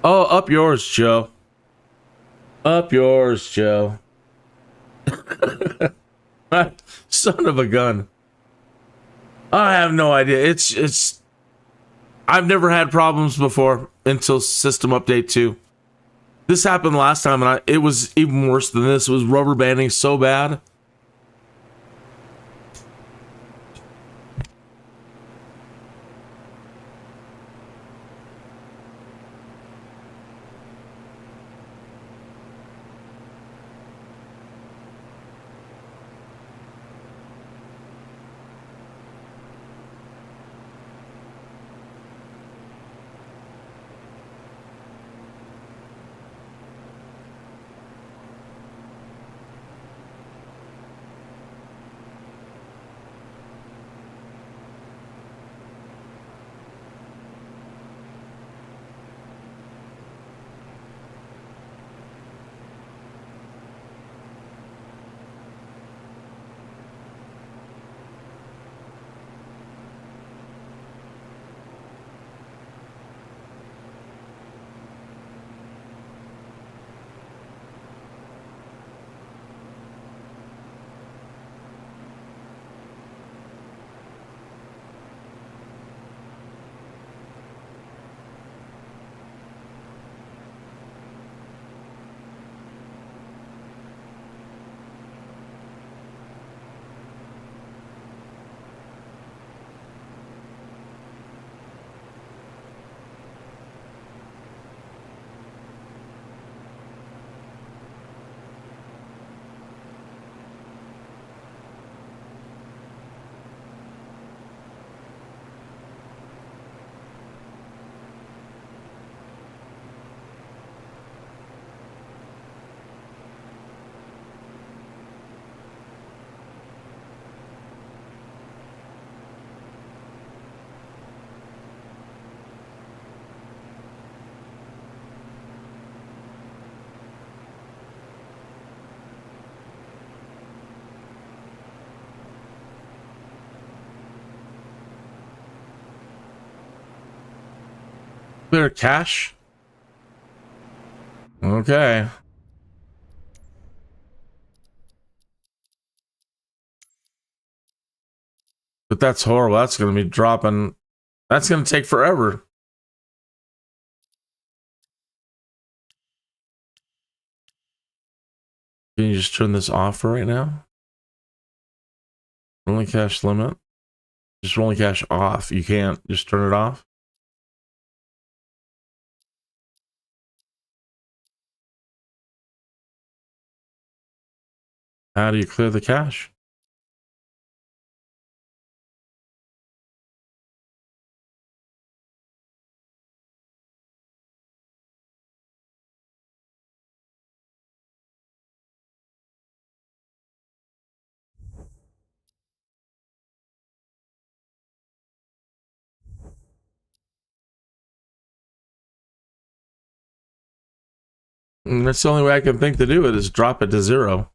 Oh, up yours, Joe. Up yours, Joe. Son of a gun. I have no idea. It's I've never had problems before until system update 2. This happened last time and it was even worse than this. It was rubber banding so bad. clear cache? Okay. But that's horrible. That's going to be dropping. That's going to take forever. Can you just turn this off for right now? Rolling cache limit. Just rolling cache off. You can't just turn it off. How do you clear the cache? That's the only way I can think to do it is drop it to 0.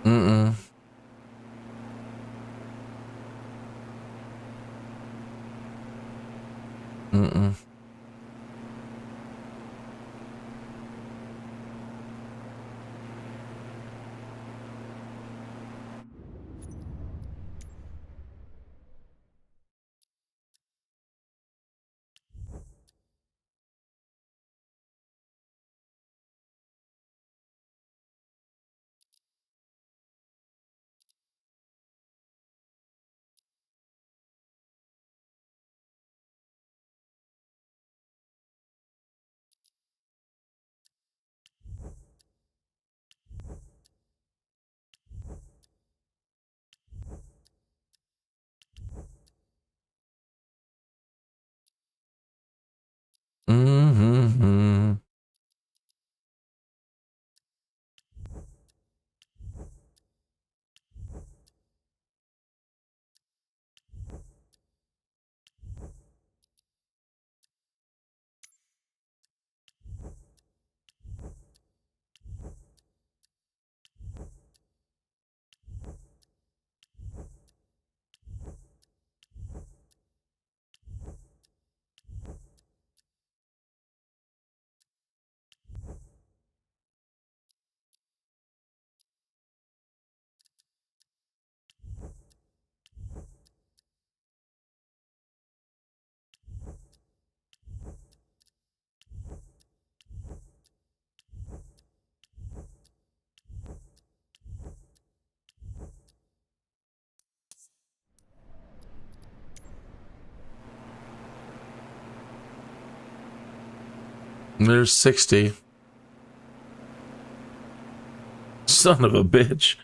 Mm-mm. Mm-mm. Mm-hmm. There's 60. Son of a bitch.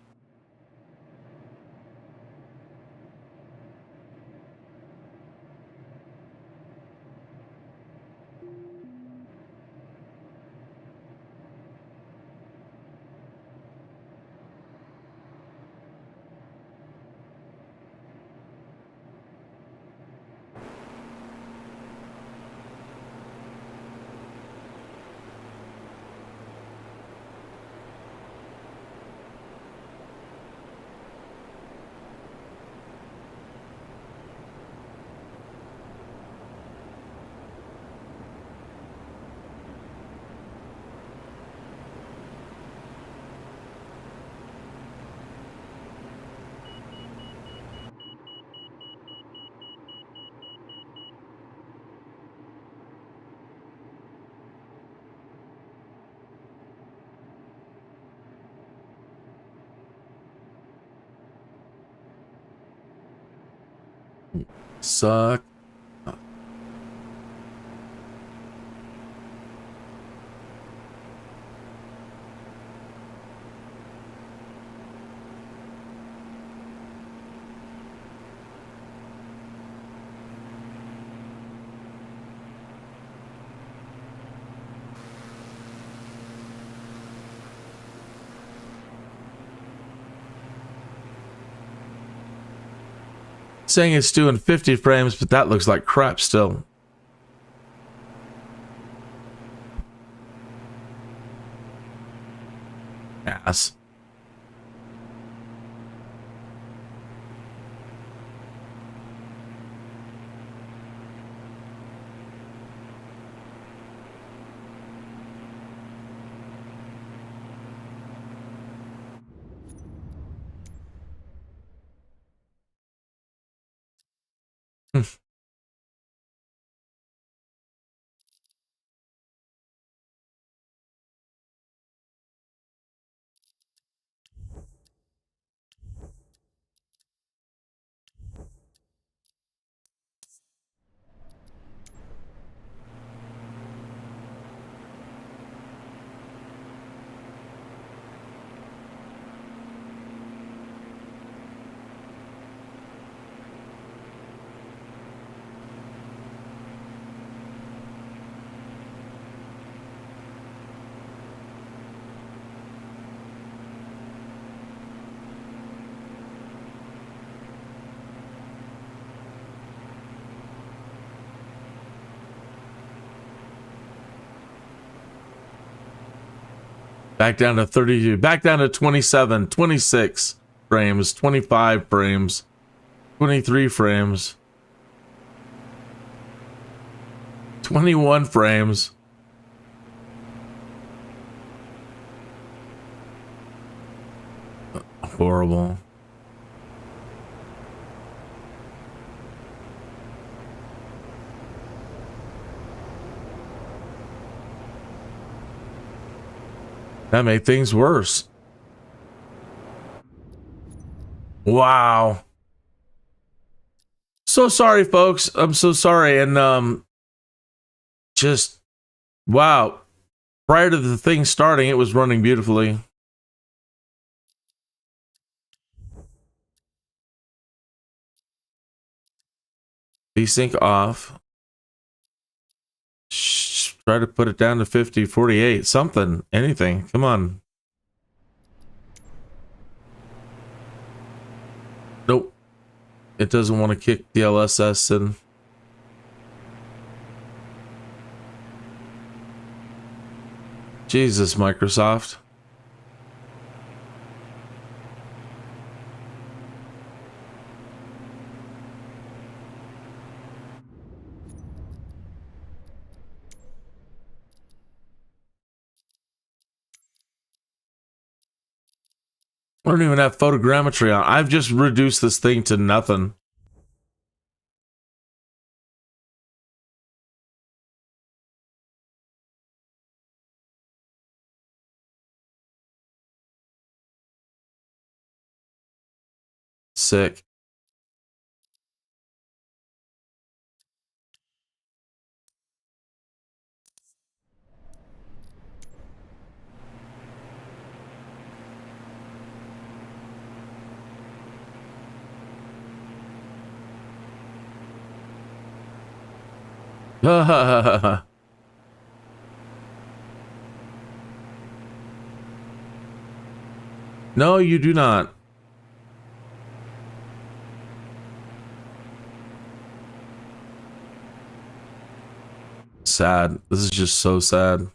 Suck. saying it's doing 50 frames, but that looks like crap still. Ass. Back down to 32, back down to 27, 26 frames, 25 frames, 23 frames, 21 frames. Horrible. That made things worse. Wow. So sorry, folks. I'm so sorry. And just wow. Prior to the thing starting, it was running beautifully. Desync off. Try to put it down to 50, 48, something, anything. Come on. Nope. It doesn't want to kick the LSS in. Jesus, Microsoft. I don't even have photogrammetry on. I've just reduced this thing to nothing. Sick. No, you do not. Sad. This is just so sad.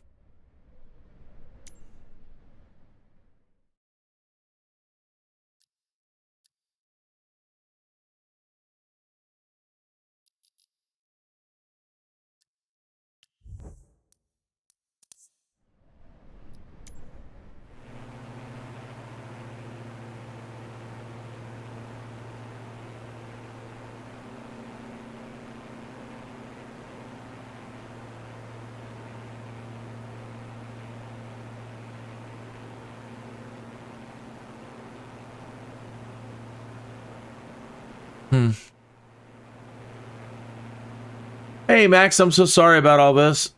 Hey, Max, I'm so sorry about all this.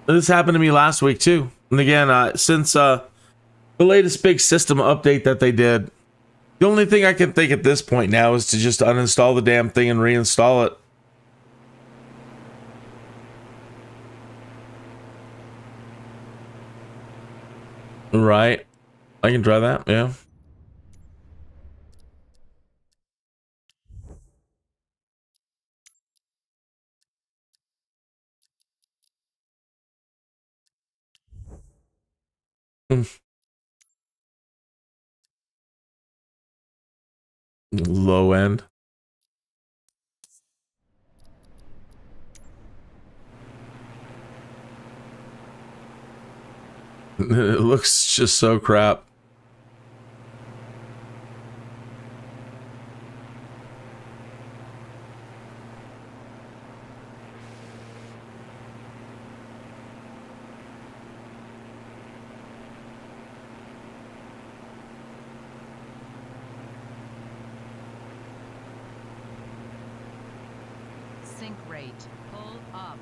This happened to me last week, too. And again, since the latest big system update that they did, the only thing I can think at this point now is to just uninstall the damn thing and reinstall it. Right. I can try that, yeah. Low end. It looks just so crap. Sync rate. Pull up.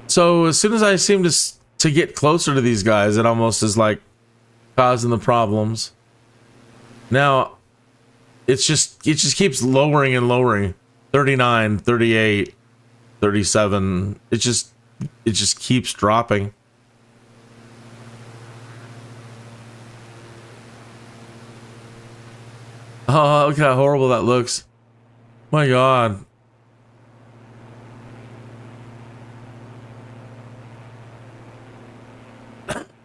So as soon as I seem to get closer to these guys, it almost is like causing the problems. Now it just keeps lowering and lowering. 39, 38, 37. It just keeps dropping. Oh, look how horrible that looks. My God.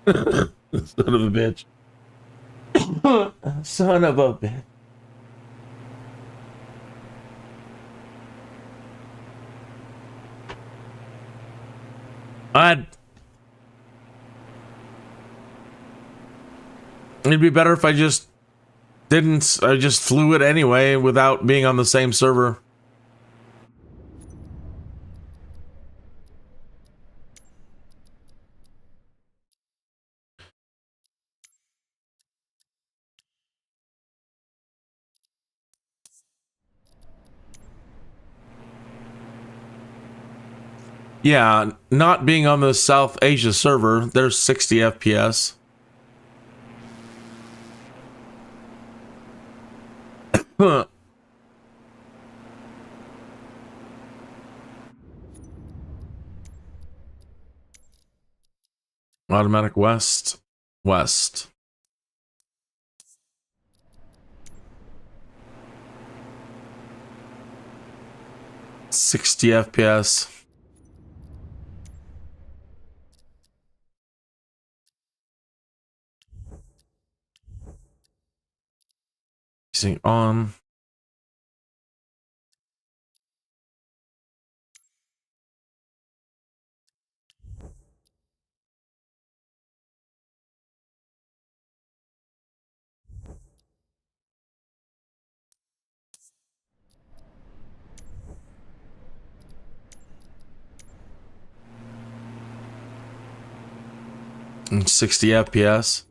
Son of a bitch. Son of a bitch. It'd be better if I just flew it anyway without being on the same server. Yeah, not being on the South Asia server, there's 60 FPS. Automatic west. 60 FPS. On. And 60 FPS.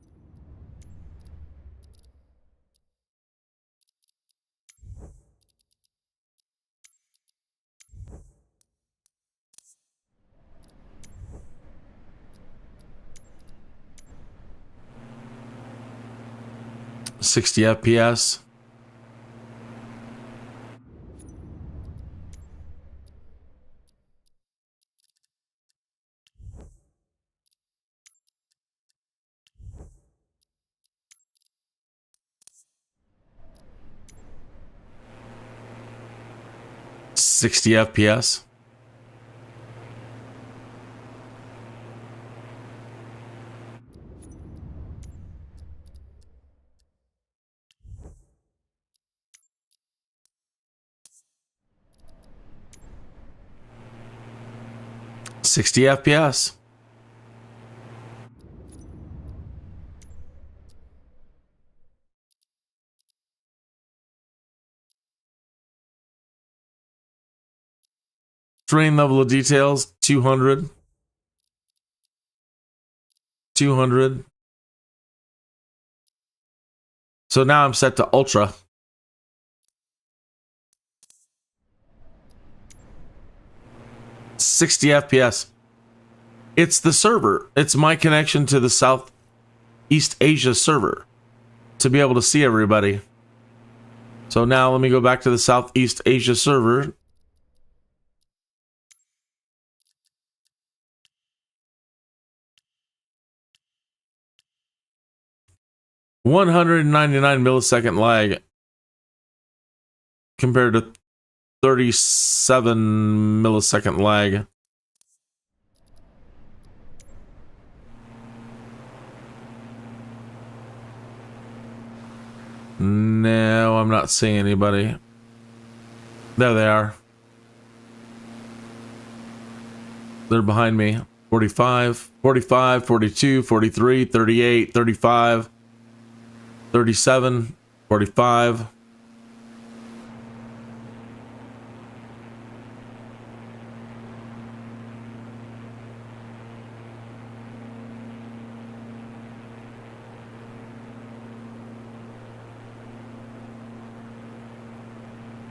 $60 FPS. $60 FPS. $60 FPS. Terrain level of details 200. 200. So now I'm set to ultra. $60 FPS. It's the server. It's my connection to the Southeast Asia server to be able to see everybody. So now let me go back to the Southeast Asia server. 199 millisecond lag compared to 37 millisecond lag. No, I'm not seeing anybody. There they are. They're behind me. 45, 45, 42, 43, 38, 35, 37, 45.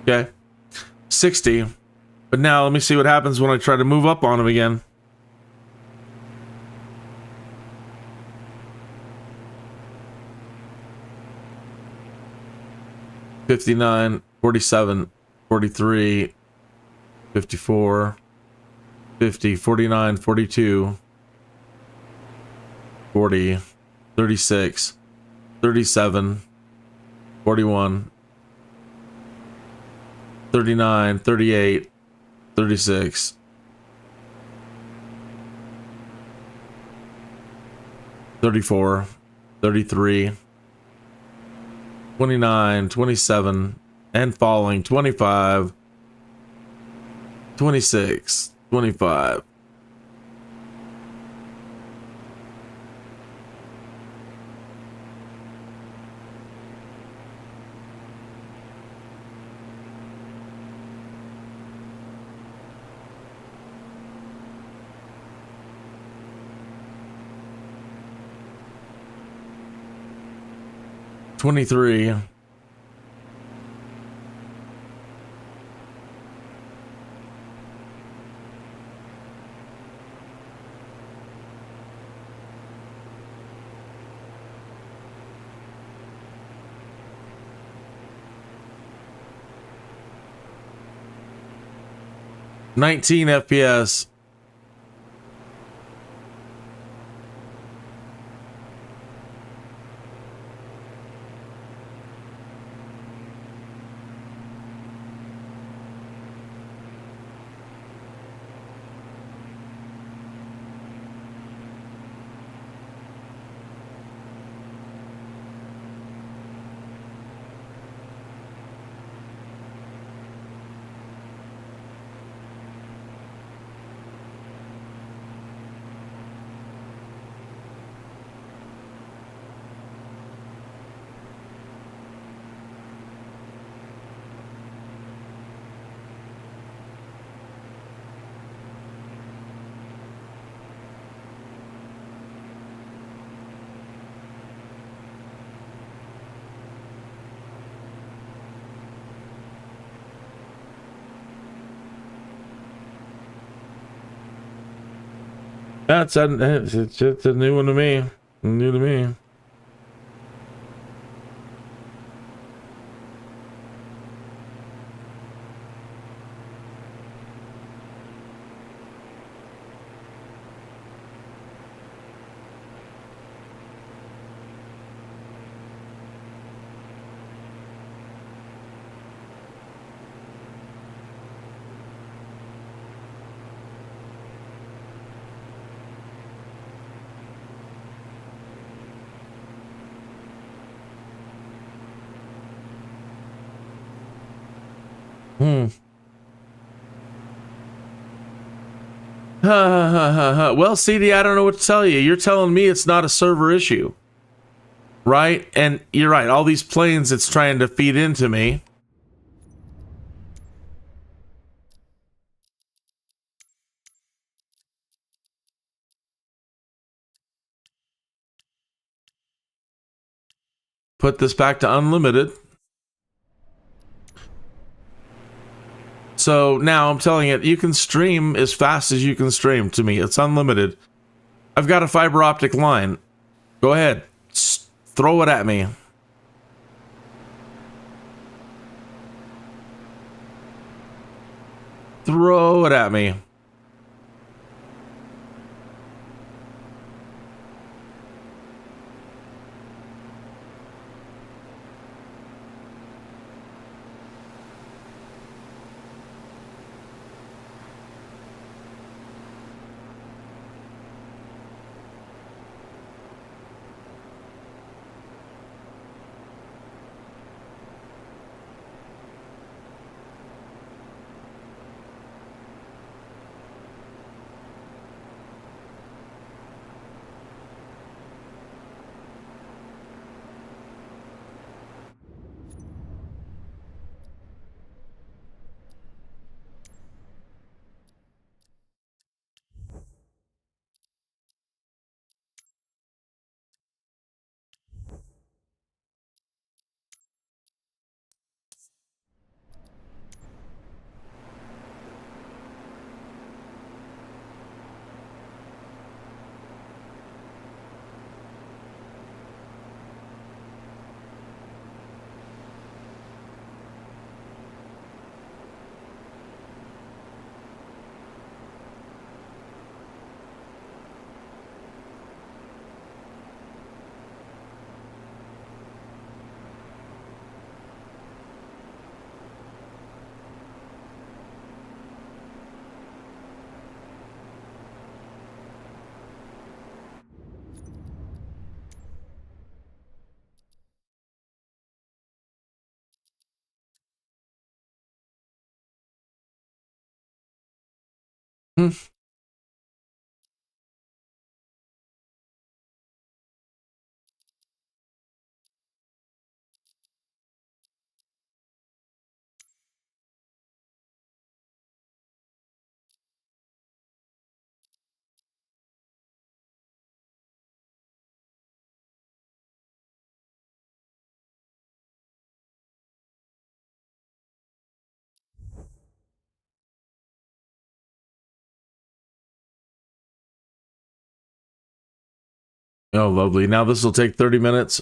Okay. 60. But now let me see what happens when I try to move up on him again. $59, 47, 43, 54, 50, 49, 42, 40, 36, 37, 41, 39, 38, 36, 34, 33, 29, 27, and falling, 25, 26, 25. $23. $19 FPS. It's just a new one to me. New to me. Well, CD, I don't know what to tell you. You're telling me it's not a server issue, right? And you're right. All these planes it's trying to feed into me. Put this back to unlimited. So now I'm telling it, you can stream as fast as you can stream to me. It's unlimited. I've got a fiber optic line. Go ahead. Throw it at me. Throw it at me. Oh, lovely. Now this will take 30 minutes.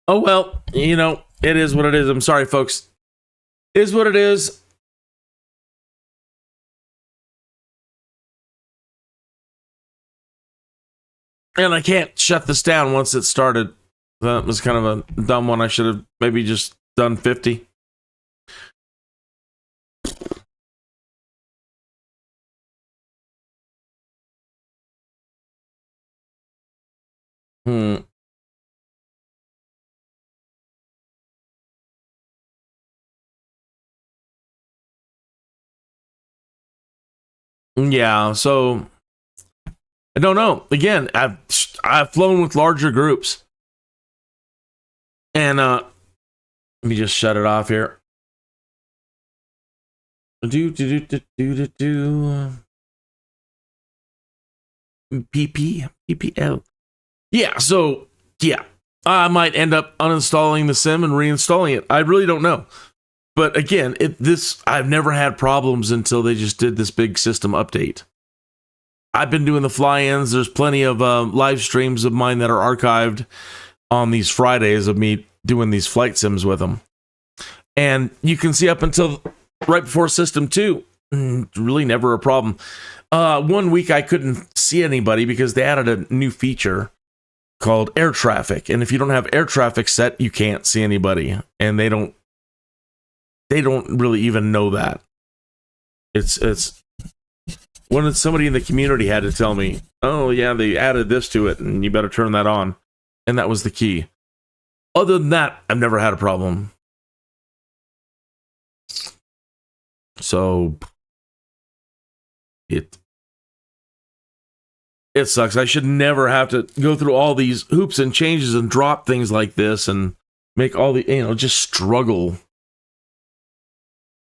Oh, well, you know, it is what it is. I'm sorry, folks. It is what it is. And I can't shut this down once it started. That was kind of a dumb one. I should have maybe just done 50. Yeah, so I don't know. Again, I've flown with larger groups. And let me just shut it off here. PPL. Yeah, so yeah, I might end up uninstalling the sim and reinstalling it. I really don't know. But again, I've never had problems until they just did this big system update. I've been doing the fly-ins. There's plenty of live streams of mine that are archived on these Fridays of me doing these flight sims with them. And you can see up until right before System 2, really never a problem. 1 week I couldn't see anybody because they added a new feature called air traffic. And if you don't have air traffic set, you can't see anybody. And they don't really even know that. It's when somebody in the community had to tell me, oh yeah, they added this to it and you better turn that on. And that was the key. Other than that, I've never had a problem. So it sucks. I should never have to go through all these hoops and changes and drop things like this and make all the, just struggle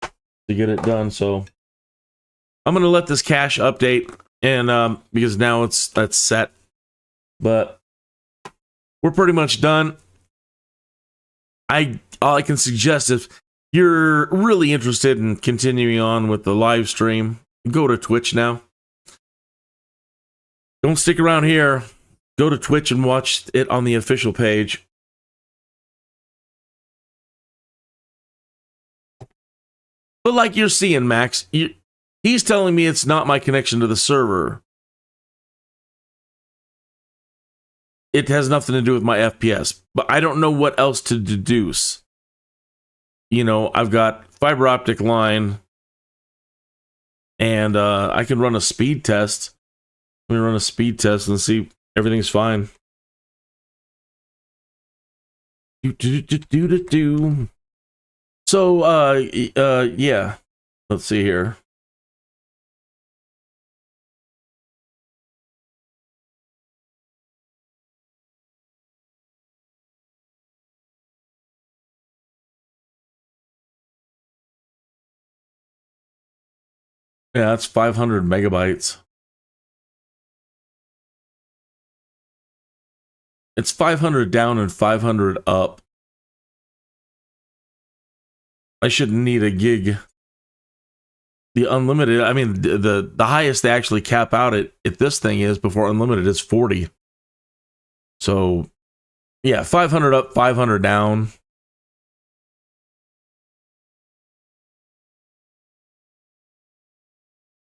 to get it done. So I'm going to let this cache update and because now that's set, but we're pretty much done. All I can suggest, if you're really interested in continuing on with the live stream, go to Twitch now. Don't stick around here. Go to Twitch and watch it on the official page. But like you're seeing, Max, he's telling me it's not my connection to the server. It has nothing to do with my FPS, but I don't know what else to deduce. I've got fiber optic line, and I can run a speed test. Let me run a speed test and see if everything's fine. So, yeah. Let's see here. Yeah, that's 500 megabytes. It's 500 down and 500 up. I shouldn't need a gig. The unlimited, I mean, the highest they actually cap out at this thing is before unlimited is 40. So, yeah, 500 up, 500 down.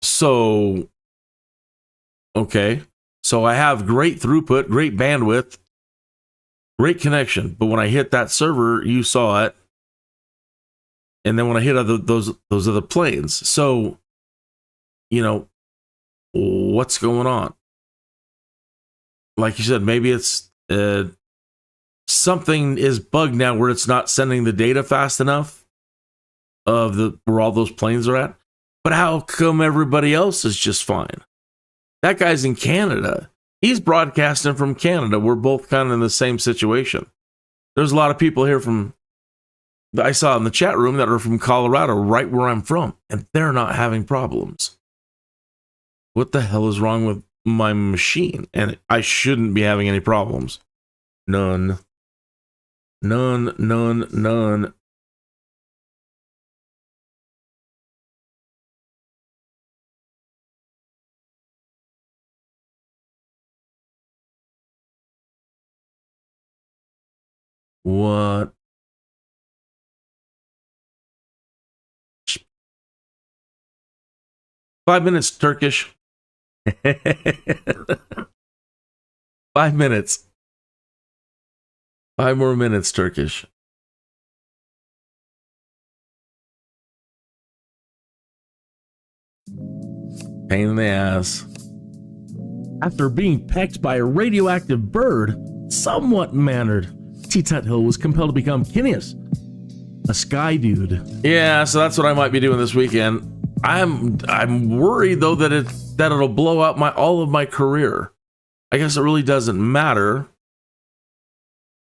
So, okay. So I have great throughput, great bandwidth, great connection. But when I hit that server, you saw it. And then when I hit those other planes. So, what's going on? Like you said, maybe it's something is bugged now where it's not sending the data fast enough. of where all those planes are at. But how come everybody else is just fine? That guy's in Canada. He's broadcasting from Canada. We're both kind of in the same situation. There's a lot of people here that I saw in the chat room that are from Colorado, right where I'm from, and they're not having problems. What the hell is wrong with my machine? And I shouldn't be having any problems. None. None, none, none. What? Five minutes, Turkish. 5 minutes. 5 more minutes, Turkish. Pain in the ass. After being pecked by a radioactive bird, somewhat mannered, T.Tuthill was compelled to become Kinneas, a Skydude. Yeah, so that's what I might be doing this weekend. I'm worried though that it'll blow out all of my career. I guess it really doesn't matter.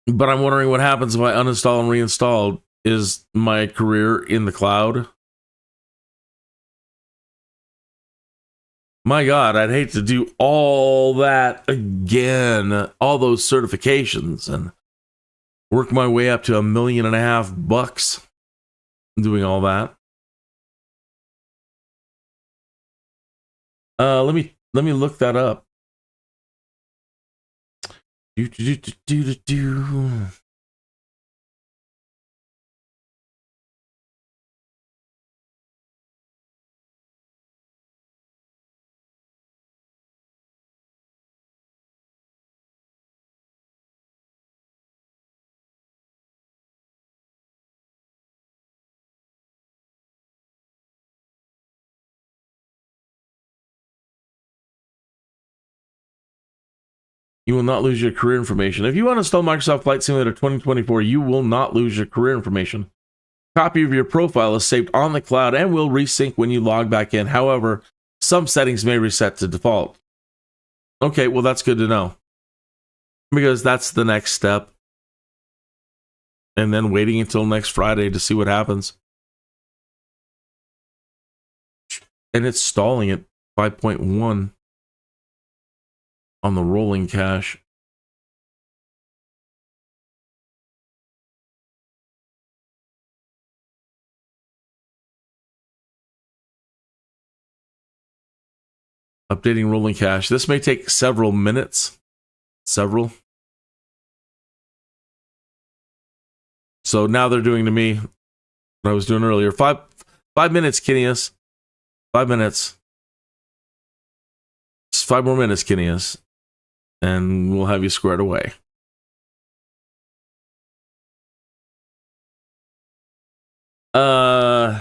But I'm wondering what happens if I uninstall and reinstall. Is my career in the cloud? My God, I'd hate to do all that again, all those certifications, and work my way up to $1.5 million doing all that. Let me look that up. You will not lose your career information. If you uninstall Microsoft Flight Simulator 2024, you will not lose your career information. Copy of your profile is saved on the cloud and will resync when you log back in. However, some settings may reset to default. Okay, well, that's good to know. Because that's the next step. And then waiting until next Friday to see what happens. And it's stalling at 5.1 on the rolling cache. Updating rolling cache. This may take several minutes. Several. So now they're doing to me what I was doing earlier. Five minutes, Kinneas. 5 minutes. Just 5 more minutes, Kinneas. And we'll have you squared away. No.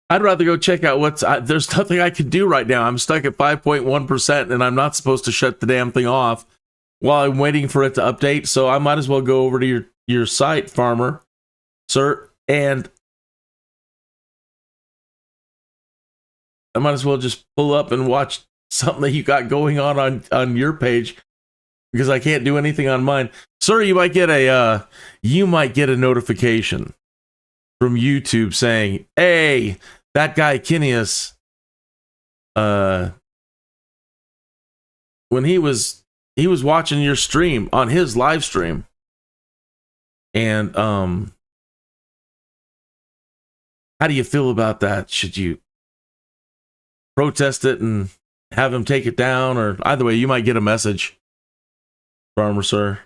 I'd rather go check out there's nothing I can do right now. I'm stuck at 5.1% and I'm not supposed to shut the damn thing off while I'm waiting for it to update. So I might as well go over to your site, farmer, sir, and I might as well just pull up and watch something that you got going on your page, because I can't do anything on mine. Sir, you might get a notification from YouTube saying, "Hey, that guy Kinneas, when he was watching your stream on his live stream, and how do you feel about that? Should you protest it and have him take it down, or either way, you might get a message, farmer sir."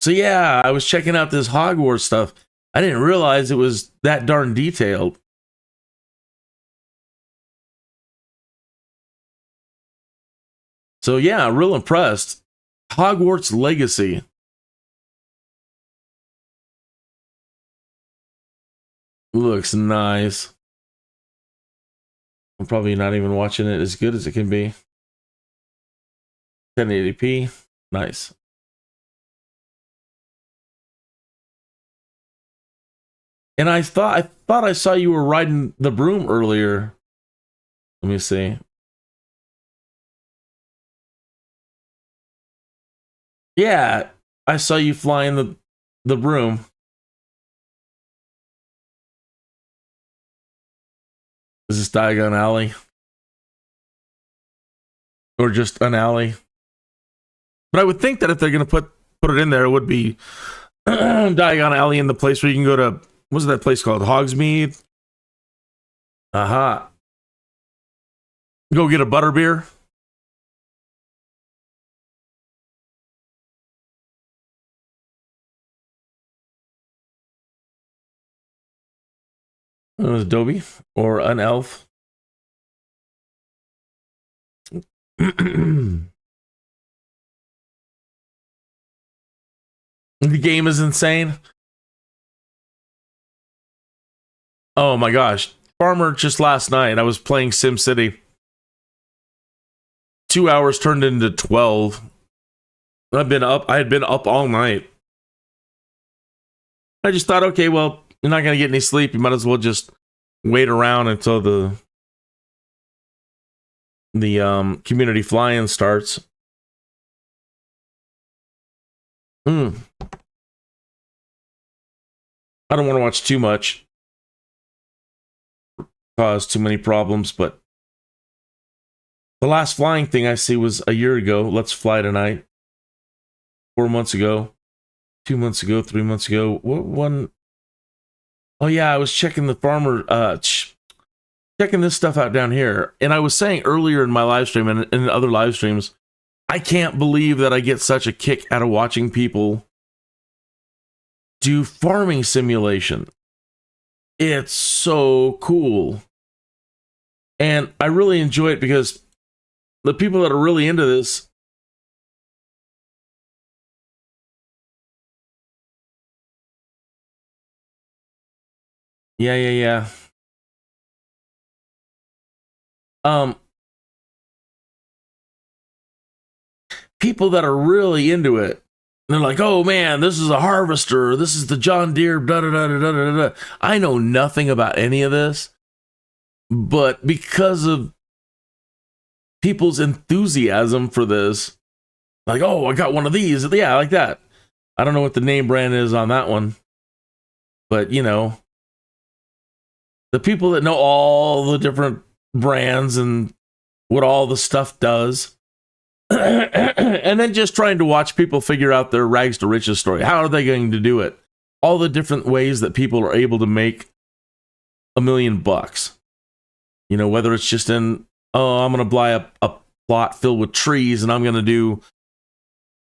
So yeah, I was checking out this Hogwarts stuff. I didn't realize it was that darn detailed. So yeah, real impressed. Hogwarts Legacy. Looks nice. I'm probably not even watching it as good as it can be. 1080p. Nice. And I thought I saw you were riding the broom earlier. Let me see. Yeah, I saw you flying the broom. Is this Diagon Alley? Or just an alley? But I would think that if they're going to put it in there, it would be Diagon Alley, in the place where you can go to, what's that place called? Hogsmeade? Aha. Go get a butterbeer? It was Adobe or an elf. The game is insane. Oh my gosh. Farmer, just last night I was playing SimCity. 2 hours turned into 12. I had been up all night. I just thought, okay, well, you're not going to get any sleep. You might as well just wait around until the community fly-in starts. I don't want to watch too much. Cause too many problems, but the last flying thing I see was a year ago. Let's Fly Tonight. 4 months ago. 2 months ago. 3 months ago. What one? Oh yeah, I was checking the farmer, checking this stuff out down here. And I was saying earlier in my live stream and in other live streams, I can't believe that I get such a kick out of watching people do farming simulation. It's so cool. And I really enjoy it because the people that are really into this, yeah. People that are really into it, they're like, oh man, this is a harvester, this is the John Deere, da da da da da da da. I know nothing about any of this, but because of people's enthusiasm for this, like, oh, I got one of these, yeah, like that. I don't know what the name brand is on that one, but you know, the people that know all the different brands and what all the stuff does, and then just trying to watch people figure out their rags to riches story. How are they going to do it? All the different ways that people are able to make $1 million. You know, whether it's just in, oh, I'm going to buy a plot filled with trees and I'm going to do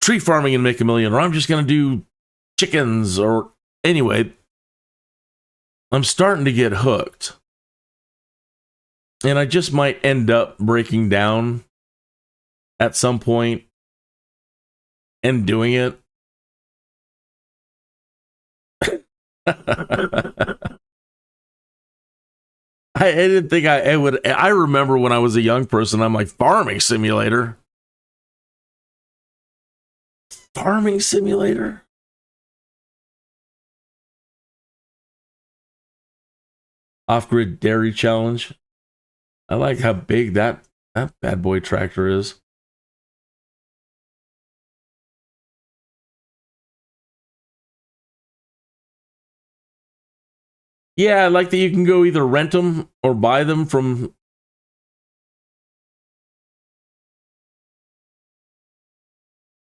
tree farming and make $1 million, or I'm just going to do chickens, or anyway, I'm starting to get hooked. And I just might end up breaking down at some point and doing it. I didn't think I would. I remember when I was a young person, I'm like, farming simulator? Farming simulator? Off-grid dairy challenge. I like how big that bad boy tractor is. Yeah, I like that you can go either rent them or buy them from...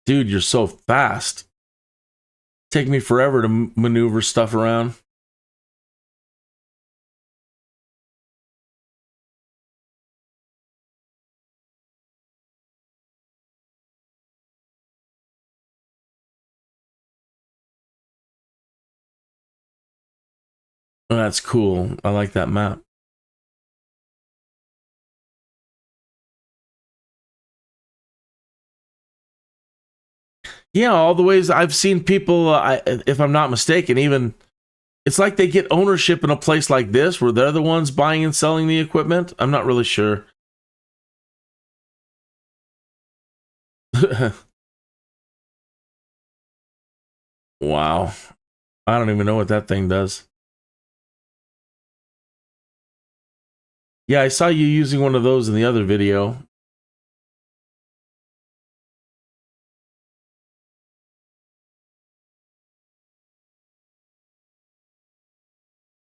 Dude, you're so fast. Take me forever to maneuver stuff around. Oh, that's cool. I like that map. Yeah, all the ways I've seen people, if I'm not mistaken, even it's like they get ownership in a place like this where they're the ones buying and selling the equipment. I'm not really sure. Wow. I don't even know what that thing does. Yeah, I saw you using one of those in the other video.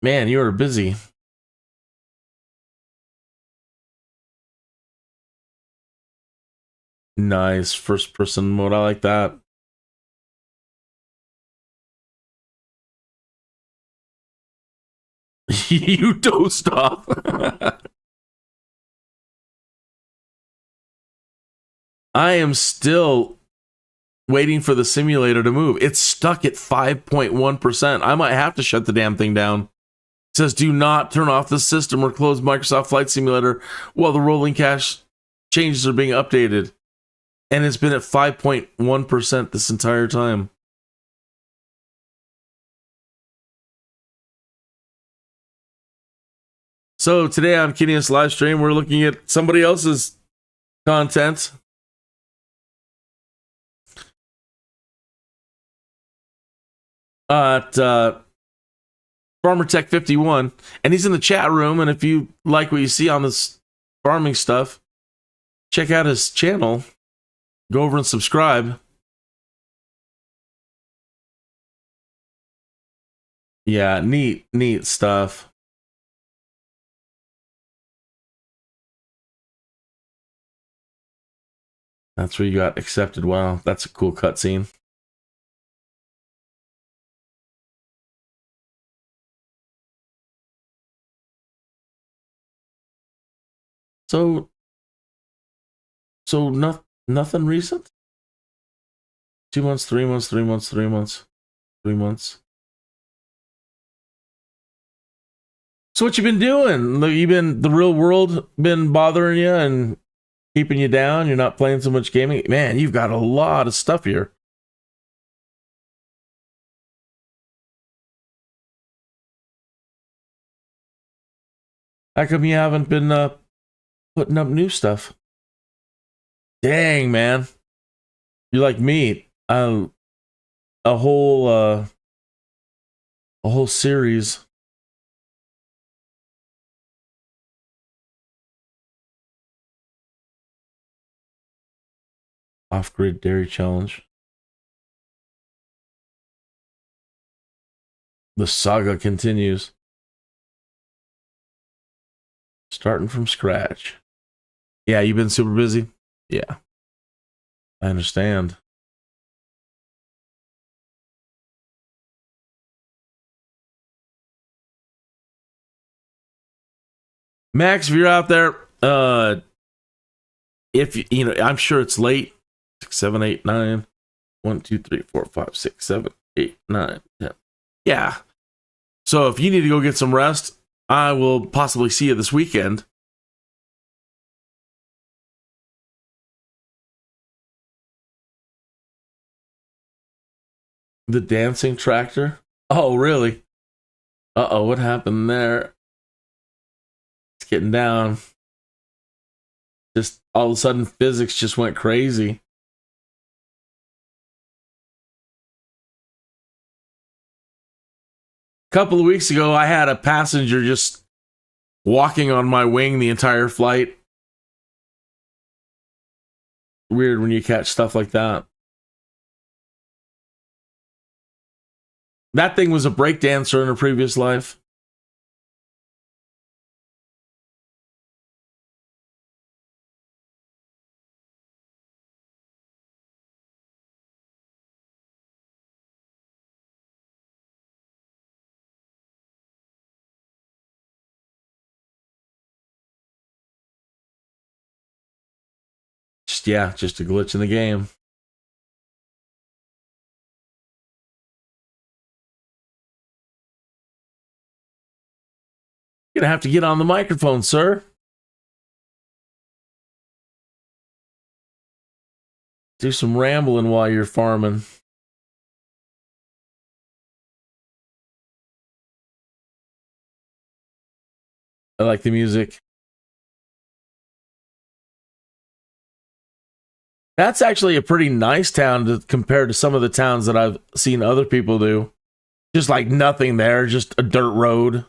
Man, you were busy. Nice. First person mode. I like that. You dozed off. I am still waiting for the simulator to move. It's stuck at 5.1%. I might have to shut the damn thing down. It says, do not turn off the system or close Microsoft Flight Simulator while the rolling cache changes are being updated. And it's been at 5.1% this entire time. So today on Kinneas Livestream, we're looking at somebody else's content. At Farmer Tech 51, and he's in the chat room. And if you like what you see on this farming stuff, check out his channel. Go over and subscribe. Yeah, neat stuff. That's where you got accepted. Wow, that's a cool cutscene. So nothing recent? 2 months, 3 months, 3 months, 3 months, 3 months. So what you been doing? The real world been bothering you and keeping you down? You're not playing so much gaming? Man, you've got a lot of stuff here. How come you haven't been putting up new stuff? Dang, man. You're like me. A whole series. Off-grid dairy challenge. The saga continues. Starting from scratch. Yeah, you've been super busy? Yeah. I understand. Max, if you're out there, if you know, I'm sure it's late. 6, 7, 8, 9. 1, 2, 3, 4, 5, 6, 7, 8, 9, 10. Yeah. So if you need to go get some rest, I will possibly see you this weekend. The dancing tractor? Oh, really? Uh-oh, what happened there? It's getting down. Just all of a sudden, physics just went crazy. A couple of weeks ago, I had a passenger just walking on my wing the entire flight. Weird when you catch stuff like that. That thing was a breakdancer in a previous life. Just a glitch in the game. You're gonna have to get on the microphone, sir. Do some rambling while you're farming. I like the music. That's actually a pretty nice town compared to some of the towns that I've seen other people do. Just like nothing there, just a dirt road.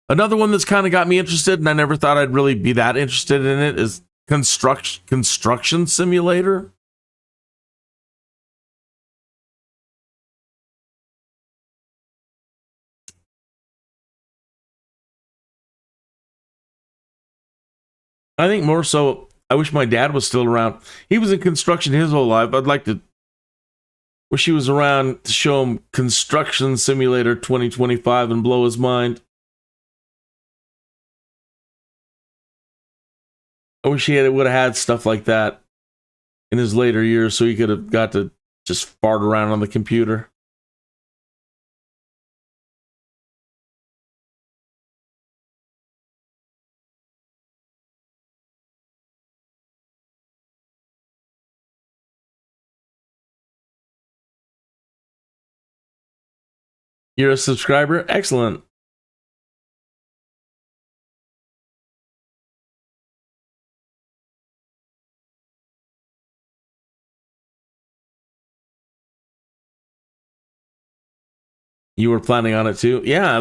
Another one that's kind of got me interested, and I never thought I'd really be that interested in it, is Construction Simulator. I think more so, I wish my dad was still around. He was in construction his whole life. I'd like to wish he was around to show him Construction Simulator 2025 and blow his mind. I wish he would have had stuff like that in his later years so he could have got to just fart around on the computer. You're a subscriber? Excellent. You were planning on it too? Yeah,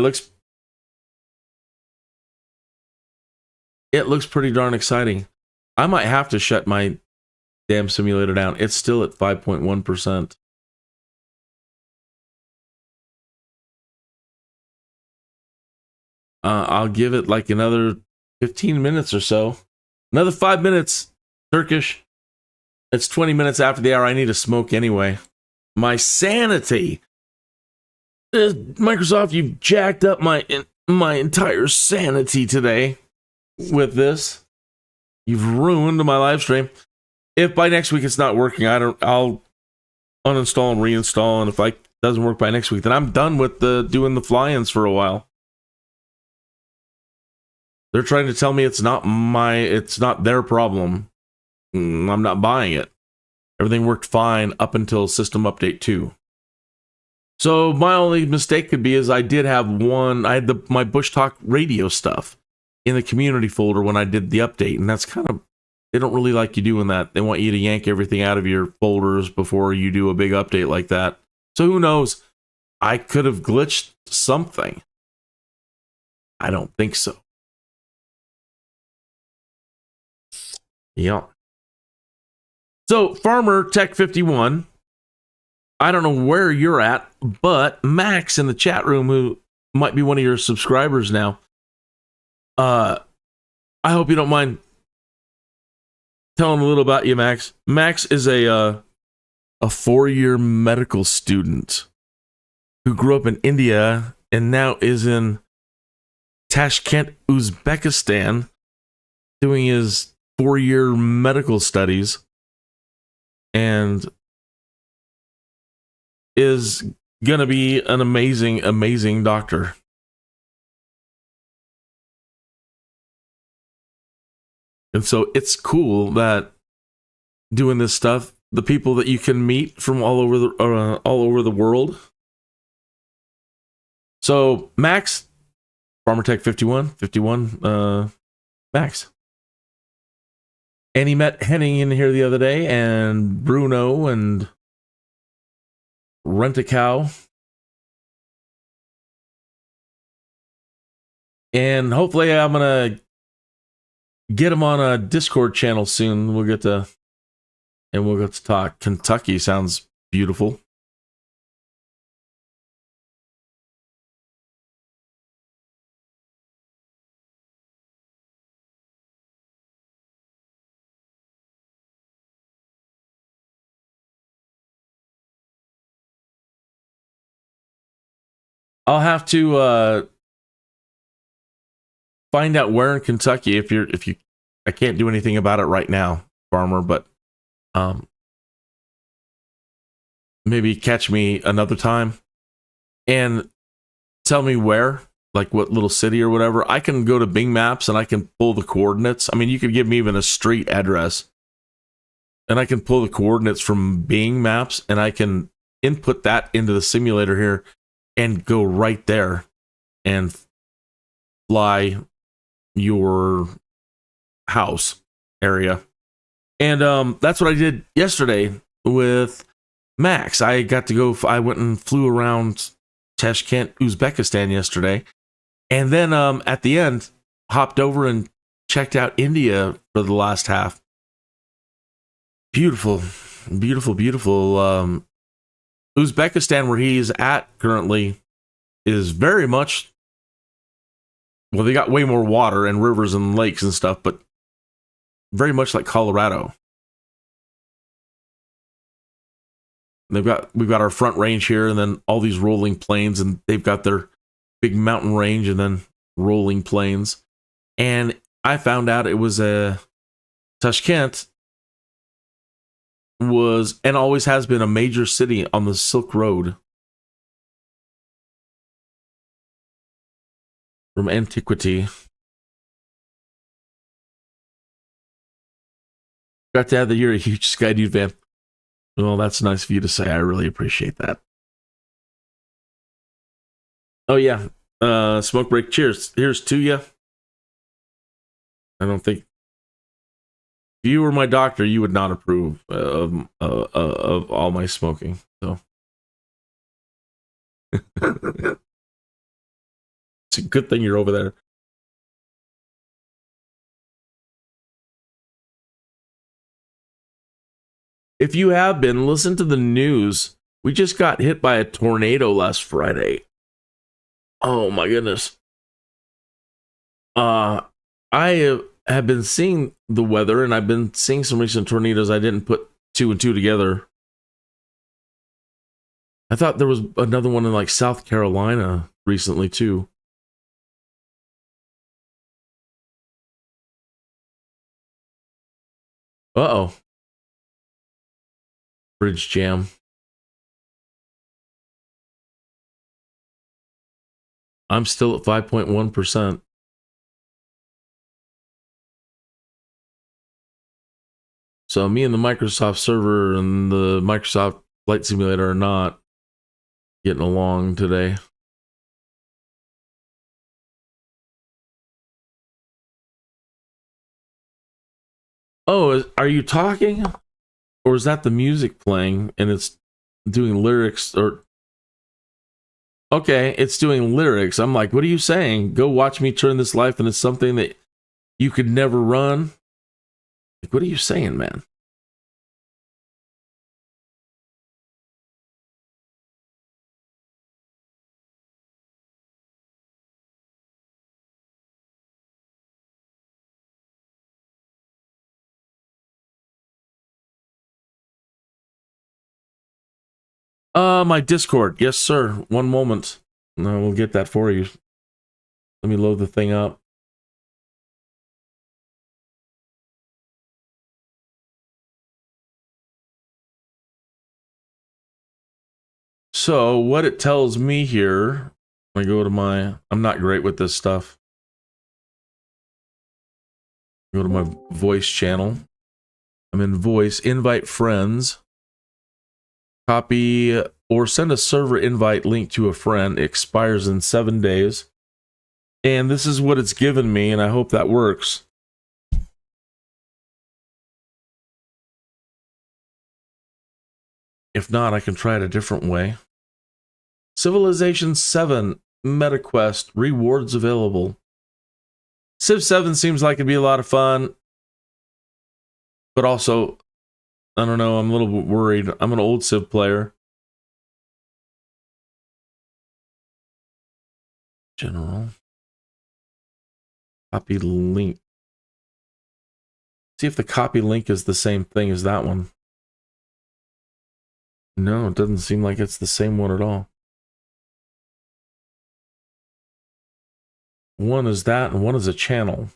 it looks pretty darn exciting. I might have to shut my damn simulator down. It's still at 5.1%. I'll give it like another 15 minutes or so. Another 5 minutes, Turkish. It's 20 minutes after the hour. I need a smoke anyway. My sanity. Microsoft, you've jacked up my entire sanity today with this. You've ruined my live stream. If by next week it's not working, I'll uninstall and reinstall. And if it doesn't work by next week, then I'm done with doing the fly-ins for a while. They're trying to tell me it's not their problem. I'm not buying it. Everything worked fine up until System Update 2. So my only mistake could be is I had my Bushtalk Radio stuff in the community folder when I did the update, and that's they don't really like you doing that. They want you to yank everything out of your folders before you do a big update like that. So who knows? I could have glitched something. I don't think so. Yeah. So, Farmer Tech 51, I don't know where you're at, but Max in the chat room, who might be one of your subscribers now, I hope you don't mind telling a little about you, Max. Max is a 4-year medical student who grew up in India and now is in Tashkent, Uzbekistan, doing his 4-year medical studies, and is gonna be an amazing doctor. And so it's cool that doing this stuff, the people that you can meet from all over the world. So Max, Farmer Tech 51, Max. And he met Henning in here the other day, and Bruno and Rent-A-Cow. And hopefully I'm going to get him on a Discord channel soon. We'll get to talk. Kentucky sounds beautiful. I'll have to find out where in Kentucky. I can't do anything about it right now, Farmer, but maybe catch me another time and tell me where, like what little city or whatever. I can go to Bing Maps and I can pull the coordinates. I mean, you could give me even a street address and I can pull the coordinates from Bing Maps and I can input that into the simulator here and go right there and fly your house area. And that's what I did yesterday with Max. I got to go, I went and flew around Tashkent, Uzbekistan yesterday. And then at the end, hopped over and checked out India for the last half. Beautiful, beautiful, beautiful. Uzbekistan, where he's at currently, is very much, well, they got way more water and rivers and lakes and stuff, but very much like Colorado. We've got our front range here and then all these rolling plains, and they've got their big mountain range and then rolling plains. And I found out it was Tashkent was and always has been a major city on the Silk Road from antiquity. Got to add that you're a huge Skydude fan. Well, that's nice of you to say. I really appreciate that. Oh yeah, smoke break. Cheers. Here's to you. I don't think if you were my doctor, you would not approve of all my smoking. So it's a good thing you're over there. If you have been, listen to the news. We just got hit by a tornado last Friday. Oh my goodness. I have been seeing the weather, and I've been seeing some recent tornadoes. I didn't put two and two together. I thought there was another one in like South Carolina recently too. Uh-oh. Bridge jam. I'm still at 5.1%. So me and the Microsoft server and the Microsoft Flight Simulator are not getting along today. Oh, are you talking? Or is that the music playing and it's doing lyrics? Or okay, it's doing lyrics. I'm like, what are you saying? Go watch me turn this life into something that you could never run. Like, what are you saying, man? My Discord. Yes, sir. One moment. No, we'll get that for you. Let me load the thing up. So what it tells me here, I go to I'm not great with this stuff. Go to my voice channel. I'm in voice, invite friends, copy or send a server invite link to a friend. It expires in 7 days. And this is what it's given me, and I hope that works. If not, I can try it a different way. Civilization 7 MetaQuest rewards available. Civ 7 seems like it'd be a lot of fun, but also, I don't know, I'm a little bit worried. I'm an old Civ player. General. Copy link. See if the copy link is the same thing as that one. No, it doesn't seem like it's the same one at all. One is that and one is a channel.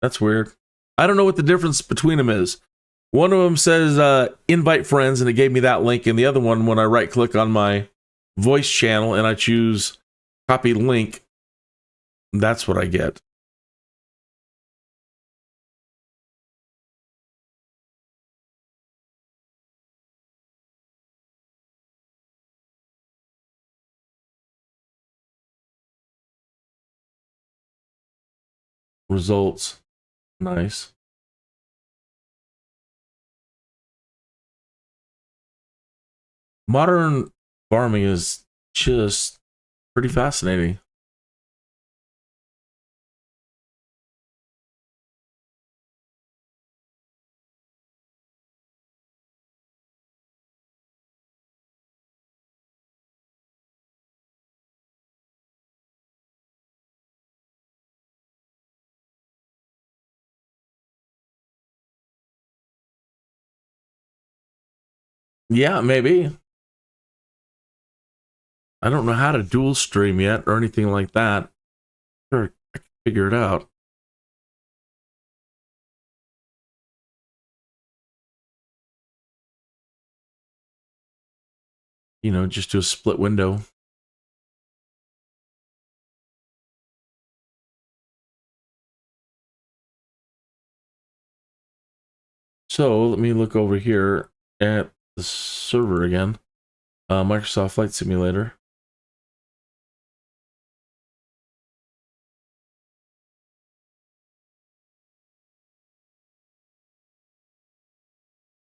That's weird. I don't know what the difference between them is. One of them says invite friends and it gave me that link, and the other one, when I right click on my voice channel and I choose copy link, that's what I get. Results. Nice. Modern farming is just pretty fascinating. Yeah, maybe. I don't know how to dual stream yet or anything like that. Sure, I can figure it out. You know, just do a split window. So let me look over here at the server again. Microsoft Flight Simulator.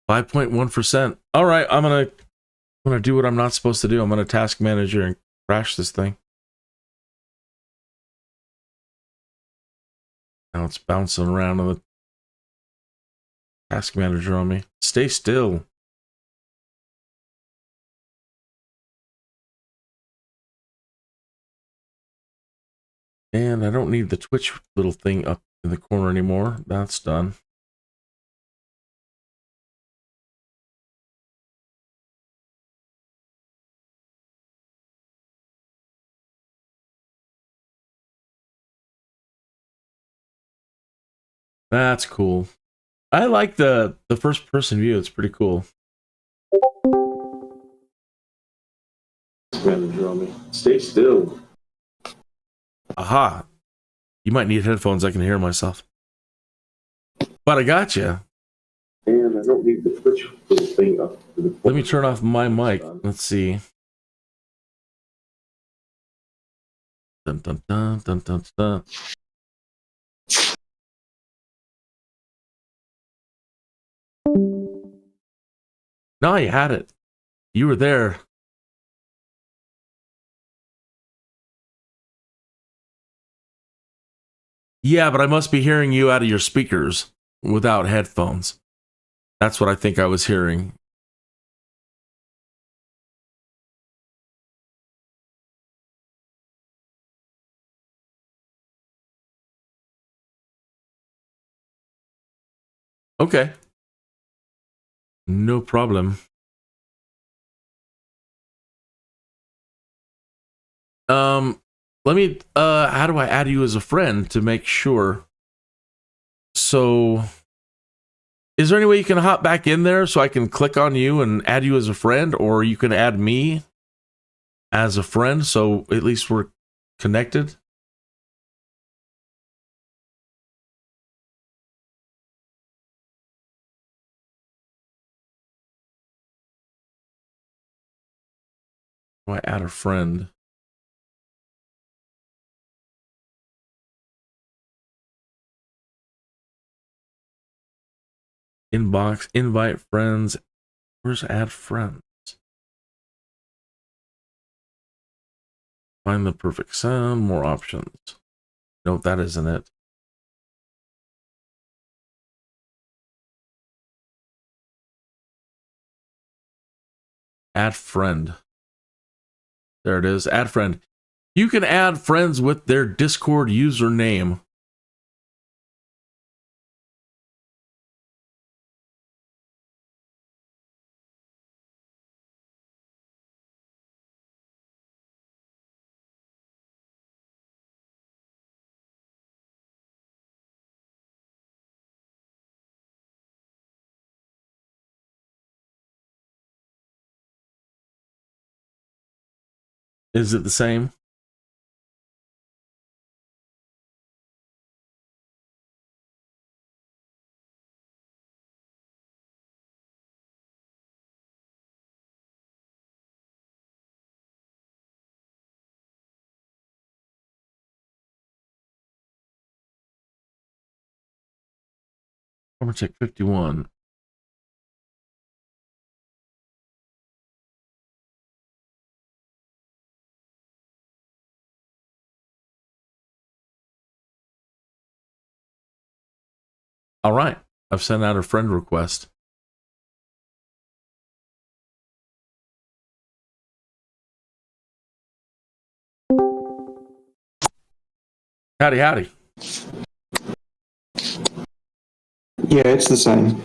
.1%. All right, I'm gonna do what I'm not supposed to do. I'm gonna task manager and crash this thing. Now it's bouncing around on the task manager on me. Stay still. And I don't need the Twitch little thing up in the corner anymore. That's done. That's cool. I like the first person view. It's pretty cool. Manager on me. Stay still. Aha. You might need headphones. I can hear myself. But I got you. And I don't need the Twitch thing up. Let me turn off my mic. Let's see. Dun, dun, dun, dun, dun, dun. No, you had it. You were there. Yeah, but I must be hearing you out of your speakers without headphones. That's what I think I was hearing. Okay. No problem. Let me, how do I add you as a friend to make sure? So, is there any way you can hop back in there so I can click on you and add you as a friend, or you can add me as a friend so at least we're connected? Do I add a friend? Inbox, invite friends. Where's add friends? Find the perfect sound, more options. Nope, that isn't it. Add friend. There it is. Add friend. You can add friends with their Discord username. Is it the same? Check 51. All right. I've sent out a friend request. Howdy, howdy. Yeah, it's the same.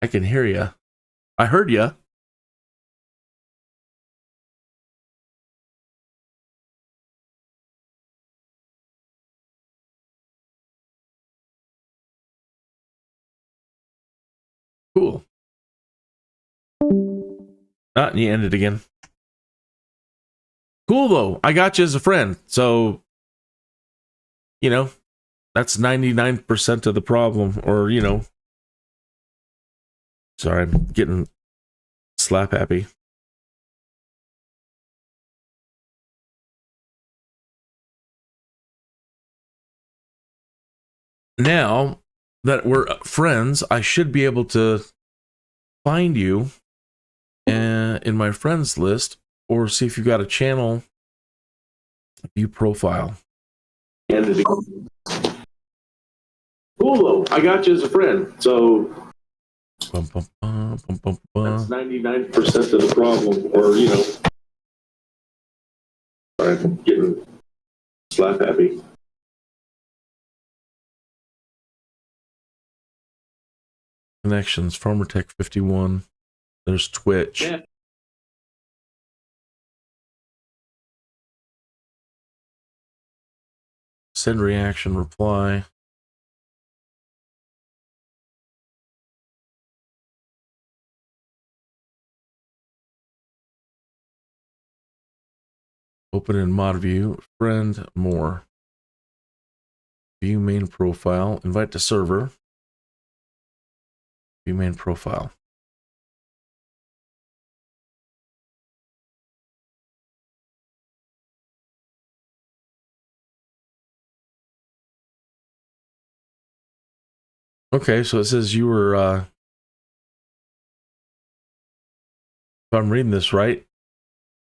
I can hear you. I heard you. Cool. Ah, and you ended again. Cool, though. I got you as a friend. So, you know, that's 99% of the problem. Or, you know. Sorry, I'm getting slap happy. Now that we're friends, I should be able to find you in my friends list or see if you've got a channel view profile. Cool, though. I got you as a friend. So that's 99% of the problem. Or, you know. Sorry, I'm getting slap happy. Connections, Farmer Tech 51. There's Twitch. Yeah. Send reaction, reply. Open in mod view, friend, more. View main profile, invite to server. View main profile. Okay, so it says you were, if I'm reading this right,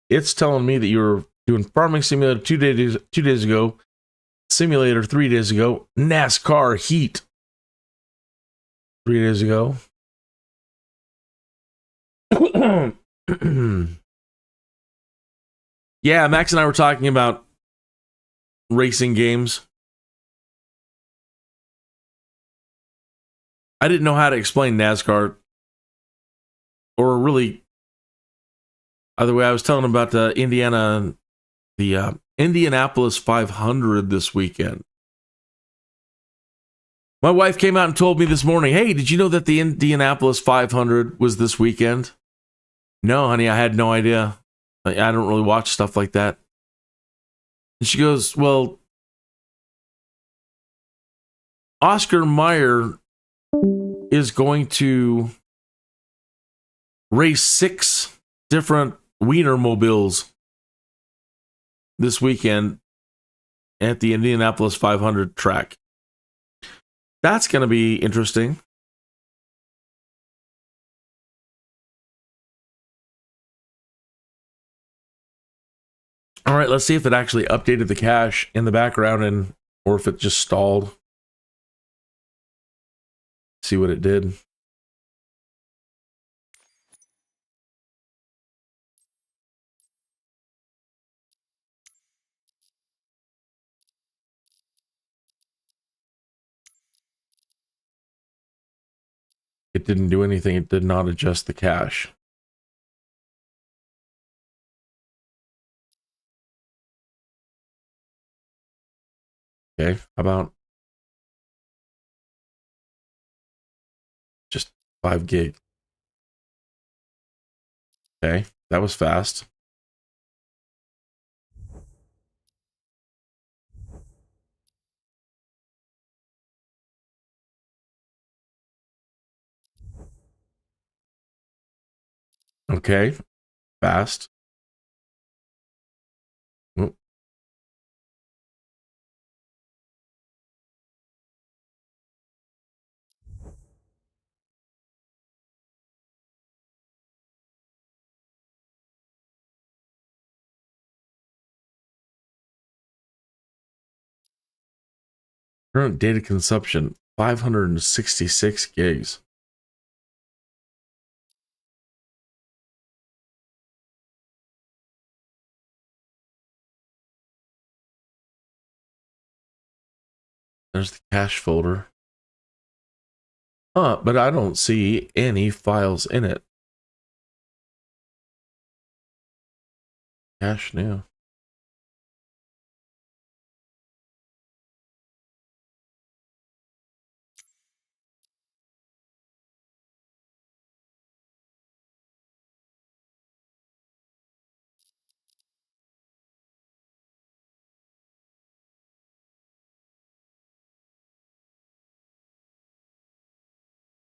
it's telling me that you were doing Farming Simulator 2 days ago, Simulator 3 days ago, NASCAR Heat 3 days ago. Yeah, Max and I were talking about racing games. I didn't know how to explain NASCAR, or really, either way. I was telling about the Indianapolis 500 this weekend. My wife came out and told me this morning, "Hey, did you know that the Indianapolis 500 was this weekend?" No, honey, I had no idea. I don't really watch stuff like that. And she goes, "Well, Oscar Mayer is going to race 6 different Wienermobiles this weekend at the Indianapolis 500 track. That's going to be interesting. All right, let's see if it actually updated the cache in the background or if it just stalled. See what it did. It didn't do anything. It did not adjust the cache. Okay, how about just 5 gig? Okay, that was fast. Okay, fast. Oh. Current data consumption, 566 gigs. There's the cache folder. But I don't see any files in it. Cache new.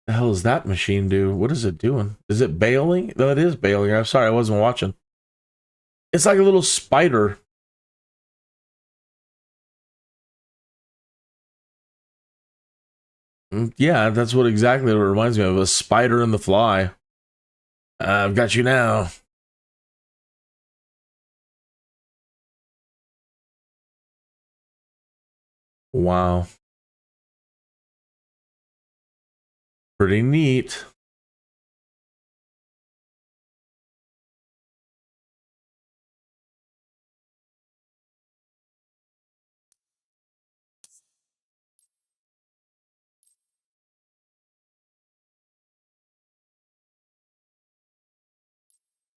The hell does that machine do? What is it doing? Is it bailing? No, it is bailing. I'm sorry, I wasn't watching. It's like a little spider. Yeah, that's what exactly it reminds me of. A spider in the fly. I've got you now. Wow. Pretty neat.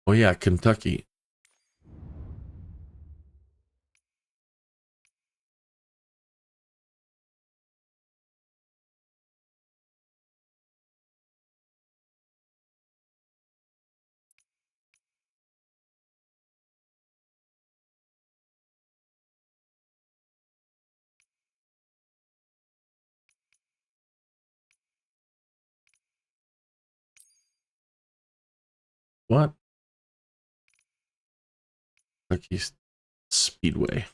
Oh yeah, Kentucky. What? Kentucky Speedway.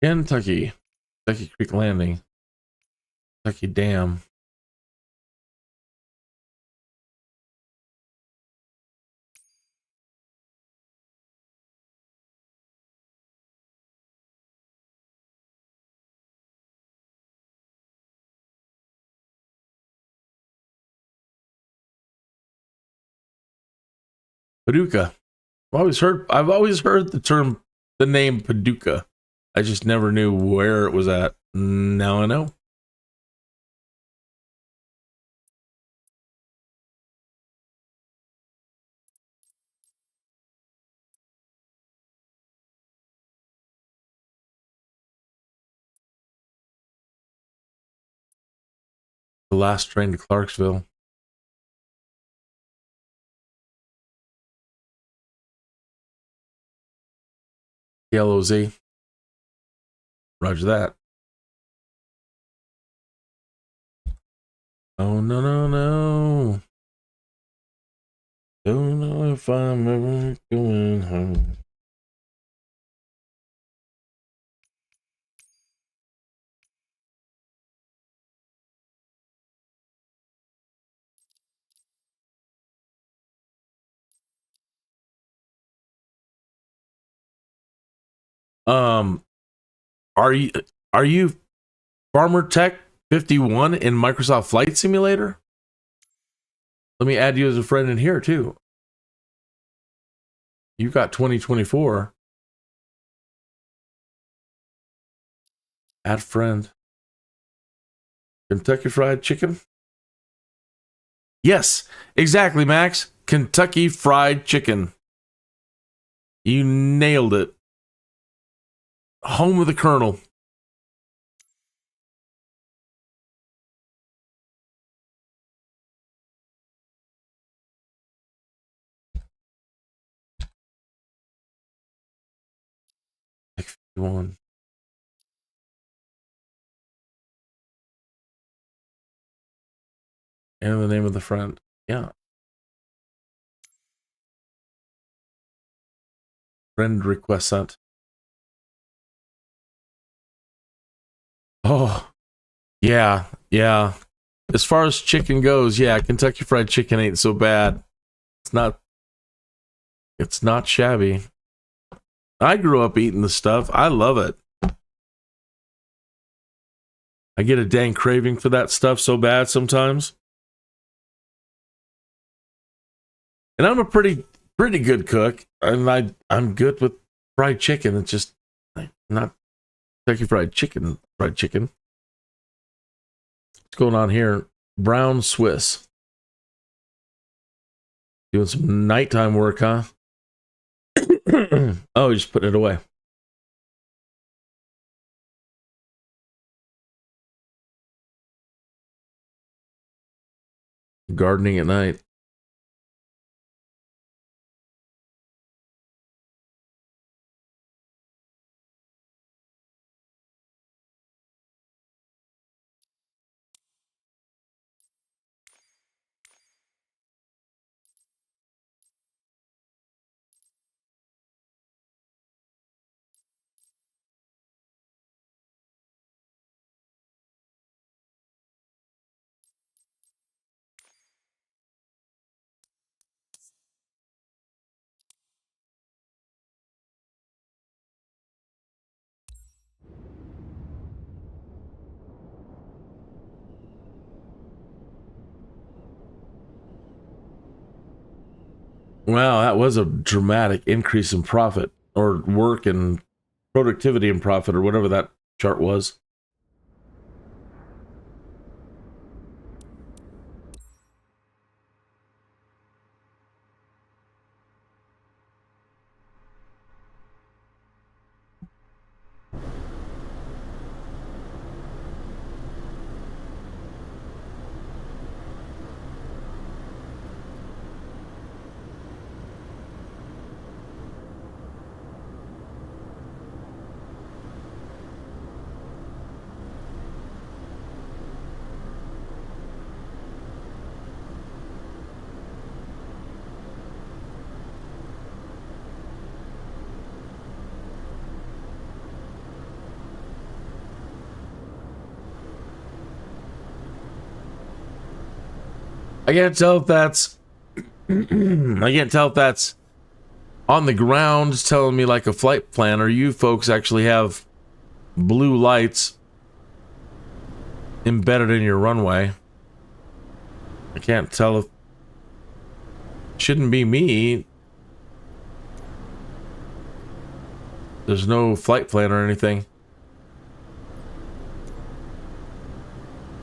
Kentucky. Kentucky Creek Landing. Kentucky Dam. Paducah. I've always heard the name Paducah. I just never knew where it was at. Now I know. last train to Clarksville. LOZ. Roger that. Oh, no, no, no. Don't know if I'm ever going home. Are you Farmer Tech 51 in Microsoft Flight Simulator? Let me add you as a friend in here too. You got 2024. Add friend. Kentucky Fried Chicken? Yes, exactly, Max. Kentucky Fried Chicken. You nailed it. Home of the Colonel. One. And the name of the friend. Yeah. Friend request sent. Oh, yeah, yeah. As far as chicken goes, yeah, Kentucky Fried Chicken ain't so bad. It's not shabby. I grew up eating the stuff. I love it. I get a dang craving for that stuff so bad sometimes. And I'm a pretty good cook, and I'm good with fried chicken. It's just not Kentucky Fried Chicken. Fried chicken. What's going on here? Brown Swiss. Doing some nighttime work, huh? Oh, just putting it away. Gardening at night. Wow, that was a dramatic increase in profit, or work and productivity and profit, or whatever that chart was. I can't tell if that's on the ground telling me like a flight plan, or you folks actually have blue lights embedded in your runway. I can't tell if it shouldn't be me. There's no flight plan or anything.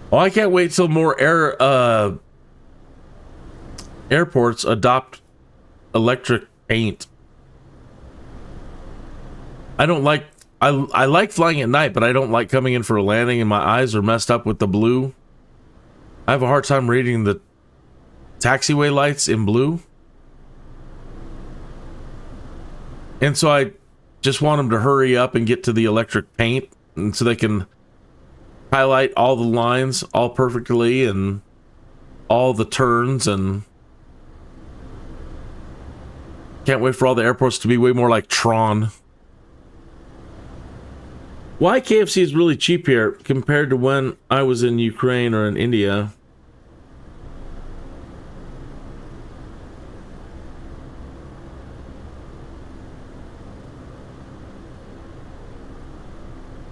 Oh, I can't wait till more airports adopt electric paint. I like flying at night, but I don't like coming in for a landing and my eyes are messed up with the blue. I have a hard time reading the taxiway lights in blue. And so I just want them to hurry up and get to the electric paint, and so they can highlight all the lines all perfectly and all the turns, and can't wait for all the airports to be way more like Tron. Why KFC is really cheap here compared to when I was in Ukraine or in India?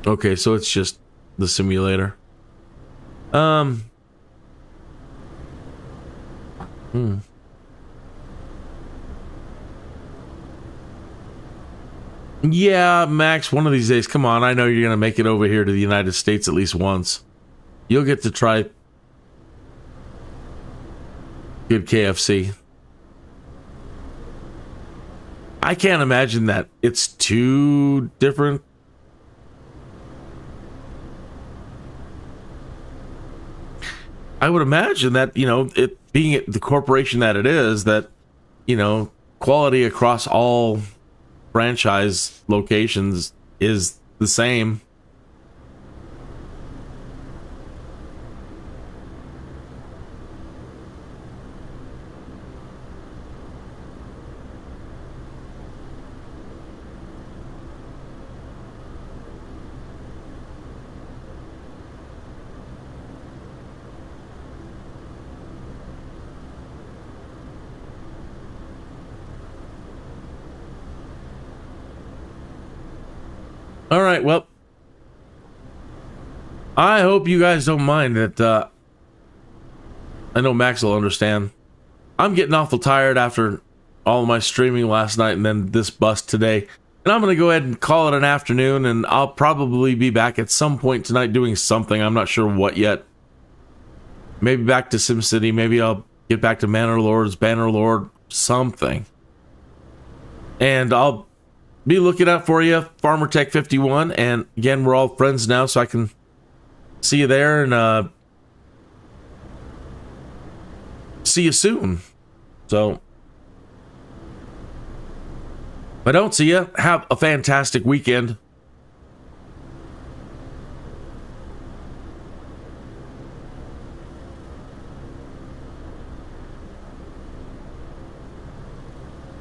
Okay, so it's just the simulator. Yeah, Max, one of these days, come on, I know you're going to make it over here to the United States at least once. You'll get to try good KFC. I can't imagine that it's too different. I would imagine that, you know, it being the corporation that it is, that, you know, quality across all franchise locations is the same. All right, well, I hope you guys don't mind that. I know Max will understand. I'm getting awful tired after all of my streaming last night and then this bust today. And I'm going to go ahead and call it an afternoon, and I'll probably be back at some point tonight doing something. I'm not sure what yet. Maybe back to SimCity. Maybe I'll get back to Bannerlord, something. And I'll be looking out for you, Farmer Tech 51, and again, we're all friends now, so I can see you there, and see you soon. So, if I don't see you, have a fantastic weekend.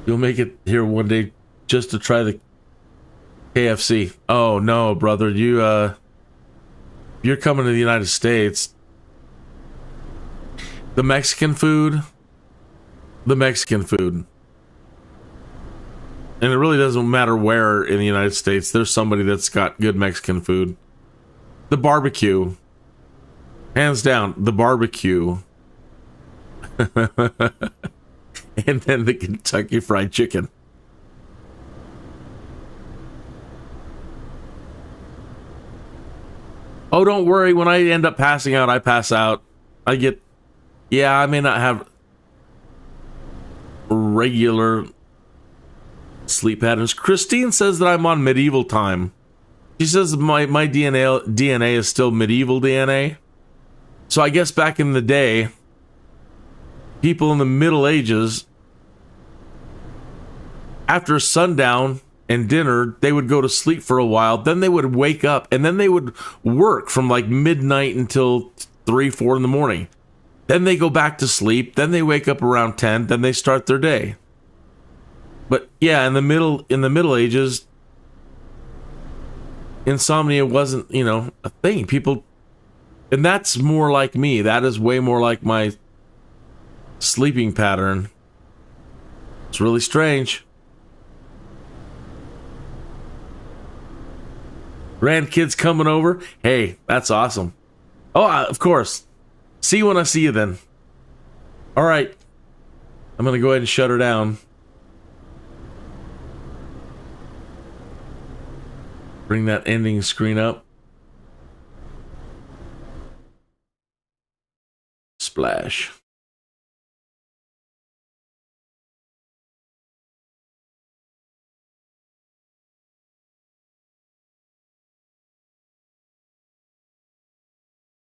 You'll make it here one day just to try the KFC. Oh no, brother, you're coming to the United States. The Mexican food. And it really doesn't matter where in the United States, there's somebody that's got good Mexican food. The barbecue. Hands down, the barbecue. And then the Kentucky Fried Chicken. Oh, don't worry. When I end up passing out, I pass out. I may not have regular sleep patterns. Christine says that I'm on medieval time. She says my DNA is still medieval DNA. So I guess back in the day, people in the Middle Ages, after sundown and dinner, they would go to sleep for a while, then they would wake up, and then they would work from like midnight until 3, 4 in the morning. Then they go back to sleep, then they wake up around 10, then they start their day. But yeah, in the Middle Ages, insomnia wasn't, a thing. People, and that's more like me. That is way more like my sleeping pattern. It's really strange. Grandkids coming over. Hey, that's awesome. Oh, of course. See you when I see you then. All right. I'm going to go ahead and shut her down. Bring that ending screen up. Splash.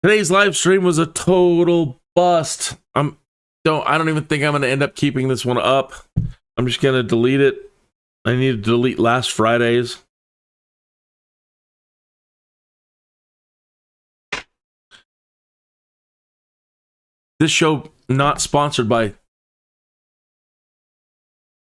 Today's live stream was a total bust. I don't even think I'm going to end up keeping this one up. I'm just going to delete it. I need to delete last Friday's. This show not sponsored by